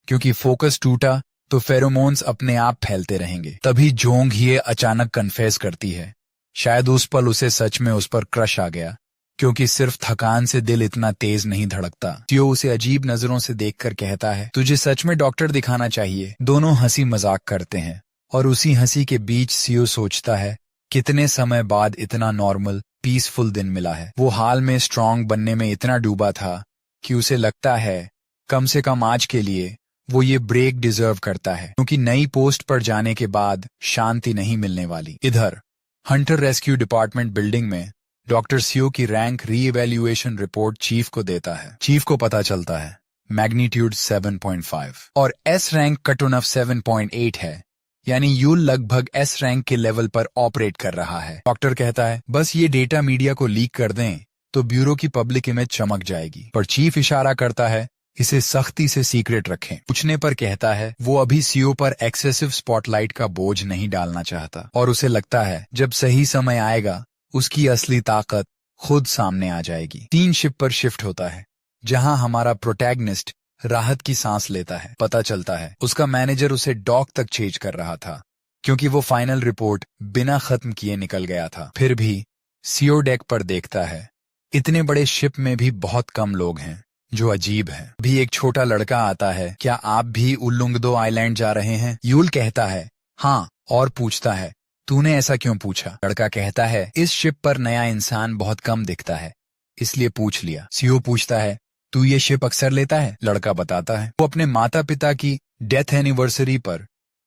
क्योंकि फोकस टूटा तो फेरोमोन्स अपने आप फैलते रहेंगे। तभी जोंग हिए अचानक कन्फेस करती है शायद उस पल उसे सच में उस पर क्रश आ गया क्योंकि सिर्फ थकान से दिल इतना तेज नहीं धड़कता। सीओ उसे अजीब नजरों से देखकर कहता है, तुझे सच में डॉक्टर दिखाना चाहिए। दोनों हंसी मजाक करते हैं और उसी हंसी के बीच सीओ सोचता है, कितने समय बाद इतना नॉर्मल पीसफुल दिन मिला है। वो हाल में स्ट्रांग बनने में इतना डूबा था कि उसे लगता है कम से कम आज के लिए वो ये ब्रेक डिजर्व करता है, क्योंकि नई पोस्ट पर जाने के बाद शांति नहीं मिलने वाली। इधर हंटर रेस्क्यू डिपार्टमेंट बिल्डिंग में डॉक्टर सीओ की रैंक रीइवैल्यूएशन रिपोर्ट चीफ को देता है। चीफ को पता चलता है मैग्नीट्यूड 7.5 और एस रैंक कट ऑफ 7.8 है, यानी यूल लगभग एस रैंक के लेवल पर ऑपरेट कर रहा है। डॉक्टर कहता है बस ये डेटा मीडिया को लीक कर दें तो ब्यूरो की पब्लिक इमेज चमक जाएगी, पर चीफ इशारा करता है इसे सख्ती से सीक्रेट रखें। पूछने पर कहता है वो अभी सीओ पर एक्सेसिव स्पॉटलाइट का बोझ नहीं डालना चाहता और उसे लगता है जब सही समय आएगा उसकी असली ताकत खुद सामने आ जाएगी। 3 शिप पर शिफ्ट होता है जहां हमारा प्रोटैगनिस्ट राहत की सांस लेता है। पता चलता है उसका मैनेजर उसे डॉक तक चेज कर रहा था क्योंकि वो फाइनल रिपोर्ट बिना खत्म किए निकल गया था। फिर भी सीओ डेक पर देखता है इतने बड़े शिप में भी बहुत कम लोग हैं जो अजीब है। भी एक छोटा लड़का आता है, क्या आप भी उल्लुंगदो आइलैंड जा रहे हैं? यूल कहता है हाँ, और पूछता है तूने ऐसा क्यों पूछा? लड़का कहता है इस शिप पर नया इंसान बहुत कम दिखता है इसलिए पूछ लिया। सीओ पूछता है तू ये शिप अक्सर लेता है? लड़का बताता है वो अपने माता पिता की डेथ एनिवर्सरी पर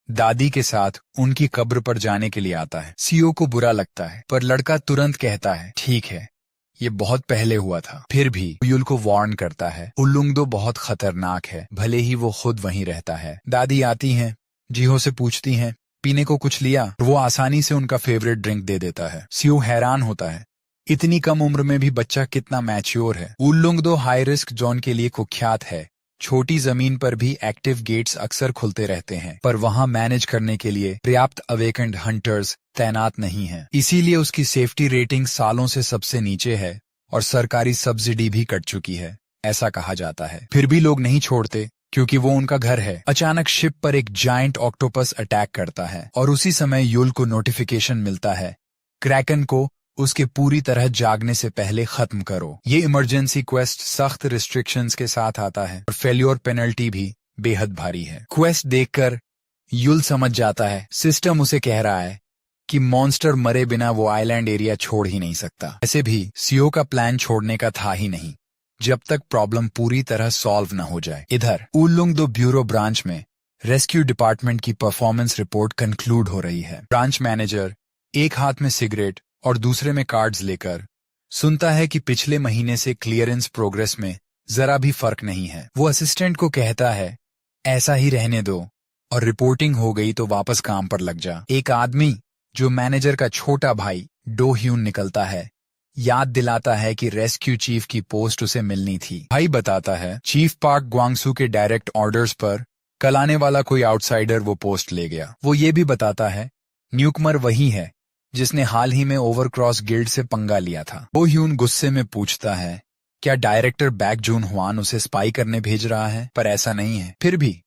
दादी के साथ उनकी कब्र पर जाने के लिए आता है। सीओ को बुरा लगता है पर लड़का तुरंत कहता है ठीक है, ये बहुत पहले हुआ था। फिर भी यूल को वार्न करता है उल्लुंगदो बहुत खतरनाक है, भले ही वो खुद वहीं रहता है। दादी आती हैं, जीहो से पूछती हैं पीने को कुछ लिया? वो आसानी से उनका फेवरेट ड्रिंक दे देता है। सीओ हैरान होता है इतनी कम उम्र में भी बच्चा कितना मैच्योर है। उल्लुंगदो हाई रिस्क जोन के लिए कुख्यात है। छोटी जमीन पर भी एक्टिव गेट्स अक्सर खुलते रहते हैं, पर वहां मैनेज करने के लिए पर्याप्त अवेकेंड हंटर्स तैनात नहीं हैं। इसीलिए उसकी सेफ्टी रेटिंग सालों से सबसे नीचे है और सरकारी सब्सिडी भी कट चुकी है, ऐसा कहा जाता है। फिर भी लोग नहीं छोड़ते क्योंकि वो उनका घर है। अचानक शिप पर एक जायंट ऑक्टोपस अटैक करता है और उसी समय यूल को नोटिफिकेशन मिलता है क्रैकन को उसके पूरी तरह जागने से पहले खत्म करो। ये इमरजेंसी क्वेस्ट सख्त रिस्ट्रिक्शंस के साथ आता है और फेल्योर पेनल्टी भी बेहद भारी है। क्वेस्ट देखकर यूल समझ जाता है सिस्टम उसे कह रहा है कि मॉन्स्टर मरे बिना वो आइलैंड एरिया छोड़ ही नहीं सकता। ऐसे भी सीओ का प्लान छोड़ने का था ही नहीं जब तक प्रॉब्लम पूरी तरह सॉल्व न हो जाए। इधर उल्लुंगदो ब्यूरो ब्रांच में रेस्क्यू डिपार्टमेंट की परफॉर्मेंस रिपोर्ट कंक्लूड हो रही है। ब्रांच मैनेजर एक हाथ में सिगरेट और दूसरे में कार्ड्स लेकर सुनता है कि पिछले महीने से क्लियरेंस प्रोग्रेस में जरा भी फर्क नहीं है। वो असिस्टेंट को कहता है ऐसा ही रहने दो और रिपोर्टिंग हो गई तो वापस काम पर लग जा। एक आदमी जो मैनेजर का छोटा भाई डो ह्यून निकलता है, याद दिलाता है कि रेस्क्यू चीफ की पोस्ट उसे मिलनी थी। भाई बताता है चीफ पार्क ग्वांगसू के डायरेक्ट ऑर्डर्स पर कल आने वाला कोई आउटसाइडर वो पोस्ट ले गया। वो ये भी बताता है न्यूकमर वही है जिसने हाल ही में ओवरक्रॉस गिल्ड से पंगा लिया था। वो ह्यून गुस्से में पूछता है क्या डायरेक्टर बैक जून हुआन उसे स्पाई करने भेज रहा है? पर ऐसा नहीं है। फिर भी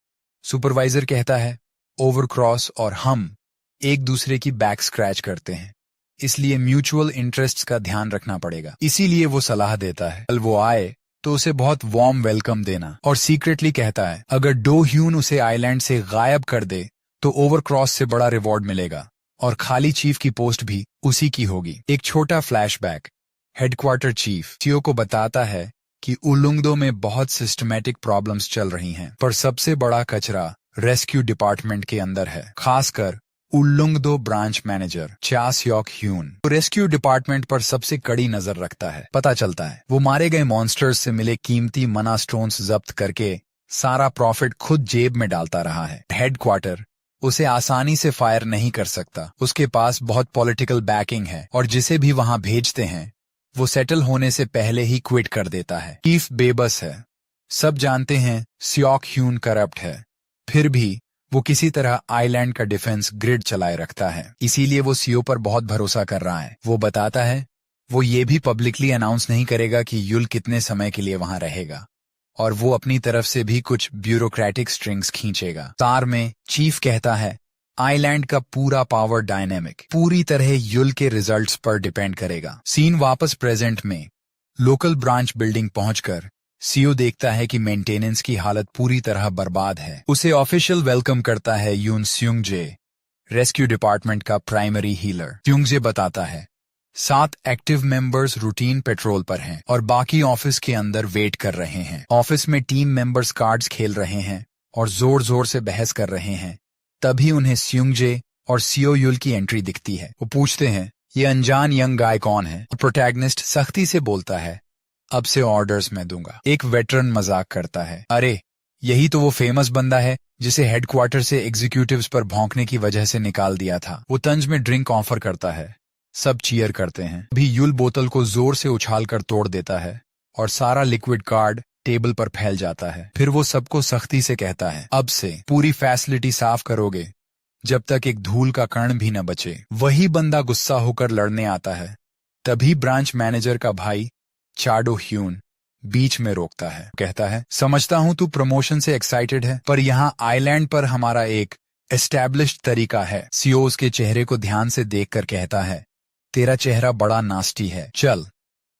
सुपरवाइजर कहता है ओवरक्रॉस और हम एक दूसरे की बैक स्क्रैच करते हैं, इसलिए म्यूचुअल इंटरेस्ट्स का ध्यान रखना पड़ेगा। इसीलिए वो सलाह देता है कल वो आए तो उसे बहुत वार्म वेलकम देना, और सीक्रेटली कहता है अगर डो ह्यून उसे आइलैंड से गायब कर दे तो ओवरक्रॉस से बड़ा रिवॉर्ड मिलेगा और खाली चीफ की पोस्ट भी उसी की होगी। एक छोटा फ्लैशबैक हेडक्वार्टर चीफ सीओ को बताता है कि उल्लुंगदो में बहुत सिस्टमैटिक प्रॉब्लम्स चल रही हैं, पर सबसे बड़ा कचरा रेस्क्यू डिपार्टमेंट के अंदर है, खासकर उल्लुंगदो ब्रांच मैनेजर चा सियोक ह्यून तो रेस्क्यू डिपार्टमेंट पर सबसे कड़ी नजर रखता है। पता चलता है वो मारे गए मॉन्स्टर्स से मिले कीमती मना स्टोन्स जब्त करके सारा प्रॉफिट खुद जेब में डालता रहा है। हेडक्वार्टर उसे आसानी से फायर नहीं कर सकता, उसके पास बहुत पॉलिटिकल बैकिंग है और जिसे भी वहां भेजते हैं वो सेटल होने से पहले ही क्विट कर देता है। चीफ बेबस है, सब जानते हैं सियोक ह्यून करप्ट है, फिर भी वो किसी तरह आइलैंड का डिफेंस ग्रिड चलाए रखता है, इसीलिए वो सीओ पर बहुत भरोसा कर रहा है। वो बताता है वो ये भी पब्लिकली अनाउंस नहीं करेगा कि युल कितने समय के लिए वहां रहेगा, और वो अपनी तरफ से भी कुछ ब्यूरोक्रेटिक स्ट्रिंग्स खींचेगा। तार में चीफ कहता है आइलैंड का पूरा पावर डायनेमिक पूरी तरह युल के रिजल्ट्स पर डिपेंड करेगा। सीन वापस प्रेजेंट में लोकल ब्रांच बिल्डिंग पहुंचकर सीओ देखता है कि मेंटेनेंस की हालत पूरी तरह बर्बाद है। उसे ऑफिशियल वेलकम करता है यून स्यूंगजे, रेस्क्यू डिपार्टमेंट का प्राइमरी हीलर। स्यूंगजे बताता है 7 एक्टिव मेंबर्स रूटीन पेट्रोल पर हैं और बाकी ऑफिस के अंदर वेट कर रहे हैं। ऑफिस में टीम मेंबर्स कार्ड्स खेल रहे हैं और जोर जोर से बहस कर रहे हैं। तभी उन्हें स्यूंगजे और सीओ युल की एंट्री दिखती है। वो पूछते हैं ये अनजान यंग गाय कौन है। प्रोटैगनिस्ट सख्ती से बोलता है अब से ऑर्डर्स मैं दूंगा। एक वेटरन मजाक करता है अरे यही तो वो फेमस बंदा है जिसे हेडक्वार्टर से एग्जीक्यूटिव्स पर भौंकने की वजह से निकाल दिया था। वो तंज में ड्रिंक ऑफर करता है, सब चीयर करते हैं। अभी युल बोतल को जोर से उछालकर तोड़ देता है और सारा लिक्विड कार्ड टेबल पर फैल जाता है। फिर वो सबको सख्ती से कहता है अब से पूरी फैसिलिटी साफ करोगे जब तक एक धूल का कण भी न बचे। वही बंदा गुस्सा होकर लड़ने आता है। तभी ब्रांच मैनेजर का भाई चाडो ह्यून बीच में रोकता है, कहता है समझता हूं तू प्रमोशन से एक्साइटेड है, पर यहाँ आइलैंड पर हमारा एक एस्टैब्लिश्ड तरीका है। सीओ उसके चेहरे को ध्यान से देखकर कहता है तेरा चेहरा बड़ा नास्टी है, चल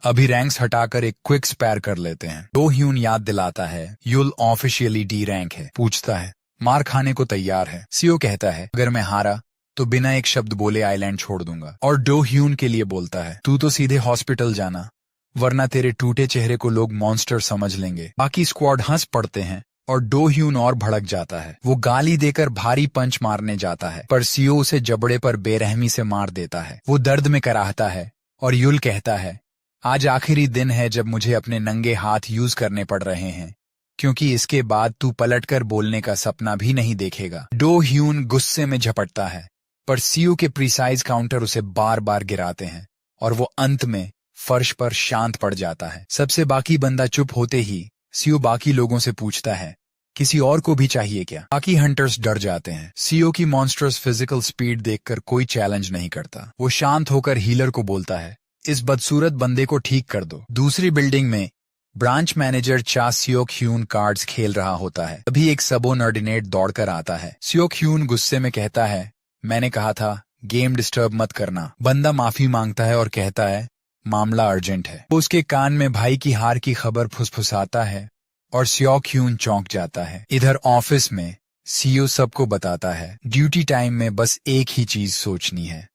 अभी रैंक्स हटाकर एक क्विक स्पैर कर लेते हैं। डो ह्यून याद दिलाता है युल ऑफिशियली डी रैंक है। पूछता है मार खाने को तैयार है। सीओ कहता है अगर मैं हारा तो बिना एक शब्द बोले आइलैंड छोड़ दूंगा। और डो ह्यून के लिए बोलता है तू तो सीधे हॉस्पिटल जाना, वरना तेरे टूटे चेहरे को लोग मॉन्स्टर समझ लेंगे। बाकी स्क्वाड हंस पड़ते हैं और डो ह्यून और भड़क जाता है। वो गाली देकर भारी पंच मारने जाता है, पर सीओ उसे जबड़े पर बेरहमी से मार देता है। वो दर्द में कराहता है और युल कहता है आज आखिरी दिन है जब मुझे अपने नंगे हाथ यूज करने पड़ रहे हैं, क्योंकि इसके बाद तू पलटकर बोलने का सपना भी नहीं देखेगा। डो ह्यून गुस्से में झपटता है, पर सीओ के प्रिसाइज काउंटर उसे बार बार गिराते हैं और वो अंत में फर्श पर शांत पड़ जाता है। सबसे बाकी बंदा चुप होते ही सीओ बाकी लोगों से पूछता है किसी और को भी चाहिए क्या। बाकी हंटर्स डर जाते हैं। सीओ की मॉन्स्टर्स फिजिकल स्पीड देखकर कोई चैलेंज नहीं करता। वो शांत होकर हीलर को बोलता है इस बदसूरत बंदे को ठीक कर दो। दूसरी बिल्डिंग में ब्रांच मैनेजर चा सियोक ह्यून कार्ड्स खेल रहा होता है। अभी एक सबोर्डिनेट दौड़कर आता है। सियोक ह्यून गुस्से में कहता है मैंने कहा था गेम डिस्टर्ब मत करना। बंदा माफी मांगता है और कहता है मामला अर्जेंट है। वो उसके कान में भाई की हार की खबर फुसफुसाता है और सियोक ह्यून चौंक जाता है। इधर ऑफिस में सीईओ सबको बताता है ड्यूटी टाइम में बस एक ही चीज सोचनी है,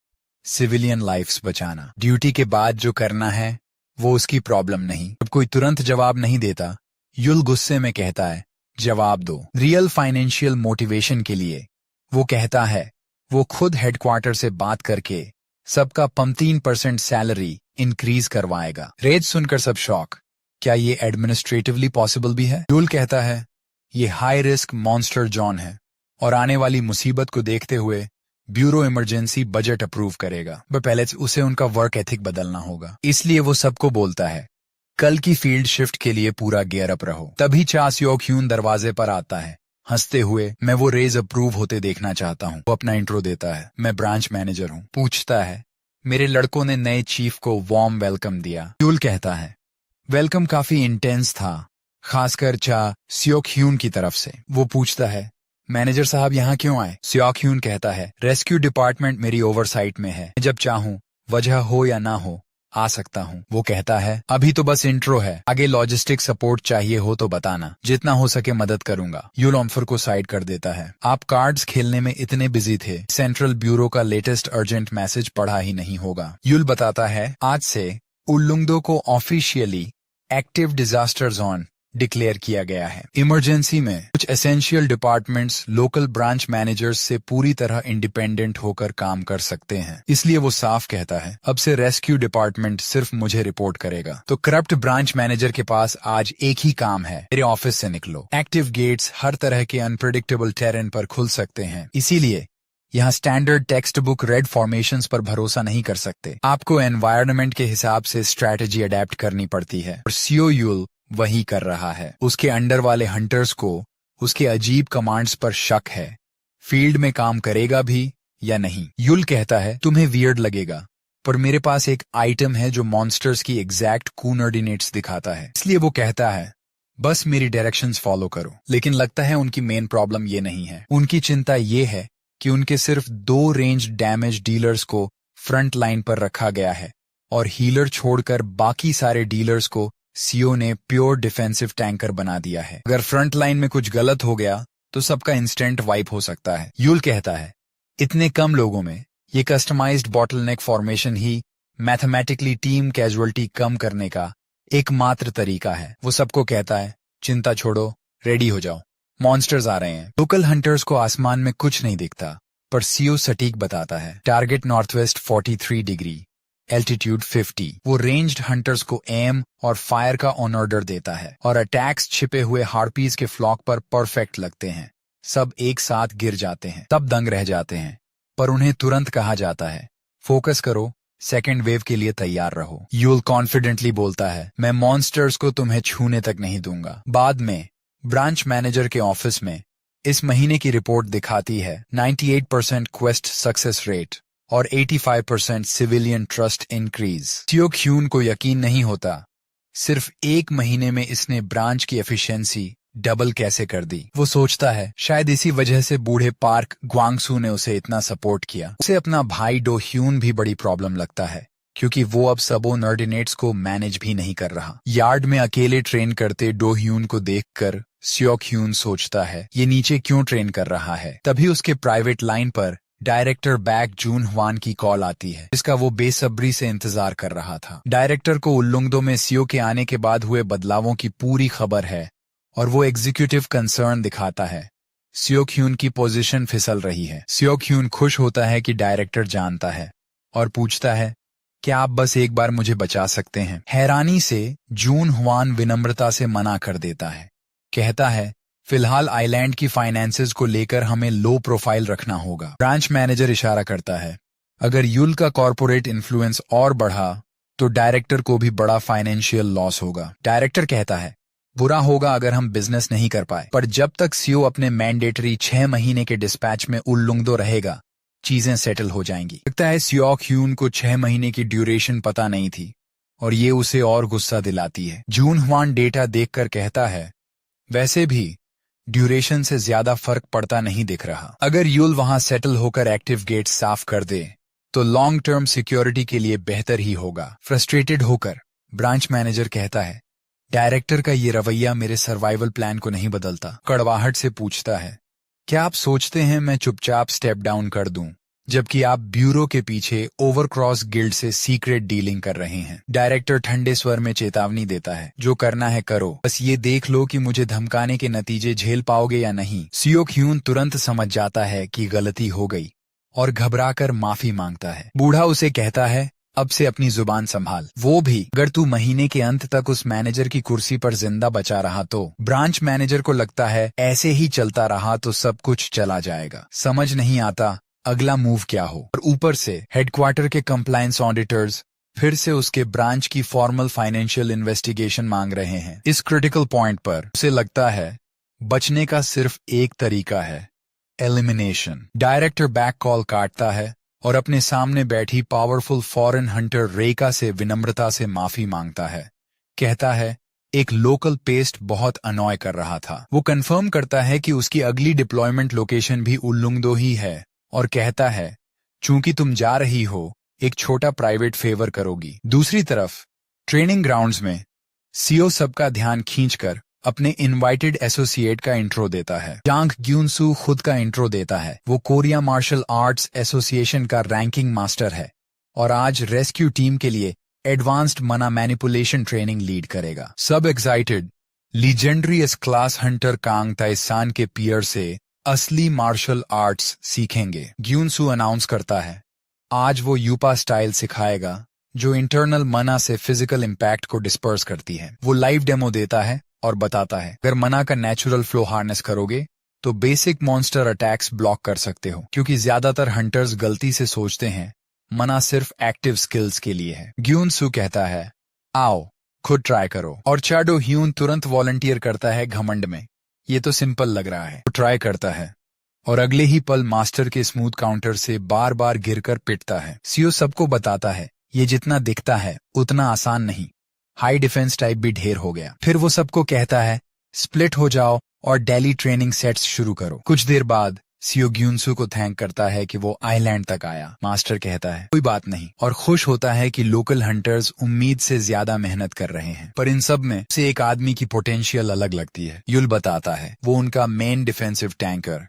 सिविलियन लाइफ्स बचाना। ड्यूटी के बाद जो करना है वो उसकी प्रॉब्लम नहीं। जब कोई तुरंत जवाब नहीं देता युल गुस्से में कहता है जवाब दो। रियल फाइनेंशियल मोटिवेशन के लिए वो कहता है वो खुद हेडक्वार्टर से बात करके सबका 15% सैलरी इंक्रीज करवाएगा। रेज सुनकर सब शॉक, क्या ये एडमिनिस्ट्रेटिवली पॉसिबल भी है? युल कहता है ये हाई रिस्क मॉन्स्टर जॉन है और आने वाली मुसीबत को देखते हुए ब्यूरो इमरजेंसी बजट अप्रूव करेगा, पर पहले उसे उनका वर्क एथिक बदलना होगा। इसलिए वो सबको बोलता है कल की फील्ड शिफ्ट के लिए पूरा गियर अप रहो। तभी चा सियोक ह्यून दरवाजे पर आता है हंसते हुए। मैं वो रेज अप्रूव होते देखना चाहता हूँ। वो अपना इंट्रो देता है मैं ब्रांच मैनेजर हूँ। पूछता है मेरे लड़कों ने नए चीफ को वार्म वेलकम दिया। युल कहता है वेलकम काफी इंटेंस था, खासकर चा सियोक ह्यून की तरफ से। वो पूछता है मैनेजर साहब यहाँ क्यों आए? सियोक ह्यून कहता है रेस्क्यू डिपार्टमेंट मेरी ओवरसाइट में है, जब चाहूँ वजह हो या ना हो आ सकता हूँ। वो कहता है अभी तो बस इंट्रो है, आगे लॉजिस्टिक सपोर्ट चाहिए हो तो बताना, जितना हो सके मदद करूंगा। युल ऑफर को साइड कर देता है। आप कार्ड्स खेलने में इतने बिजी थे, सेंट्रल ब्यूरो का लेटेस्ट अर्जेंट मैसेज पढ़ा ही नहीं होगा। युल बताता है आज से उल्लुंगदो को officially active disaster zone declare किया गया है। इमरजेंसी में कुछ essential departments local branch managers से पूरी तरह इंडिपेंडेंट होकर काम कर सकते हैं। इसलिए वो साफ कहता है अब से रेस्क्यू डिपार्टमेंट सिर्फ मुझे रिपोर्ट करेगा। तो करप्ट ब्रांच मैनेजर के पास आज एक ही काम है, मेरे ऑफिस से निकलो। एक्टिव गेट्स हर तरह के अनप्रेडिक्टेबल टेरेन पर खुल सकते हैं, इसीलिए यहाँ standard text book red formations पर भरोसा नहीं कर सकते। आपको एनवायरनमेंट के हिसाब से स्ट्रैटेजी अडेप्ट करनी पड़ती है और सीओ युल वही कर रहा है। उसके अंडर वाले हंटर्स को उसके अजीब कमांड्स पर शक है, फील्ड में काम करेगा भी या नहीं। युल कहता है तुम्हें वियर्ड लगेगा, पर मेरे पास एक आइटम है जो मॉन्स्टर्स की एग्जैक्ट कोऑर्डिनेट्स दिखाता है। इसलिए वो कहता है बस मेरी डायरेक्शंस फॉलो करो। लेकिन लगता है उनकी मेन प्रॉब्लम ये नहीं है। उनकी चिंता ये है कि उनके सिर्फ 2 रेंज डैमेज डीलर्स को फ्रंट लाइन पर रखा गया है और हीलर छोड़कर बाकी सारे डीलर्स को सीओ ने प्योर डिफेंसिव टैंकर बना दिया है। अगर फ्रंट लाइन में कुछ गलत हो गया तो सबका इंस्टेंट वाइप हो सकता है। यूल कहता है, इतने कम लोगों में ये कस्टमाइज्ड बॉटलनेक फॉर्मेशन ही मैथमेटिकली टीम कैजुअलिटी कम करने का एकमात्र तरीका है। वो सबको कहता है, चिंता छोड़ो, रेडी हो जाओ, मॉन्स्टर्स आ रहे हैं। लोकल हंटर्स को आसमान में कुछ नहीं दिखता, पर सीओ सटीक बताता है, टारगेट नॉर्थवेस्ट 43 डिग्री, एल्टीट्यूड 50। वो रेंज्ड हंटर्स को एम और फायर का ऑन ऑर्डर देता है और अटैक्स छिपे हुए हार्पीज के फ्लॉक पर परफेक्ट लगते हैं। सब एक साथ गिर जाते हैं, तब दंग रह जाते हैं, पर उन्हें तुरंत कहा जाता है, फोकस करो, सेकेंड वेव के लिए तैयार रहो। यूल कॉन्फिडेंटली बोलता है, मैं मॉन्स्टर्स को तुम्हें छूने तक नहीं दूंगा। बाद में ब्रांच मैनेजर के ऑफिस में इस महीने की रिपोर्ट दिखाती है 98% क्वेस्ट सक्सेस रेट और 85% civilian trust increase. CO Hyun को यकीन नहीं होता, सिर्फ एक महीने में इसने ब्रांच की एफिशिएंसी डबल कैसे कर दी। वो सोचता है, शायद इसी वजह से बूढ़े पार्क ग्वांगसू ने उसे इतना सपोर्ट किया। उसे अपना भाई डो ह्यून भी बड़ी प्रॉब्लम लगता है, क्योंकि वो अब सबोर्डिनेट्स को मैनेज भी नहीं कर रहा। यार्ड में अकेले ट्रेन करते डो ह्यून को देखकर सियोक ह्यून सोचता है, ये नीचे क्यों ट्रेन कर रहा है। तभी उसके प्राइवेट लाइन पर डायरेक्टर बैक जून ह्वान की कॉल आती है, जिसका वो बेसब्री से इंतजार कर रहा था। डायरेक्टर को उल्लुंगदो में सीओ के आने के बाद हुए बदलावों की पूरी खबर है और वो एग्जीक्यूटिव कंसर्न दिखाता है। सियोक ह्यून की पोजीशन फिसल रही है। सियोक ह्यून खुश होता है कि डायरेक्टर जानता है और पूछता है, क्या आप बस एक बार मुझे बचा सकते हैं। हैरानी से जून ह्वान विनम्रता से मना कर देता है, कहता है, फिलहाल आइलैंड की फाइनेंसेस को लेकर हमें लो प्रोफाइल रखना होगा। ब्रांच मैनेजर इशारा करता है, अगर यूल का कॉर्पोरेट इन्फ्लुएंस और बढ़ा तो डायरेक्टर को भी बड़ा फाइनेंशियल लॉस होगा। डायरेक्टर कहता है, बुरा होगा अगर हम बिजनेस नहीं कर पाए, पर जब तक सीओ अपने मैंडेटरी 6 महीने के डिस्पैच में उल्लुंगदो रहेगा, चीजें सेटल हो जाएंगी। लगता है सियोक ह्यून को 6 महीने की ड्यूरेशन पता नहीं थी और ये उसे और गुस्सा दिलाती है। जून ह्वान डेटा देखकर कहता है, वैसे भी ड्यूरेशन से ज्यादा फर्क पड़ता नहीं दिख रहा। अगर यूल वहां सेटल होकर एक्टिव गेट साफ कर दे तो लॉन्ग टर्म सिक्योरिटी के लिए बेहतर ही होगा। फ्रस्ट्रेटेड होकर ब्रांच मैनेजर कहता है, डायरेक्टर का ये रवैया मेरे सर्वाइवल प्लान को नहीं बदलता। कड़वाहट से पूछता है, क्या आप सोचते हैं मैं चुपचाप स्टेप डाउन कर दूं, जबकि आप ब्यूरो के पीछे ओवरक्रॉस गिल्ड से सीक्रेट डीलिंग कर रहे हैं। डायरेक्टर ठंडे स्वर में चेतावनी देता है, जो करना है करो, बस ये देख लो कि मुझे धमकाने के नतीजे झेल पाओगे या नहीं। सियोक ह्यून तुरंत समझ जाता है कि गलती हो गई और घबराकर माफी मांगता है। बूढ़ा उसे कहता है, अब से अपनी जुबान संभाल, वो भी अगर तू महीने के अंत तक उस मैनेजर की कुर्सी पर जिंदा बचा रहा तो। ब्रांच मैनेजर को लगता है ऐसे ही चलता रहा तो सब कुछ चला जाएगा। समझ नहीं आता अगला मूव क्या हो। और ऊपर से हेडक्वार्टर के कंप्लायंस ऑडिटर्स फिर से उसके ब्रांच की फॉर्मल फाइनेंशियल इन्वेस्टिगेशन मांग रहे हैं। इस क्रिटिकल पॉइंट पर उसे लगता है बचने का सिर्फ एक तरीका है, एलिमिनेशन। डायरेक्टर बैक कॉल काटता है और अपने सामने बैठी पावरफुल फॉरेन हंटर रेका से विनम्रता से माफी मांगता है। कहता है, एक लोकल पेस्ट बहुत अनॉय कर रहा था। वो कंफर्म करता है कि उसकी अगली डिप्लॉयमेंट लोकेशन भी उल्लुंगदो ही है और कहता है, चूंकि तुम जा रही हो, एक छोटा प्राइवेट फेवर करोगी। दूसरी तरफ ट्रेनिंग ग्राउंड्स में सीओ सबका ध्यान खींचकर अपने इनवाइटेड एसोसिएट का इंट्रो देता है। जांग ग्यूनसू खुद का इंट्रो देता है। वो कोरिया मार्शल आर्ट्स एसोसिएशन का रैंकिंग मास्टर है और आज रेस्क्यू टीम के लिए एडवांस्ड मना मैनिपुलेशन ट्रेनिंग लीड करेगा। सब excited legendary S class hunter Kang Taesan के पियर से असली मार्शल आर्ट्स सीखेंगे। ग्यूनसू अनाउंस करता है, आज वो यूपा स्टाइल सिखाएगा जो इंटरनल मना से फिजिकल इम्पैक्ट को डिस्पर्स करती है। वो लाइव डेमो देता है और बताता है, अगर मना का नेचुरल फ्लो हार्नेस करोगे तो बेसिक मॉन्स्टर अटैक्स ब्लॉक कर सकते हो, क्योंकि ज्यादातर हंटर्स गलती से सोचते हैं मना सिर्फ एक्टिव स्किल्स के लिए है। ग्यूनसू कहता है, आओ खुद ट्राई करो, और चाडो ह्यून तुरंत वॉलंटियर करता है घमंड में, ये तो सिंपल लग रहा है। वो ट्राई करता है और अगले ही पल मास्टर के स्मूथ काउंटर से बार बार गिरकर पिटता है। सीओ सबको बताता है, ये जितना दिखता है उतना आसान नहीं, हाई डिफेंस टाइप भी ढेर हो गया। फिर वो सबको कहता है, स्प्लिट हो जाओ और डेली ट्रेनिंग सेट्स शुरू करो। कुछ देर बाद सीओ ग्यूनसू को थैंक करता है कि वो आइलैंड तक आया। मास्टर कहता है कोई बात नहीं और खुश होता है कि लोकल हंटर्स उम्मीद से ज्यादा मेहनत कर रहे हैं। पर इन सब में से एक आदमी की पोटेंशियल अलग लगती है। युल बताता है वो उनका मेन डिफेंसिव टैंकर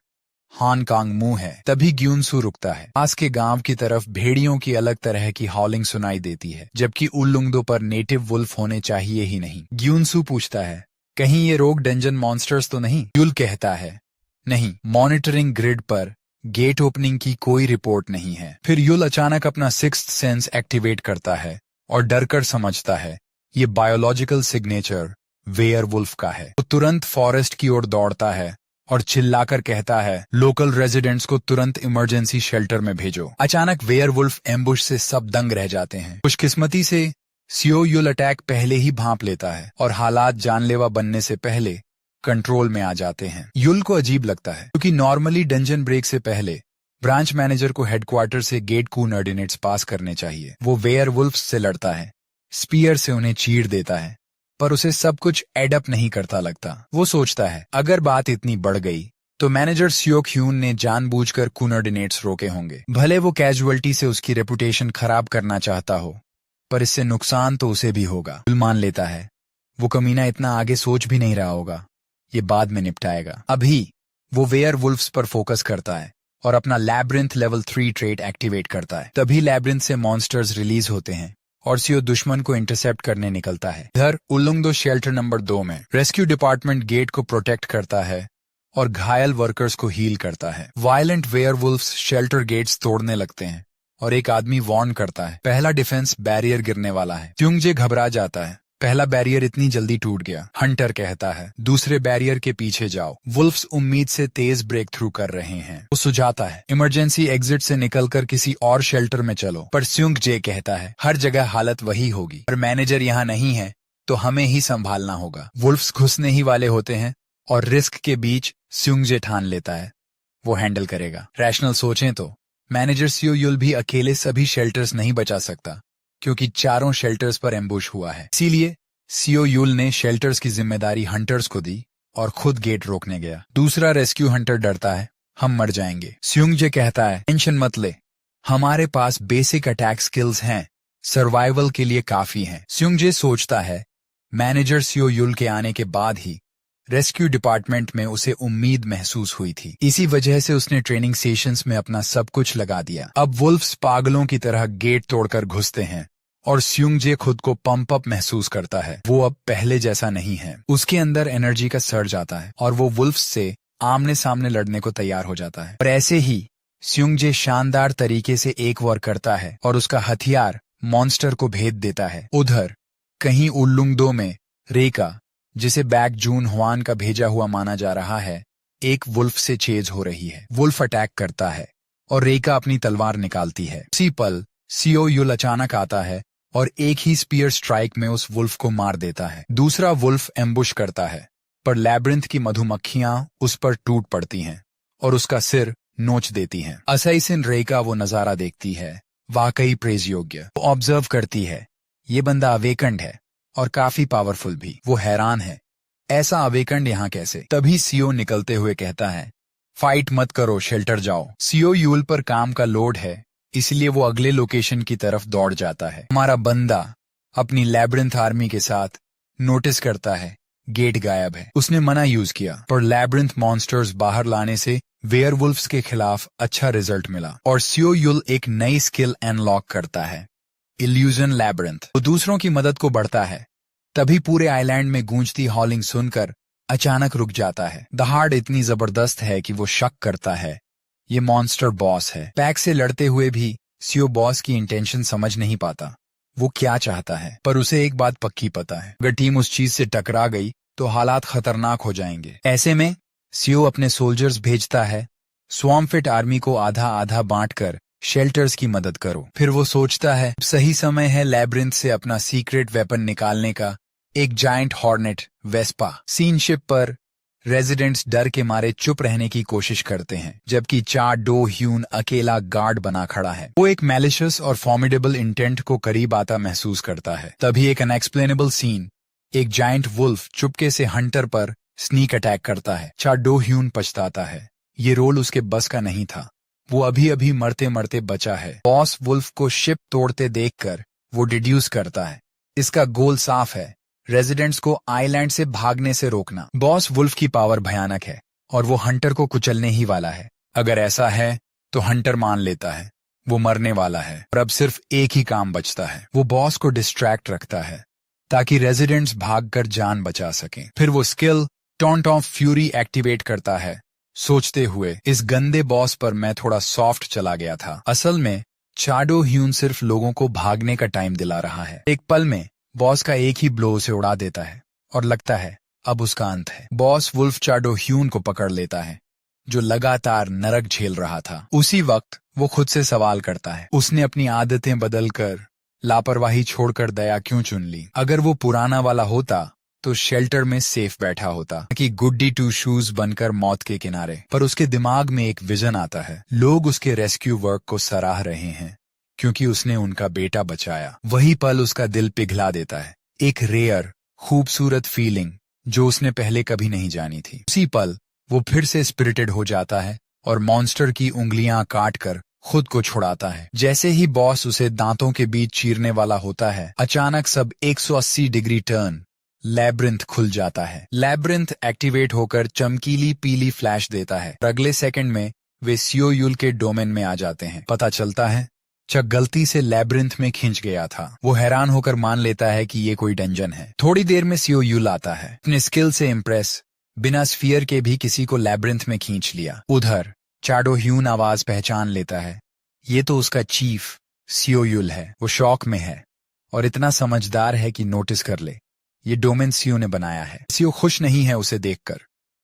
हान कांग मू है। तभी ग्यूनसू रुकता है। पास के गांव की तरफ भेड़ियों की अलग तरह की हॉलिंग सुनाई देती है, जबकि उल्लुंगदो पर नेटिव वुल्फ होने चाहिए ही नहीं। ग्यूनसू पूछता है कहीं ये रोग डंजन मॉन्स्टर्स तो नहीं? युल कहता है नहीं, मॉनिटरिंग ग्रिड पर गेट ओपनिंग की कोई रिपोर्ट नहीं है। फिर युल अचानक अपना सिक्स्थ सेंस एक्टिवेट करता है और डरकर समझता है ये बायोलॉजिकल सिग्नेचर वेयरवुल्फ का है। वो तुरंत फॉरेस्ट की ओर दौड़ता है और चिल्लाकर कहता है लोकल रेजिडेंट्स को तुरंत इमरजेंसी शेल्टर में भेजो। अचानक वेयरवुल्फ एम्बुश से सब दंग रह जाते हैं। खुशकिस्मती से सीओ युल अटैक पहले ही भांप लेता है और हालात जानलेवा बनने से पहले कंट्रोल में आ जाते हैं। युल को अजीब लगता है क्योंकि नॉर्मली डंजन ब्रेक से पहले ब्रांच मैनेजर को हेडक्वार्टर से गेट कून ऑर्डिनेट्स पास करने चाहिए। वो वेयरवुल्फ से लड़ता है, स्पीयर से उन्हें चीर देता है, पर उसे सब कुछ एडअप नहीं करता लगता। वो सोचता है अगर बात इतनी बढ़ गई तो मैनेजर सियो ह्यून ने जानबूझकर कून ऑर्डिनेट्स रोके होंगे। भले वो कैजुअलिटी से उसकी रेपुटेशन खराब करना चाहता हो, पर इससे नुकसान तो उसे भी होगा। युल मान लेता है वो कमीना इतना आगे सोच भी नहीं रहा होगा, ये बाद में निपटाएगा। अभी वो वेयरवुल्फ्स पर फोकस करता है और अपना लैब्रिंथ लेवल 3 ट्रेट एक्टिवेट करता है। तभी लैब्रिंथ से मॉन्स्टर्स रिलीज होते हैं और सीओ दुश्मन को इंटरसेप्ट करने निकलता है। इधर उल्लुंगदो शेल्टर नंबर 2 में रेस्क्यू डिपार्टमेंट गेट को प्रोटेक्ट करता है और घायल वर्कर्स को हील करता है। वायलेंट वेयरवुल्फ्स शेल्टर गेट्स तोड़ने लगते हैं और एक आदमी वार्न करता है पहला डिफेंस बैरियर गिरने वाला है। त्युंगजे घबरा जाता है, पहला बैरियर इतनी जल्दी टूट गया। हंटर कहता है दूसरे बैरियर के पीछे जाओ, वुल्फ्स उम्मीद से तेज ब्रेक थ्रू कर रहे हैं। वो सुझाता है इमरजेंसी एग्जिट से निकलकर किसी और शेल्टर में चलो, पर स्युंगजे कहता है हर जगह हालत वही होगी, पर मैनेजर यहाँ नहीं है तो हमें ही संभालना होगा। वुल्फ्स घुसने ही वाले होते हैं और रिस्क के बीच स्युंगजे ठान लेता है वो हैंडल करेगा। रैशनल सोचें तो मैनेजर सीओ युल भी अकेले सभी शेल्टर्स नहीं बचा सकता, क्योंकि चारों शेल्टर्स पर एम्बुश हुआ है। इसीलिए सीओ युल ने शेल्टर्स की जिम्मेदारी हंटर्स को दी और खुद गेट रोकने गया। दूसरा रेस्क्यू हंटर डरता है हम मर जाएंगे। स्युंगजे कहता है टेंशन मत ले, हमारे पास बेसिक अटैक स्किल्स हैं, सर्वाइवल के लिए काफी हैं। स्युंगजे सोचता है मैनेजर सीओ युल के आने के बाद ही रेस्क्यू डिपार्टमेंट में उसे उम्मीद महसूस हुई थी। इसी वजह से उसने ट्रेनिंग सेशंस में अपना सब कुछ लगा दिया। अब वुल्फ्स पागलों की तरह गेट तोड़कर घुसते हैं और स्युंगजे खुद को पंप अप महसूस करता है। वो अब पहले जैसा नहीं है, उसके अंदर एनर्जी का सर्ज आता है और वो वुल्फ्स से आमने सामने लड़ने को तैयार हो जाता है। और ऐसे ही स्युंगजे शानदार तरीके से एक वार करता है और उसका हथियार मॉन्स्टर को भेद देता है। उधर कहीं उल्लुंगदो में रेका, जिसे बैक जून हुआन का भेजा हुआ माना जा रहा है, एक वुल्फ से चेज हो रही है। वुल्फ अटैक करता है और रेका अपनी तलवार निकालती है। उसी पल सीओ युल अचानक आता है और एक ही स्पीयर स्ट्राइक में उस वुल्फ को मार देता है। दूसरा वुल्फ एम्बुश करता है, पर लैब्रिंथ की मधुमक्खियां उस पर टूट पड़ती हैं और उसका सिर नोच देती हैं। असैसिन रेका वो नजारा देखती है, वाकई प्रेज योग्य। वो ऑब्जर्व करती है ये बंदा अवेकंड है और काफी पावरफुल भी। वो हैरान है ऐसा अवेकंड यहाँ कैसे। तभी सीओ निकलते हुए कहता है फाइट मत करो, शेल्टर जाओ। सीओ युल पर काम का लोड है, इसलिए वो अगले लोकेशन की तरफ दौड़ जाता है। हमारा बंदा अपनी लैब्रिंथ आर्मी के साथ नोटिस करता है गेट गायब है। उसने मना यूज किया, पर लैब्रिंथ मॉन्स्टर्स बाहर लाने से वेयरवुल्फ्स के खिलाफ अच्छा रिजल्ट मिला और सीओ युल एक नई स्किल अनलॉक करता है, इल्यूजन लैब्रिंथ। वो दूसरों की मदद को बढ़ता है। तभी पूरे आइलैंड में गूंजती हॉलिंग सुनकर अचानक रुक जाता है। दहाड़ इतनी जबरदस्त है कि वो शक करता है ये मॉन्स्टर बॉस है। पैक से लड़ते हुए भी सीओ बॉस की इंटेंशन समझ नहीं पाता, वो क्या चाहता है। पर उसे एक बात पक्की पता है, अगर टीम उस चीज से टकरा गई तो हालात खतरनाक हो जाएंगे। ऐसे में सीओ अपने सोल्जर्स भेजता है, स्वॉर्मफिट आर्मी को आधा आधा बांटकर शेल्टर्स की मदद करो। फिर वो सोचता है सही समय है लैब्रिंथ से अपना सीक्रेट वेपन निकालने का। एक giant hornet vespa. Scene ship पर रेजिडेंट्स डर के मारे चुप रहने की कोशिश करते हैं, जबकि चार डो ह्यून अकेला गार्ड बना खड़ा है। वो एक मैलिशियस और फॉर्मिडेबल इंटेंट को करीब आता महसूस करता है। तभी एक अनएक्सप्लेनेबल सीन, एक जायंट वुल्फ चुपके से हंटर पर स्नीक अटैक करता है। चार डो ह्यून पछताता है, ये रोल उसके बस का नहीं था। वो अभी अभी मरते मरते बचा है। बॉस वुल्फ को शिप तोड़ते देखकर वो डिड्यूस करता है, इसका गोल साफ है, रेजिडेंट्स को आइलैंड से भागने से रोकना। बॉस वुल्फ की पावर भयानक है और वो हंटर को कुचलने ही वाला है। अगर ऐसा है तो हंटर मान लेता है वो मरने वाला है और अब सिर्फ एक ही काम बचता है, वो बॉस को डिस्ट्रैक्ट रखता है ताकि रेजिडेंट्स भागकर जान बचा सकें। फिर वो skill taunt of fury activate करता है, सोचते हुए इस गंदे बॉस पर मैं थोड़ा सॉफ्ट चला गया था। असल में चाडो ह्यून सिर्फ लोगों को भागने का टाइम दिला रहा है। एक पल में बॉस का एक ही ब्लो उसे उड़ा देता है और लगता है अब उसका अंत है। बॉस वुल्फ चाडो ह्यून को पकड़ लेता है जो लगातार नरक झेल रहा था। उसी वक्त वो खुद से सवाल करता है, उसने अपनी आदतें बदलकर लापरवाही छोड़कर दया क्यों चुन ली? अगर वो पुराना वाला होता तो शेल्टर में सेफ बैठा होता कि गुड्डी टू शूज बनकर मौत के किनारे। पर उसके दिमाग में एक विजन आता है, लोग उसके रेस्क्यू वर्क को सराह रहे हैं क्योंकि उसने उनका बेटा बचाया। वही पल उसका दिल पिघला देता है, एक रेयर खूबसूरत फीलिंग जो उसने पहले कभी नहीं जानी थी। उसी पल वो फिर से स्पिरिटेड हो जाता है और मॉन्स्टर की उंगलियां काटकर खुद को छुड़ाता है। जैसे ही बॉस उसे दांतों के बीच चीरने वाला होता है, अचानक सब 180 डिग्री टर्न लैब्रिंथ खुल जाता है। लैब्रिंथ एक्टिवेट होकर चमकीली पीली फ्लैश देता है। अगले सेकंड में वे सियोयुल के डोमेन में आ जाते हैं। पता चलता है चक गलती से लैब्रिंथ में खिंच गया था। वो हैरान होकर मान लेता है कि ये कोई डंजन है। थोड़ी देर में सियोयुल आता है, अपने स्किल से इम्प्रेस बिना स्फीयर के भी किसी को लैब्रिंथ में खींच लिया। उधर चाडो ह्यून आवाज पहचान लेता है, ये तो उसका चीफ सियोयुल है। वो शॉक में है और इतना समझदार है कि नोटिस कर ले ये डोमेन सियो ने बनाया है। सियो खुश नहीं है उसे देखकर,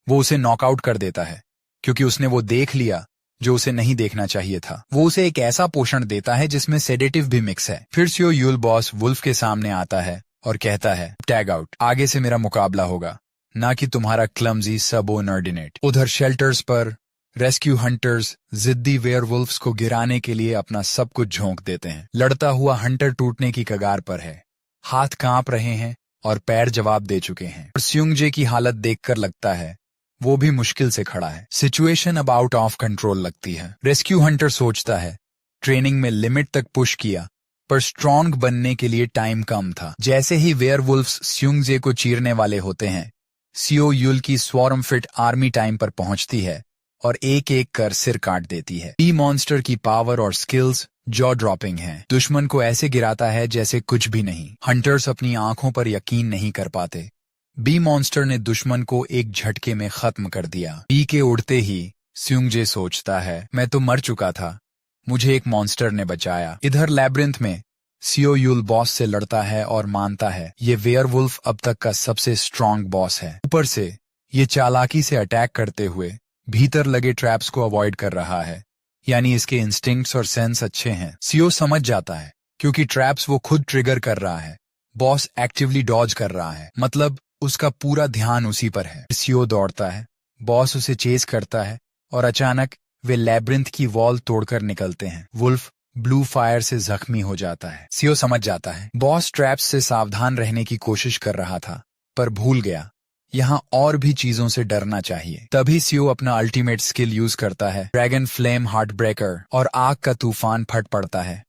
वो उसे नॉकआउट कर देता है क्योंकि उसने वो देख लिया जो उसे नहीं देखना चाहिए था। वो उसे एक ऐसा पोषण देता है जिसमें सेडेटिव भी मिक्स है। फिर सियोयुल बॉस वुल्फ के सामने आता है और कहता है, टैग आउट, आगे से मेरा मुकाबला होगा, ना कि तुम्हारा क्लमजी सबऑर्डिनेट। उधर शेल्टर्स पर रेस्क्यू हंटर्स जिद्दी वेयरवुल्फ्स को गिराने के लिए अपना सब कुछ झोंक देते हैं। लड़ता हुआ हंटर टूटने की कगार पर है, हाथ कांप रहे हैं और पैर जवाब दे चुके हैं। और स्युंगजे की हालत देखकर लगता है वो भी मुश्किल से खड़ा है। सिचुएशन अब आउट ऑफ कंट्रोल लगती है। रेस्क्यू हंटर सोचता है ट्रेनिंग में लिमिट तक पुश किया पर स्ट्रॉन्ग बनने के लिए टाइम कम था। जैसे ही वेयरवुल्फ्स स्युंगजे को चीरने वाले होते हैं, सियोयुल की स्वॉर्म फिट आर्मी टाइम पर पहुंचती है और एक एक कर सिर काट देती है। बी मॉन्स्टर की पावर और स्किल्स जॉ ड्रॉपिंग है। दुश्मन को ऐसे गिराता है जैसे कुछ भी नहीं। हंटर्स अपनी आंखों पर यकीन नहीं कर पाते। बी मॉन्स्टर ने दुश्मन को एक झटके में खत्म कर दिया। बी के उड़ते ही स्युंगजे सोचता है मैं तो मर चुका था, मुझे एक मॉन्स्टर ने बचाया। इधर लैब्रिंथ में सियोयुल बॉस से लड़ता है और मानता है ये वेयरवुल्फ अब तक का सबसे स्ट्रॉन्ग बॉस है। ऊपर से ये चालाकी से अटैक करते हुए भीतर लगे ट्रैप्स को अवॉइड कर रहा है, यानी इसके इंस्टिंक्ट्स और सेंस अच्छे हैं। सियो समझ जाता है क्योंकि ट्रैप्स वो खुद ट्रिगर कर रहा है, बॉस एक्टिवली डॉज कर रहा है, मतलब उसका पूरा ध्यान उसी पर है। सियो दौड़ता है, बॉस उसे चेस करता है और अचानक वे लैब्रिंथ की वॉल तोड़कर निकलते हैं। वुल्फ ब्लू फायर से जख्मी हो जाता है। सियो समझ जाता है बॉस ट्रैप्स से सावधान रहने की कोशिश कर रहा था पर भूल गया यहाँ और भी चीजों से डरना चाहिए। तभी सियो अपना अल्टीमेट स्किल यूज करता है, ड्रैगन फ्लेम हार्ट ब्रेकर, और आग का तूफान फट पड़ता है,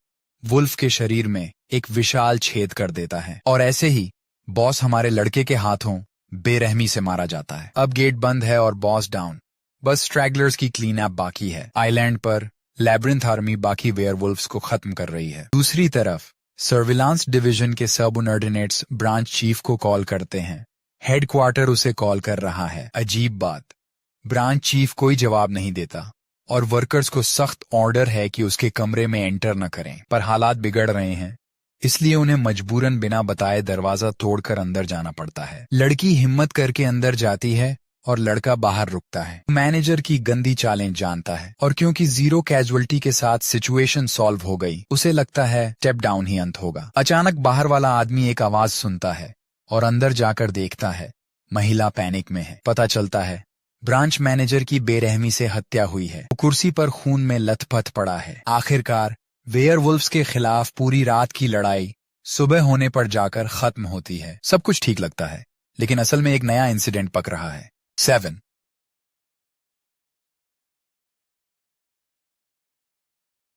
वुल्फ के शरीर में एक विशाल छेद कर देता है और ऐसे ही बॉस हमारे लड़के के हाथों बेरहमी से मारा जाता है। अब गेट बंद है और बॉस डाउन, बस स्ट्रैगलर्स की क्लीन अप बाकी है। आइलैंड पर लैब्रिंथ आर्मी बाकी वेयरवुल्फ्स को खत्म कर रही है। दूसरी तरफ सर्विलांस डिवीजन के सबऑर्डिनेट्स ब्रांच चीफ को कॉल करते हैं। हेडक्वार्टर उसे कॉल कर रहा है। अजीब बात, ब्रांच चीफ कोई जवाब नहीं देता और वर्कर्स को सख्त ऑर्डर है कि उसके कमरे में एंटर न करें, पर हालात बिगड़ रहे हैं इसलिए उन्हें मजबूरन बिना बताए दरवाजा तोड़कर अंदर जाना पड़ता है। लड़की हिम्मत करके अंदर जाती है और लड़का बाहर रुकता है। मैनेजर की गंदी चालें जानता है और क्योंकि जीरो कैजुअल्टी के साथ सिचुएशन सॉल्व हो गई, उसे लगता है स्टेप डाउन ही अंत होगा। अचानक बाहर वाला आदमी एक आवाज सुनता है और अंदर जाकर देखता है महिला पैनिक में है। पता चलता है ब्रांच मैनेजर की बेरहमी से हत्या हुई है। वो कुर्सी पर खून में लथपथ पड़ा है। आखिरकार वेयरवुल्फ्स के खिलाफ पूरी रात की लड़ाई सुबह होने पर जाकर खत्म होती है। सब कुछ ठीक लगता है लेकिन असल में एक नया इंसिडेंट पक रहा है। 7